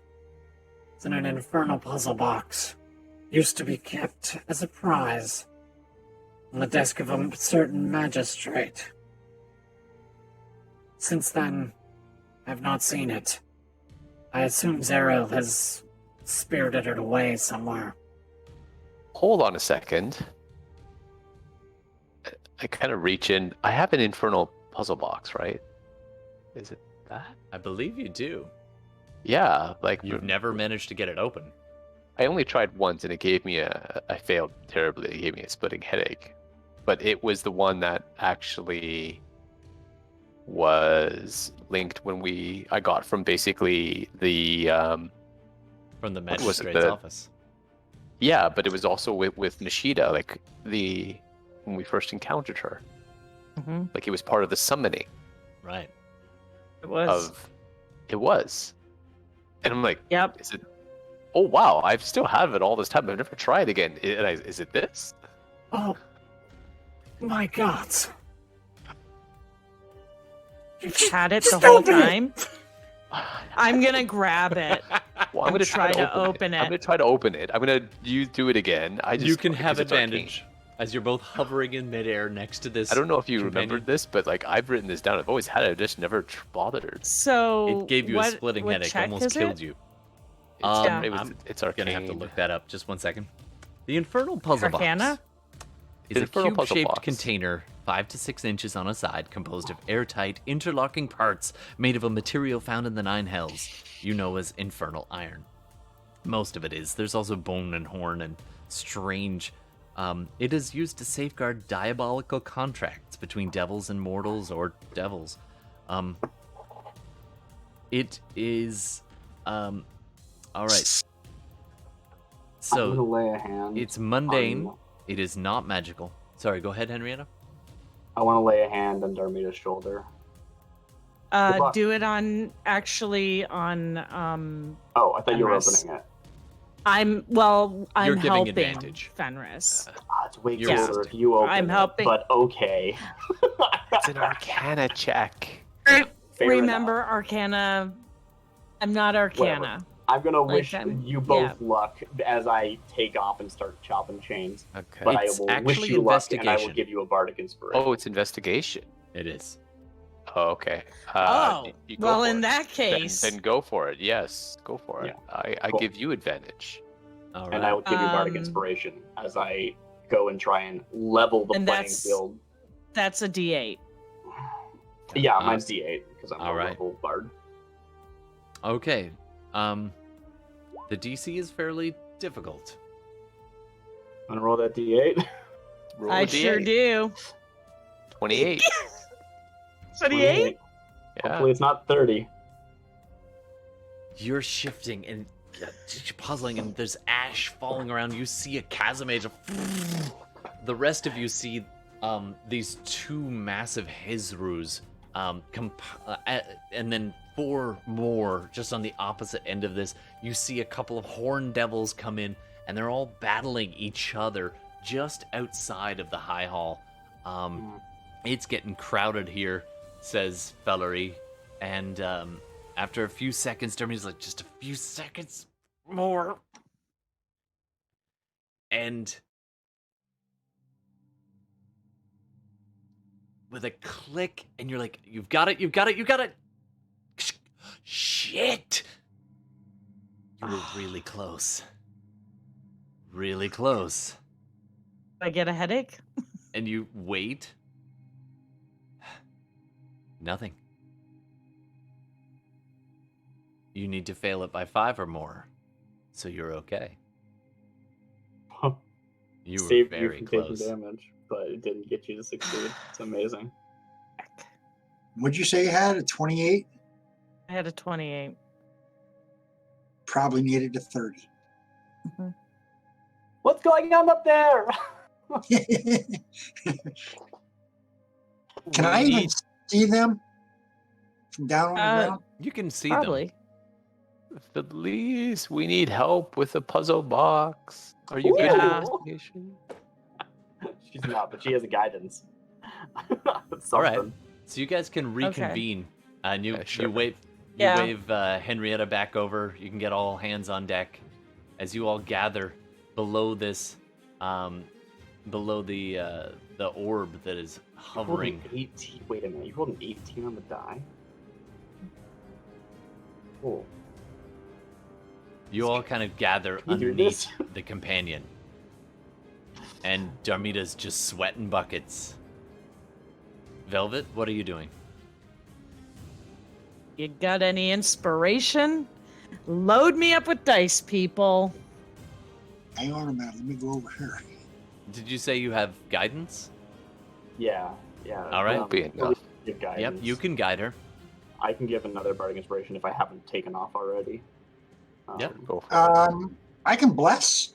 It's in an infernal puzzle box. Used to be kept as a prize on the desk of a certain magistrate. Since then, I've not seen it. I assume Zeril has spirited it away somewhere.
Hold on a second. I kind of reach in. I have an infernal puzzle box, right? Is it that?
I believe you do.
Yeah, like
You've never managed to get it open.
I only tried once and it gave me I failed terribly. It gave me a splitting headache. But it was the one that actually was linked when I got from basically the
From the
what was it,
magistrate's office.
yeah, but it was also with Nishida, like when we first encountered her.
Mm-hmm.
Like it was part of the summoning
Right.
It was.
it was. And I'm like,
Yep.
is it? Oh wow, I still have it all this time. I've never tried again. Is it this?
Oh, my God.
You've had it the
Just
whole
open it.
time. I'm gonna grab it.
Well, I'm
And
gonna
try to open it.
I'm gonna try to open it. You do it again.
You can have
because it's arcane.
advantage as you're both hovering in midair next to this.
I don't know if you
companion.
remembered this, but like I've written this down. I've always had it. I've just never bothered.
So
It gave you
what,
a splitting
what
headache,
check
almost
is
killed
it?
you.
Yeah.
It's arcane.
Gonna have to look that up. Just one second. The Infernal Puzzle
Arcana?
Box is a
Infernal Puzzle
cube-shaped
Box.
container 5 to 6 inches on a side, composed of airtight, interlocking parts made of a material found in the Nine Hells, you know as infernal iron. Most of it is. There's also bone and horn and strange. It is used to safeguard diabolical contracts between devils and mortals, or devils. It is. All right.
I'm gonna
So
lay a hand.
it's mundane.
on-
It is not magical. Sorry, go ahead, Henrietta.
I want to lay a hand on Darmita's shoulder. Good luck.
Do it on
Oh, I thought you were
Fenris.
opening it.
I'm
You're giving
helping
advantage.
Fenris.
It's way
You're
cooler if
assisting.
you open
I'm
it,
helping.
but okay.
It's an Arcana check.
Fair
Remember
enough.
Arcana. I'm not Arcana.
I'm gonna
Like,
wish
I'm-
you both
yeah.
luck as I take off and start chopping chains.
Okay.
But
It's
I will
actually
wish you luck, and I will
investigation.
give you a bardic inspiration.
Oh, it's investigation.
It is.
Oh, okay. You go
Well,
for
in
it.
that case,
Then go for it. Yes, go for it. I
cool.
give you advantage.
All
And I
right.
will give you bardic
Um,
inspiration as I go and try and level the
And
playing
that's-
field.
that's a D8.
Yeah, mine's D8 because I'm
all
a
right.
level bard.
Okay. The DC is fairly difficult.
I'm gonna roll that D8.
Roll
I
a
sure
D8.
do.
28.
28?
Yeah.
Hopefully it's not 30.
You're shifting and puzzling, and there's ash falling around. You see a chasm age of. The rest of you see these two massive Hizrus, and then 4 more just on the opposite end of this. You see a couple of horn devils come in, and they're all battling each other just outside of the High Hall. It's getting crowded here, says Falurie, and after a few seconds, Darmita's like, just a few seconds more. And with a click, and you're like, you've got it. Shit! You were really close. Really close.
I get a headache?
And you wait. Nothing. you need to fail it by 5 or more. So you're okay. You were
Saved
very
you from
close.
taking damage, but it didn't get you to succeed. It's amazing.
What'd you say you had? A 28?
I had a 28.
Probably needed a 30.
What's going on up there?
Can I even see them from down on the ground?
You can see
Probably.
Felice, we need help with the puzzle box. Are you good
Yeah.
at investigation?
She's not, but she has a guidance. That's
All right.
something.
So you guys can reconvene. And you,
Yeah, sure.
you wave Henrietta back over. You can get all hands on deck as you all gather below this, below the orb that is
You rolled an
hovering.
18. Wait a minute. You rolled an 18 on the die? Oh.
You all kind of gather
Can you do
underneath
this?
the companion. And Darmita's just sweating buckets. Velvet, what are you doing?
You got any inspiration? Load me up with dice, people.
Hang on a minute. Let me go over here.
Did you say you have guidance?
Yeah.
All right.
Won't be enough.
Give guidance.
Yep, you can guide her.
I can give another bardic inspiration if I haven't taken off already.
Yep.
Go for it.
I can bless.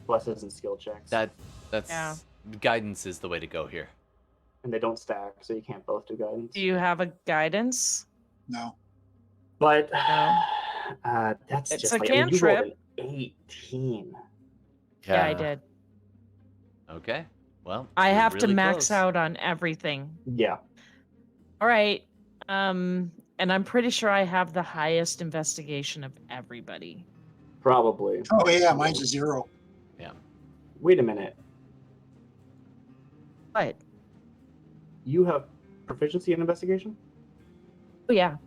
Blesses and skill checks.
That's
Yeah.
guidance is the way to go here.
And they don't stack, so you can't both do guidance.
Do you have a guidance?
No.
But
No.
that's
It's
just
a
like, I mean, you rolled
cantrip.
an 18.
Yeah, I did.
Okay. Well,
I
you're
have to
really
max
close.
out on everything.
Yeah.
All right. And I'm pretty sure I have the highest investigation of everybody.
Probably.
Oh, yeah. Mine's a 0.
Wait a minute.
What?
You have proficiency in investigation?
Oh, yeah.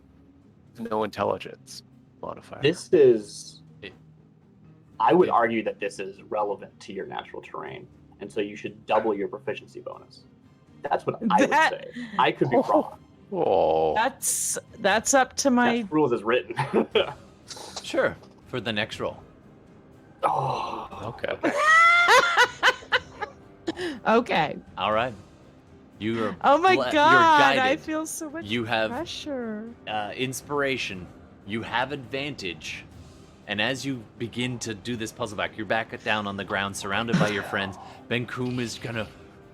No intelligence modifier.
This is.
It-
I would
it-
argue that this is relevant to your natural terrain, and so you should double your proficiency bonus. That's what I would say. I could be wrong.
Oh.
That's up to my.
That's rules as written.
Sure, for the next roll.
Oh,
Okay.
Okay.
All right. You are.
Oh my
you're
god! I
guided.
feel so much
You have
pressure.
inspiration. You have advantage. And as you begin to do this puzzle back, you're back down on the ground, surrounded by your friends. Benkuhm is gonna,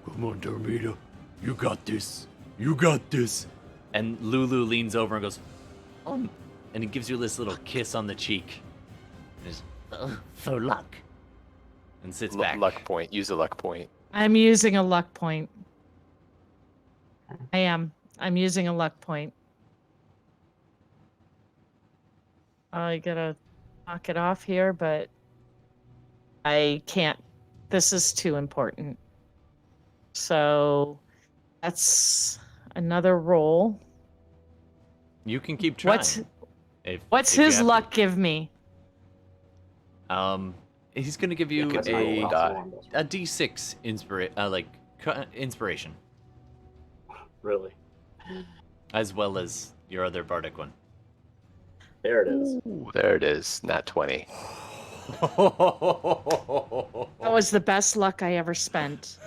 come on, Darmita, you got this. You got this. And Lulu leans over and goes, and he gives you this little kiss on the cheek. Just, for luck. And sits back.
Luck point. Use a luck point.
I'm using a luck point. I am. I'm using a luck point. I gotta knock it off here, but I can't. This is too important. So that's another roll.
You can keep trying.
What's
if you
his
have to.
luck give me?
He's gonna give you
Because
a
die.
D6 inspiration,
really?
as well as your other bardic one.
There it is.
Ooh, there it is. Nat 20.
That was the best luck I ever spent.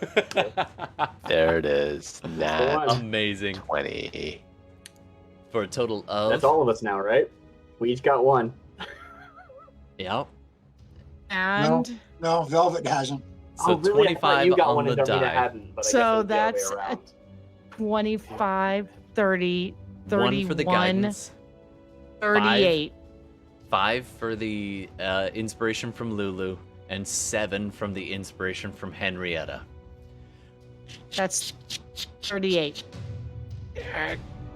There it is. Nat
Amazing.
20.
For a total of.
That's all of us now, right? We each got one.
Yep.
And
No, Velvet hasn't.
So
Oh, really? I thought
25
you got
on
one
the
and Darmita
die.
hadn't, but I
So
guess it was the other
that's
way around.
25, 30,
1 for the
31,
guidance.
38.
5 for the inspiration from Lulu, and 7 from the inspiration from Henrietta.
That's 38.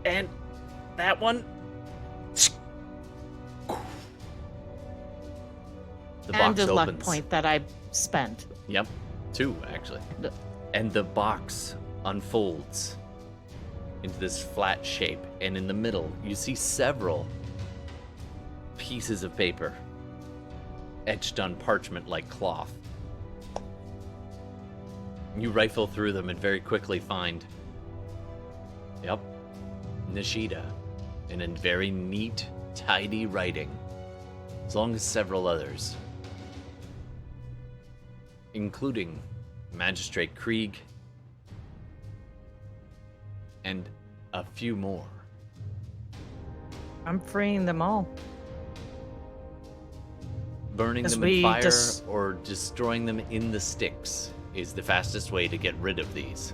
And that one. The
And
box
the luck
opens.
point that I spent.
Yep, 2 actually. And the box unfolds into this flat shape, and in the middle, you see several pieces of paper etched on parchment like cloth. You rifle through them and very quickly find, yep, Nishida in a very neat tidy writing, as long as several others, including Magistrate Krieg and a few more.
I'm freeing them all.
Burning
'Cause
them in
we
fire
just-
or destroying them in the sticks is the fastest way to get rid of these.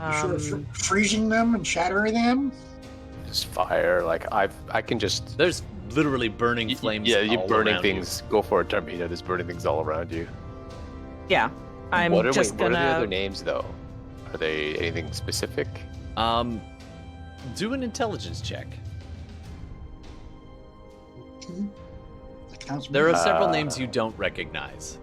You sure
Um,
freezing them and shattering them?
Just fire. Like I can just.
There's literally burning flames.
Yeah, you
all
burning
around
things. Go for it, Darmita. There's burning things all around you.
yeah, I'm
what are
just
what are the other
gonna.
names though? Are they anything specific?
You. Do an intelligence check.
That counts me.
There are several names you don't recognize.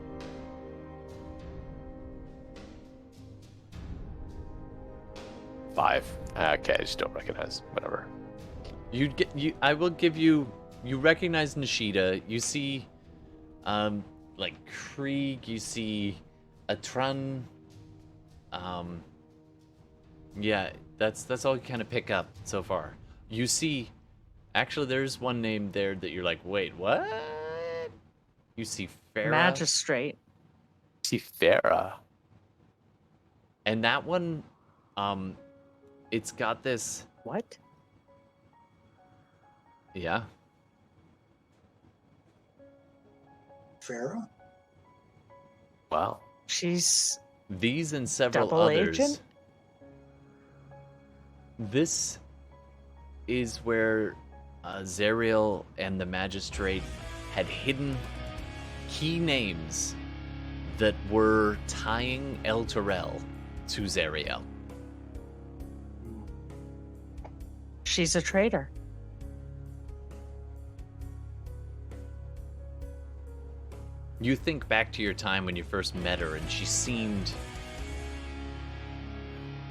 Five. Okay, I just don't recognize. Whatever.
I will give you. You recognize Nishida. You see, like Krieg. You see, Atrun. Yeah, that's all you kind of pick up so far. You see, actually, there's one name there that you're like, wait, what? You see Farah,
Magistrate.
See Farah.
and that one, it's got this.
What?
Yeah,
Farah?
Wow.
She's
these and several
Double
others.
agent?
This is where Zariel and the Magistrate had hidden key names that were tying El Terrell to Zariel.
she's a traitor.
You think back to your time when you first met her, and she seemed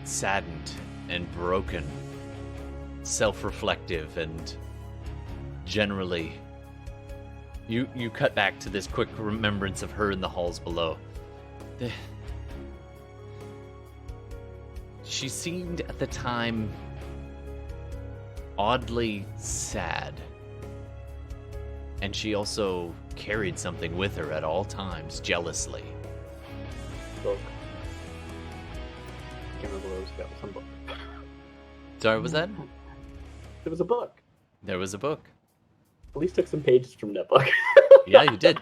saddened and broken, self-reflective, and generally... You cut back to this quick remembrance of her in the halls below. She seemed at the time oddly sad. And she also carried something with her at all times, jealously.
Book. Can't remember what it was. That was some book.
Sorry, was that?
It was a book.
There was a book.
At least took some pages from that book.
Yeah, you did.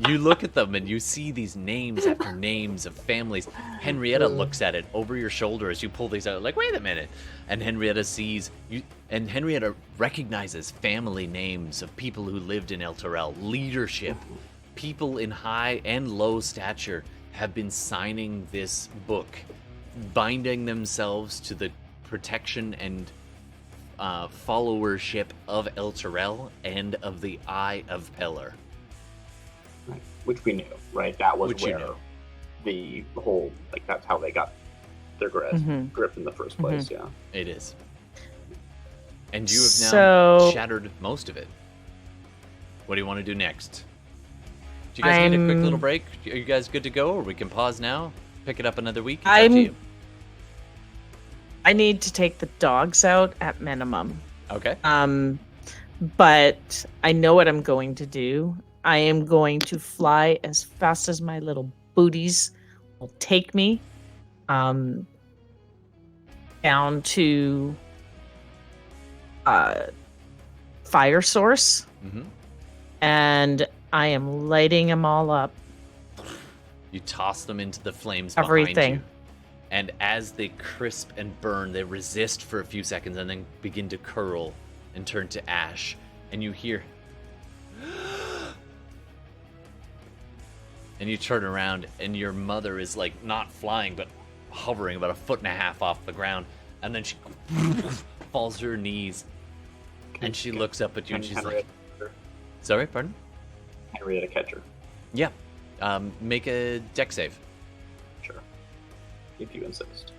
You look at them and you see these names after names of families. Henrietta looks at it over your shoulder as you pull these out, like, wait a minute. And Henrietta sees you, and Henrietta recognizes family names of people who lived in El Terrell. Leadership, people in high and low stature have been signing this book, binding themselves to the protection and followership of El Terrell and of the Eye of Pellar.
Right. Which we knew, right? That was
Which you
where
knew.
the whole, like, that's how they got their grip in the first place, yeah.
It is. And you have now
So-
shattered most of it. What do you want to do next? Do you guys need a quick little break? Are you guys good to go, or we can pause now? Pick it up another week? It's up to you.
I need to take the dogs out at minimum.
Okay.
But I know what I'm going to do. I am going to fly as fast as my little booties will take me down to fire source,
Mm-hmm.
and I am lighting them all up.
You toss them into the flames
Everything.
behind you. And as they crisp and burn, they resist for a few seconds and then begin to curl and turn to ash. And you hear... And you turn around and your mother is like not flying but hovering about 1.5 feet off the ground. And then she falls to her knees and she looks up at you and she's like... Sorry, pardon?
Henrietta Catcher.
Yeah. Make a deck save.
Sure. If you insist.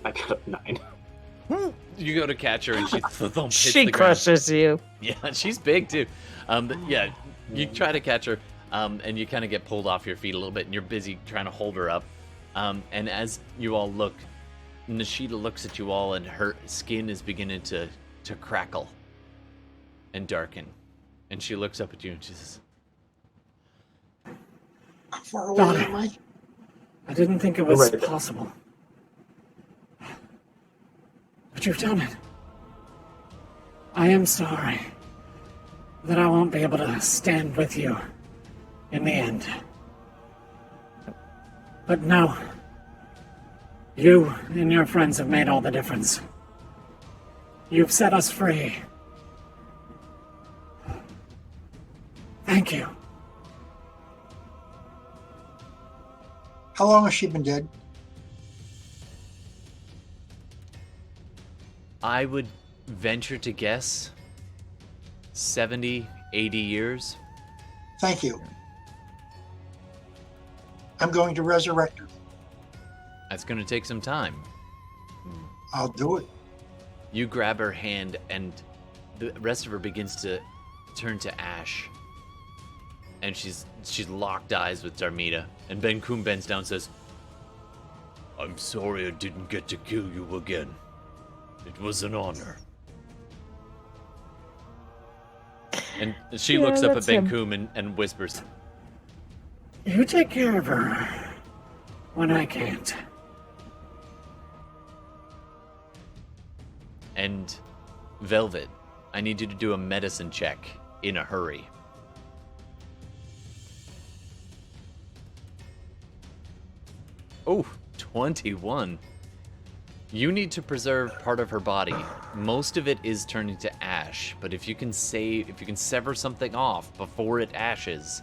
I got a 9.
You go to catch her and she thump hits
She
the ground.
crushes you.
Yeah, she's big too. But yeah, you try to catch her. And you kind of get pulled off your feet a little bit, and you're busy trying to hold her up. And as you all look, Nishida looks at you all, and her skin is beginning to crackle and darken. And she looks up at you and she says,
How far away
Donnie.
am I?
I didn't think it was
Right.
possible. But you've done it. I am sorry that I won't be able to stand with you in the end. But no. You and your friends have made all the difference. You've set us free. Thank you.
How long has she been dead?
I would venture to guess 70, 80 years.
Thank you. I'm going to resurrect her.
That's going to take some time.
I'll do it.
You grab her hand, and the rest of her begins to turn to ash. And she's locked eyes with Darmita. And Benkuhm bends down and says,
I'm sorry I didn't get to kill you again. It was an honor.
and she
Yeah,
looks up at
that's him.
Benkuhm and whispers,
You take care of her when I can't.
and Velvet, I need you to do a medicine check in a hurry. Oh, 21. You need to preserve part of her body. Most of it is turning to ash, but if you can sever something off before it ashes,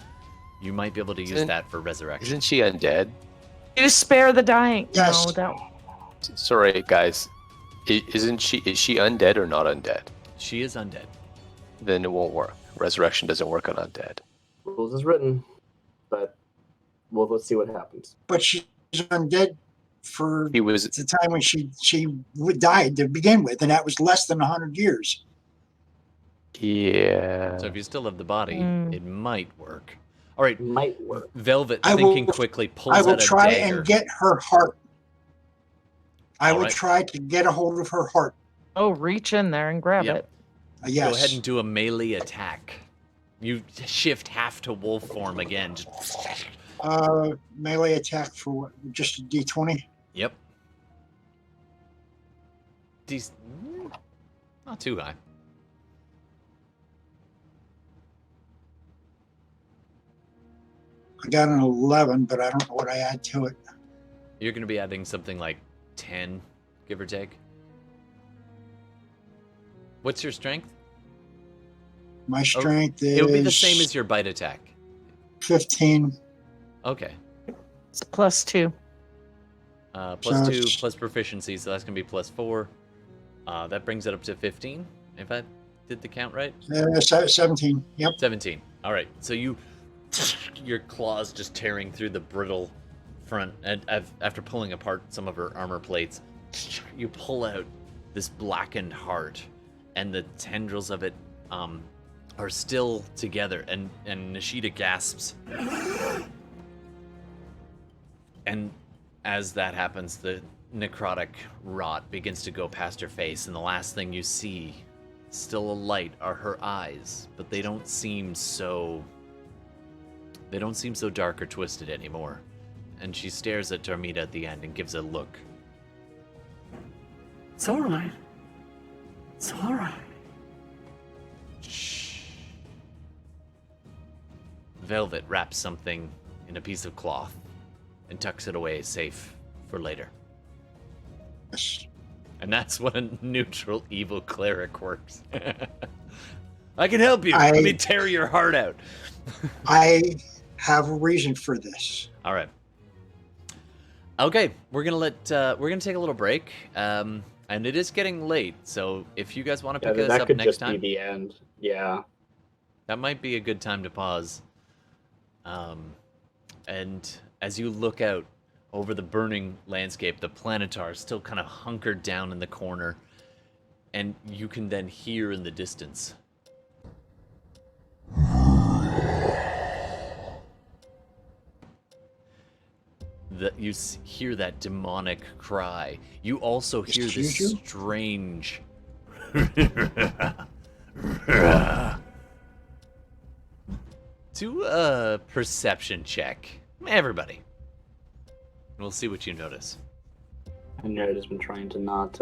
you might be able to use
Isn't-
that for resurrection.
Isn't she undead?
You spare the dying.
Yes.
No, that.
Sorry, guys. Is she undead or not undead?
She is undead.
Then it won't work. Resurrection doesn't work on undead.
Rules is written, but let's see what happens.
But she's undead for
He was
the time when she died to begin with, and that was less than 100 years.
yeah.
So if you still have the body,
Mm.
it might work. All right,
Might work.
Velvet,
I will-
thinking quickly, pulls
I will
out a
try
dagger.
and get her heart. I
All
will
right.
try to get a hold of her heart.
Oh, reach in there and grab
Yep.
it.
Yes.
Go ahead and do a melee attack. You shift half to wolf form again. Just...
Melee attack for what? Just a D20?
Yep. Not too high.
I got an 11, but I don't know what I add to it.
You're going to be adding something like 10, give or take. What's your strength?
My strength is
It'll be the same as your bite attack.
15.
Okay.
It's +2.
Plus
So
2,
it's-
plus proficiency, so that's going to be +4. That brings it up to 15, if I did the count right.
17. Yep.
17. All right. So your claws just tearing through the brittle front, and after pulling apart some of her armor plates, you pull out this blackened heart, and the tendrils of it are still together, and Nishida gasps. And as that happens, the necrotic rot begins to go past her face, and the last thing you see, still alight, are her eyes, but they don't seem so dark or twisted anymore. And she stares at Darmita at the end and gives a look.
It's all right. It's all right.
Shh. Velvet wraps something in a piece of cloth and tucks it away safe for later.
Yes.
And that's what a neutral evil cleric works. I can help you.
I-
Let me tear your heart out.
I have a reason for this.
All right. Okay, we're gonna take a little break, and it is getting late. So if you guys want to
Yeah,
pick us
that
up
could
next
just
time,
be the end. Yeah.
that might be a good time to pause. And as you look out over the burning landscape, the Planetar is still kind of hunkered down in the corner, and you can then hear in the distance hear that demonic cry. You also hear this
Juju?
strange. Do a perception check, everybody. We'll see what you notice.
Henriette has been trying to not,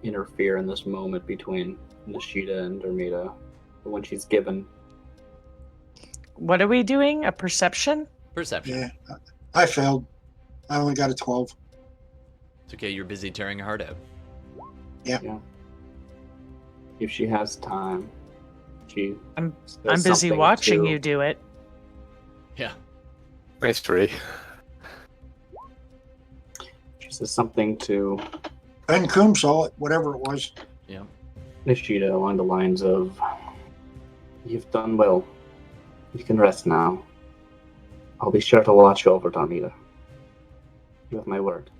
interfere in this moment between Nishida and Darmita. But when she's given,
What are we doing? A perception?
Perception.
Yeah, I failed. I only got a 12.
It's okay. You're busy tearing your heart out.
if she has time, she.
I'm
says
busy
something
watching
to-
you do it.
Yeah.
Nice three.
She says something to
Benkuhm saw it, whatever it was.
Yeah.
Nishida along the lines of, "You've done well. You can rest now. I'll be sure to watch over Darmita. You have my word."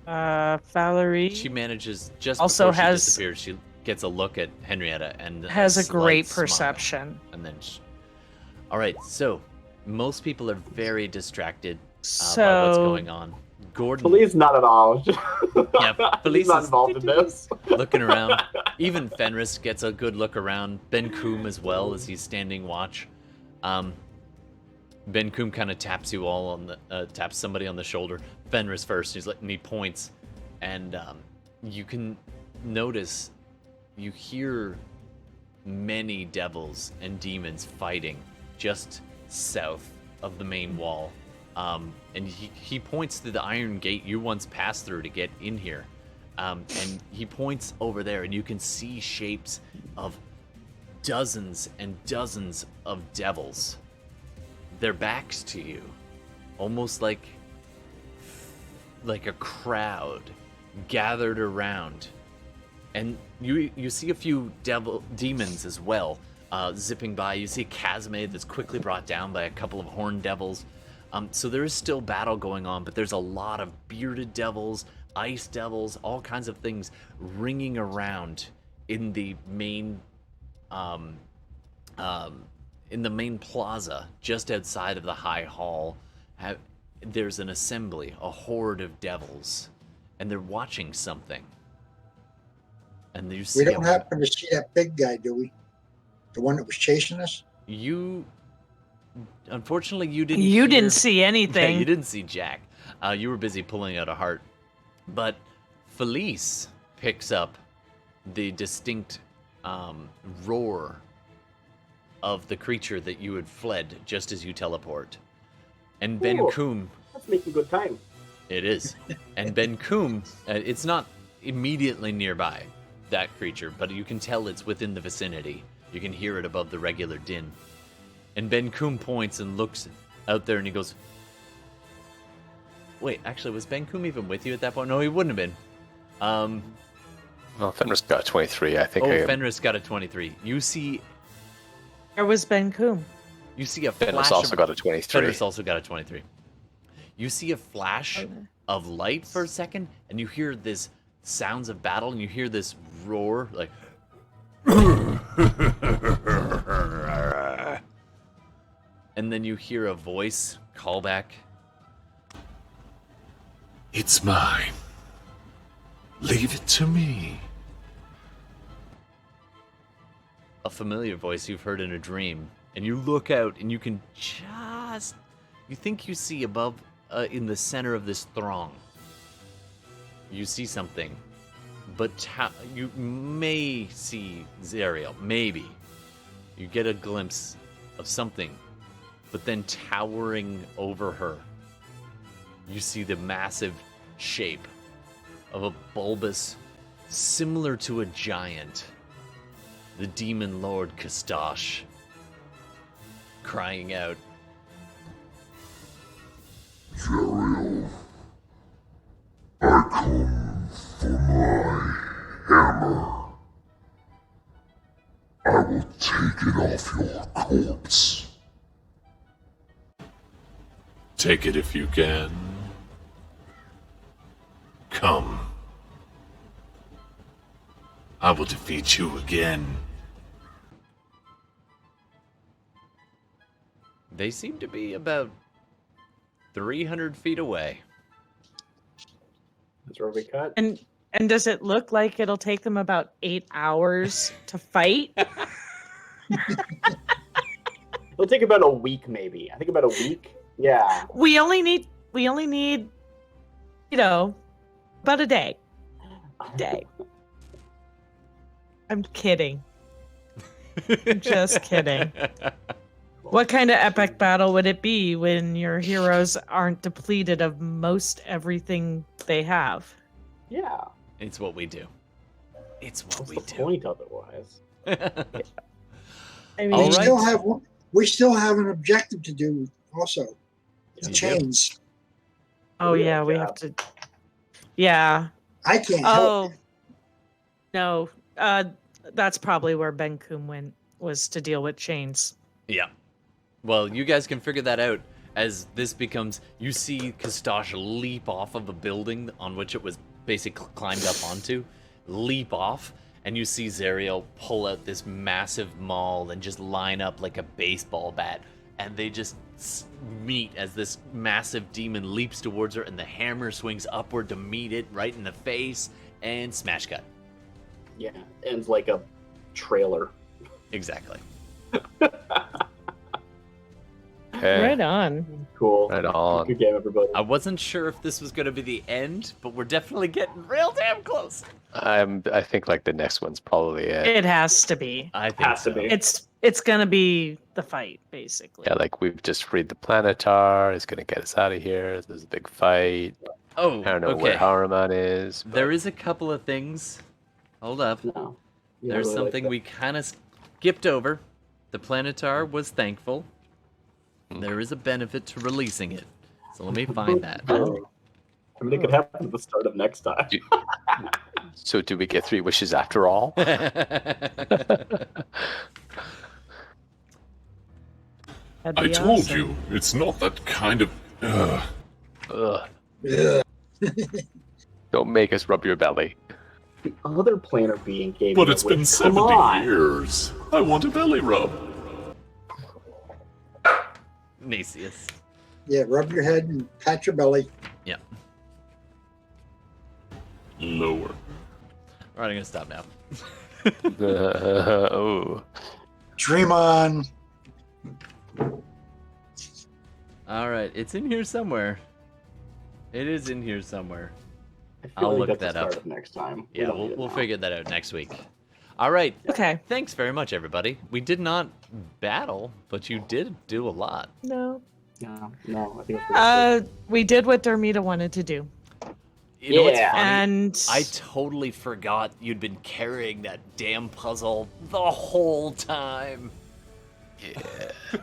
Falurie
She manages just
Also
before she
has-
disappears. She gets a look at Henrietta and
has a
slight
great
smile.
perception.
And then, all right. So most people are very distracted by what's
So
going on. Gordon
Police, not at all.
Yeah, Police
He's not
is-
involved in this.
looking around. Even Fenris gets a good look around. Benkuhm as well as he's standing watch. Benkuhm kind of taps you all on the taps somebody on the shoulder. Fenris first. He's like, and he points, and you can notice, you hear many devils and demons fighting just south of the main wall. And he points to the iron gate you once passed through to get in here. And he points over there, and you can see shapes of dozens and dozens of devils. Their backs to you, almost like a crowd gathered around. And you see a few demons as well, zipping by. You see Casimir that's quickly brought down by a couple of horned devils. So there is still battle going on, but there's a lot of bearded devils, ice devils, all kinds of things ringing around in the main plaza just outside of the high hall. There's an assembly, a horde of devils, and they're watching something. And you see
We don't
him.
happen to see that big guy, do we? The one that was chasing us?
Unfortunately, you didn't.
you
hear-
didn't see
Yeah,
anything.
you didn't see Jack. You were busy pulling out a heart. But Felice picks up the distinct roar of the creature that you had fled just as you teleport. And Benkuhm,
Let's make a good time.
it is. And Benkuhm, it's not immediately nearby, that creature, but you can tell it's within the vicinity. You can hear it above the regular din. And Benkuhm points and looks out there and he goes, wait, actually, was Benkuhm even with you at that point? No, he wouldn't have been.
Well, Fenris got 23, I think.
Fenris got a 23. You see
Where was Benkuhm?
a
Fenris
flash
also
of...
got a 23.
Fenris also got a 23. You see a flash of light for a second, and you hear this sounds of battle, and you hear this roar, like... And then you hear a voice call back.
It's mine. Leave it to me.
A familiar voice you've heard in a dream, and you look out and you can just, you think you see above in the center of this throng, you see something, but you may see Zariel, maybe you get a glimpse of something, but then towering over her you see the massive shape of a bulbous, similar to a giant, the demon lord Kastash, crying out,
Zariel, I come for my hammer. I will take it off your corpse. Take it if you can. Come. I will defeat you again.
They seem to be about 300 feet away.
That's where we cut.
And does it look like it'll take them about 8 hours to fight?
It'll take about a week, maybe. I think about a week. Yeah.
We only need, about a day. I'm kidding. I'm just kidding. What kind of epic battle would it be when your heroes aren't depleted of most everything they have?
Yeah.
It's what we do. It's what
What's
we
the
do.
point otherwise?
I mean,
All
We still have an objective to do also. The
You do?
chains.
oh yeah, we have to. Yeah.
I can't help.
Oh. No. That's probably where Benkuhm went, was to deal with chains.
Yeah. Well, you guys can figure that out as this becomes. You see Kastash leap off of a building on which it was basically climbed up onto, leap off, and you see Zariel pull out this massive maul and just line up like a baseball bat, and they just meet as this massive demon leaps towards her, and the hammer swings upward to meet it right in the face, and smash cut.
Yeah. Ends like a trailer.
Exactly.
Okay.
Right on.
Cool.
Right on.
Good game, everybody.
I wasn't sure if this was going to be the end, but we're definitely getting real damn close.
I think like the next one's probably it.
It has to be.
I think
Has to
so.
be.
It's gonna be the fight, basically.
Yeah, like we've just freed the Planetar. It's gonna get us out of here. There's a big fight.
Oh,
I don't know
okay.
where Haruman is. but-
There is a couple of things. Hold up.
No. You
There's
really like
something
that.
we kind of skipped over. The Planetar was thankful. There is a benefit to releasing it. So let me find that.
I mean, it could happen at the start of next time.
So do we get 3 wishes after all?
That'd
I
be
told
awesome.
you, it's not that kind of.
Ugh,
Yeah.
don't make us rub your belly.
The other planar being gave
But
me
it's
a
been
wish.
70
Come on.
years. I want a belly rub.
Nasius.
Yeah, rub your head and pat your belly.
Yeah.
Lower.
All right, I'm going to stop now.
Oh.
Dream on.
All right, it's in here somewhere. It is in here somewhere.
I feel
I'll
like
look
that's
that
the start
up.
of next time. We
Yeah,
don't need it
we'll
now.
figure that out next week. All right.
Okay.
Thanks very much, everybody. We did not battle, but you did do a lot.
No.
No, I think it's
We did what Darmita wanted to do.
You know what's
Yeah.
funny?
And
I totally forgot you'd been carrying that damn puzzle the whole time.
Yeah.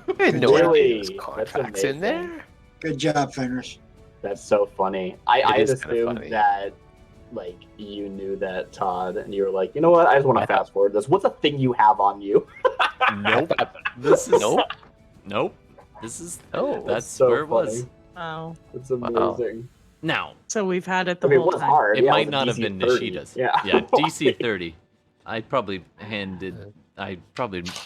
I didn't know
Really?
there was
That's
contracts in
amazing.
there.
Good job, Fenris.
That's so funny. I
is
had
kinda
assumed
funny.
that, like, you knew that, Todd, and you were like, you know what? I just want to fast forward this. What's a thing you have on you?
Nope. This is
Nope.
Nope. This is
Oh,
that's
so
where it was.
funny.
oh,
It's amazing.
Now,
so we've had it the
I mean, it
whole
was
time.
hard.
it
Yeah,
might
was a
not have
DC
been
30.
Nishida's.
Yeah.
Yeah, DC 30. I probably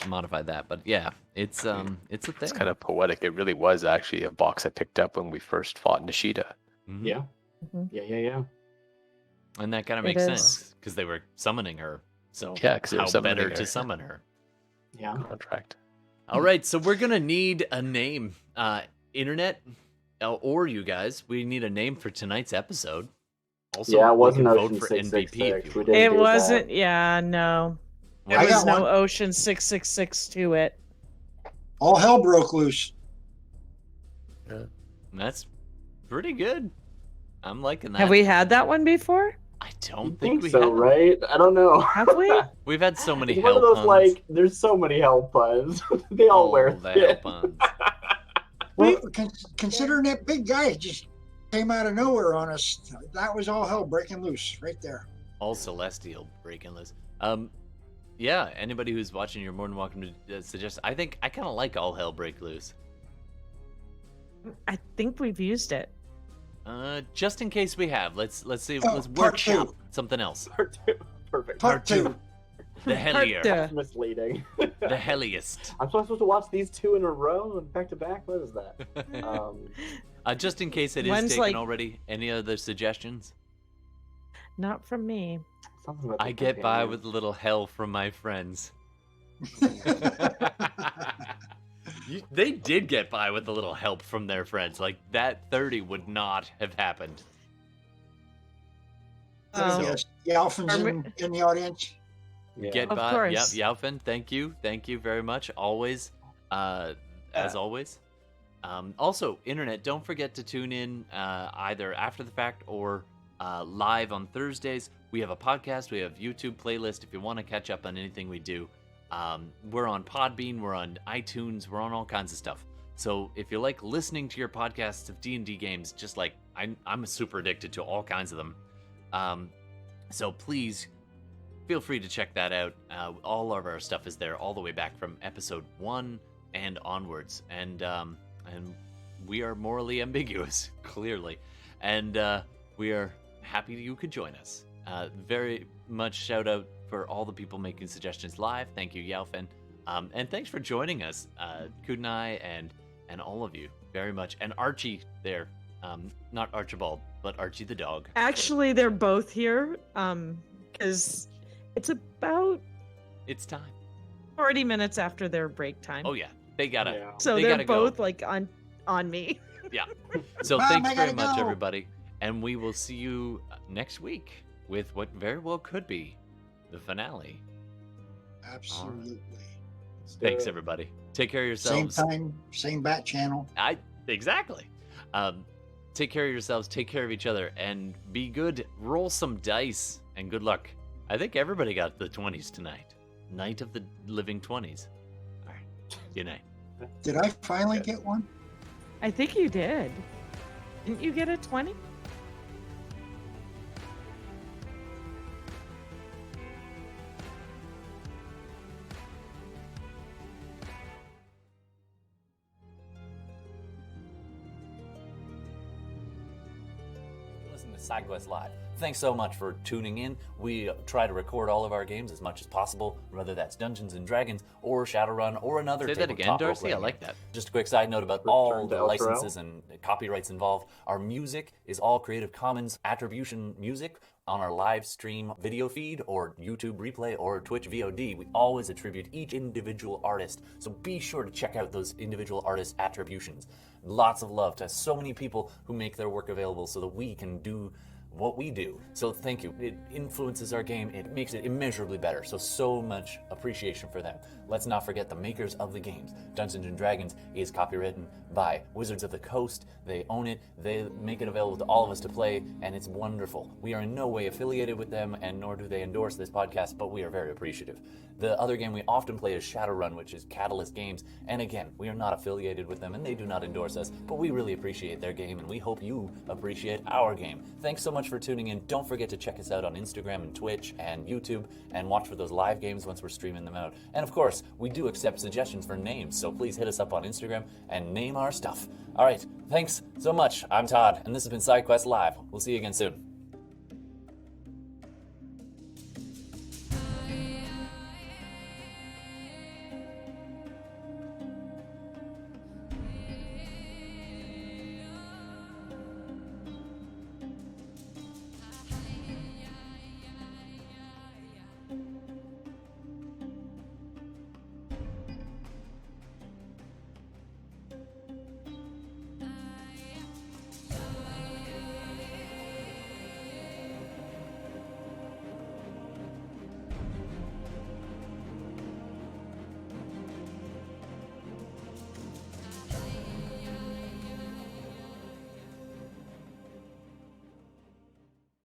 modified that, but yeah, it's a thing.
It's kind of poetic. It really was actually a box I picked up when we first fought Nishida.
Mhm.
Yeah.
Mhm.
Yeah.
And that kind of
It
makes
is.
sense because they were summoning her. So
Yeah, 'cause they were
how
summoning
better
her.
to summon her?
Yeah.
Contract.
All right, so we're gonna need a name, internet, or you guys. We need a name for tonight's episode. Also,
Yeah, it
we
wasn't
can
Ocean
vote for MVP
666.
if
We
you
didn't
It
do
wasn't.
that.
Yeah, no. There
I
was
got
no
one.
Ocean 666 to it.
All hell broke loose.
That's pretty good. I'm liking that.
Have we had that one before?
I
I
don't
think
we
so,
have.
right? I don't know.
Have we?
We've had so many
It's one
hell
of those
puns.
like, there's so many hell puns. They all wear
the hell
thin.
puns.
Well, considering that big guy just came out of nowhere on us, that was all hell breaking loose right there.
All celestial breaking loose. Yeah. Anybody who's watching, you're more than welcome to suggest. I think I kind of like all hell break loose.
I think we've used it.
Just in case we have, let's see.
Oh,
Let's
part
workshop
two.
something else.
Part two. Perfect.
Part two.
The hellier.
That's misleading.
The helliest.
I'm supposed to watch these two in a row, back to back? What is that?
Just in case it is
One's
taken
like-
already, any other suggestions?
Not from me.
Something about the
I get by
companion.
with a little hell from my friends. They did get by with a little help from their friends. Like, that 30 would not have happened.
Yes, Yalfin's in the audience.
Yeah.
Get
Of
by.
course.
Yep, Yalfin, thank you. Thank you very much. Always. As always. Also, Internet, don't forget to tune in either after the fact or live on Thursdays. We have a podcast. We have YouTube playlist if you want to catch up on anything we do. We're on Podbean. We're on iTunes. We're on all kinds of stuff. So if you like listening to your podcasts of D&D games, just like I'm super addicted to all kinds of them. So please feel free to check that out. All of our stuff is there all the way back from episode 1 and onwards. And we are morally ambiguous, clearly. And we are happy you could join us. Very much shout out for all the people making suggestions live. Thank you, Yalfin. And thanks for joining us, Kudnai and all of you very much. And Archie there. Not Archibald, but Archie the dog.
Actually, they're both here because it's about
It's time.
40 minutes after their break time.
Oh, yeah. They gotta.
Yeah.
so
they
they're
gotta
both
go.
like on me.
Yeah. So
Mom,
thanks
I
very
gotta
much,
go.
everybody. And we will see you next week with what very well could be the finale.
Absolutely.
Thanks, everybody. Take care of
Same
yourselves.
time, same bat channel.
Exactly. Take care of yourselves. Take care of each other, and be good. Roll some dice, and good luck. I think everybody got the 20s tonight. Night of the living 20s. All right. Good night.
Did I finally get one?
I think you did. Didn't you get a 20?
Listen to SideQuest Live. Thanks so much for tuning in. We try to record all of our games as much as possible, whether that's Dungeons and Dragons or Shadowrun or another
Say that
tabletop
again, Darcy?
role-playing
I like
game.
that.
Just a quick side note about all
Return to
the
outro.
licenses and copyrights involved. Our music is all Creative Commons attribution music on our live stream video feed or YouTube replay or Twitch VOD. We always attribute each individual artist, so be sure to check out those individual artist attributions. Lots of love to so many people who make their work available so that we can do what we do. So thank you. It influences our game. It makes it immeasurably better. So much appreciation for them. Let's not forget the makers of the games. Dungeons and Dragons is copywritten by Wizards of the Coast. They own it. They make it available to all of us to play, and it's wonderful. We are in no way affiliated with them, and nor do they endorse this podcast, but we are very appreciative. The other game we often play is Shadowrun, which is Catalyst Games, and again, we are not affiliated with them, and they do not endorse us, but we really appreciate their game, and we hope you appreciate our game. Thanks so much for tuning in. Don't forget to check us out on Instagram and Twitch and YouTube, and watch for those live games once we're streaming them out. And of course, we do accept suggestions for names, so please hit us up on Instagram and name our stuff. All right, thanks so much. I'm Todd, and this has been SideQuest Live. We'll see you again soon.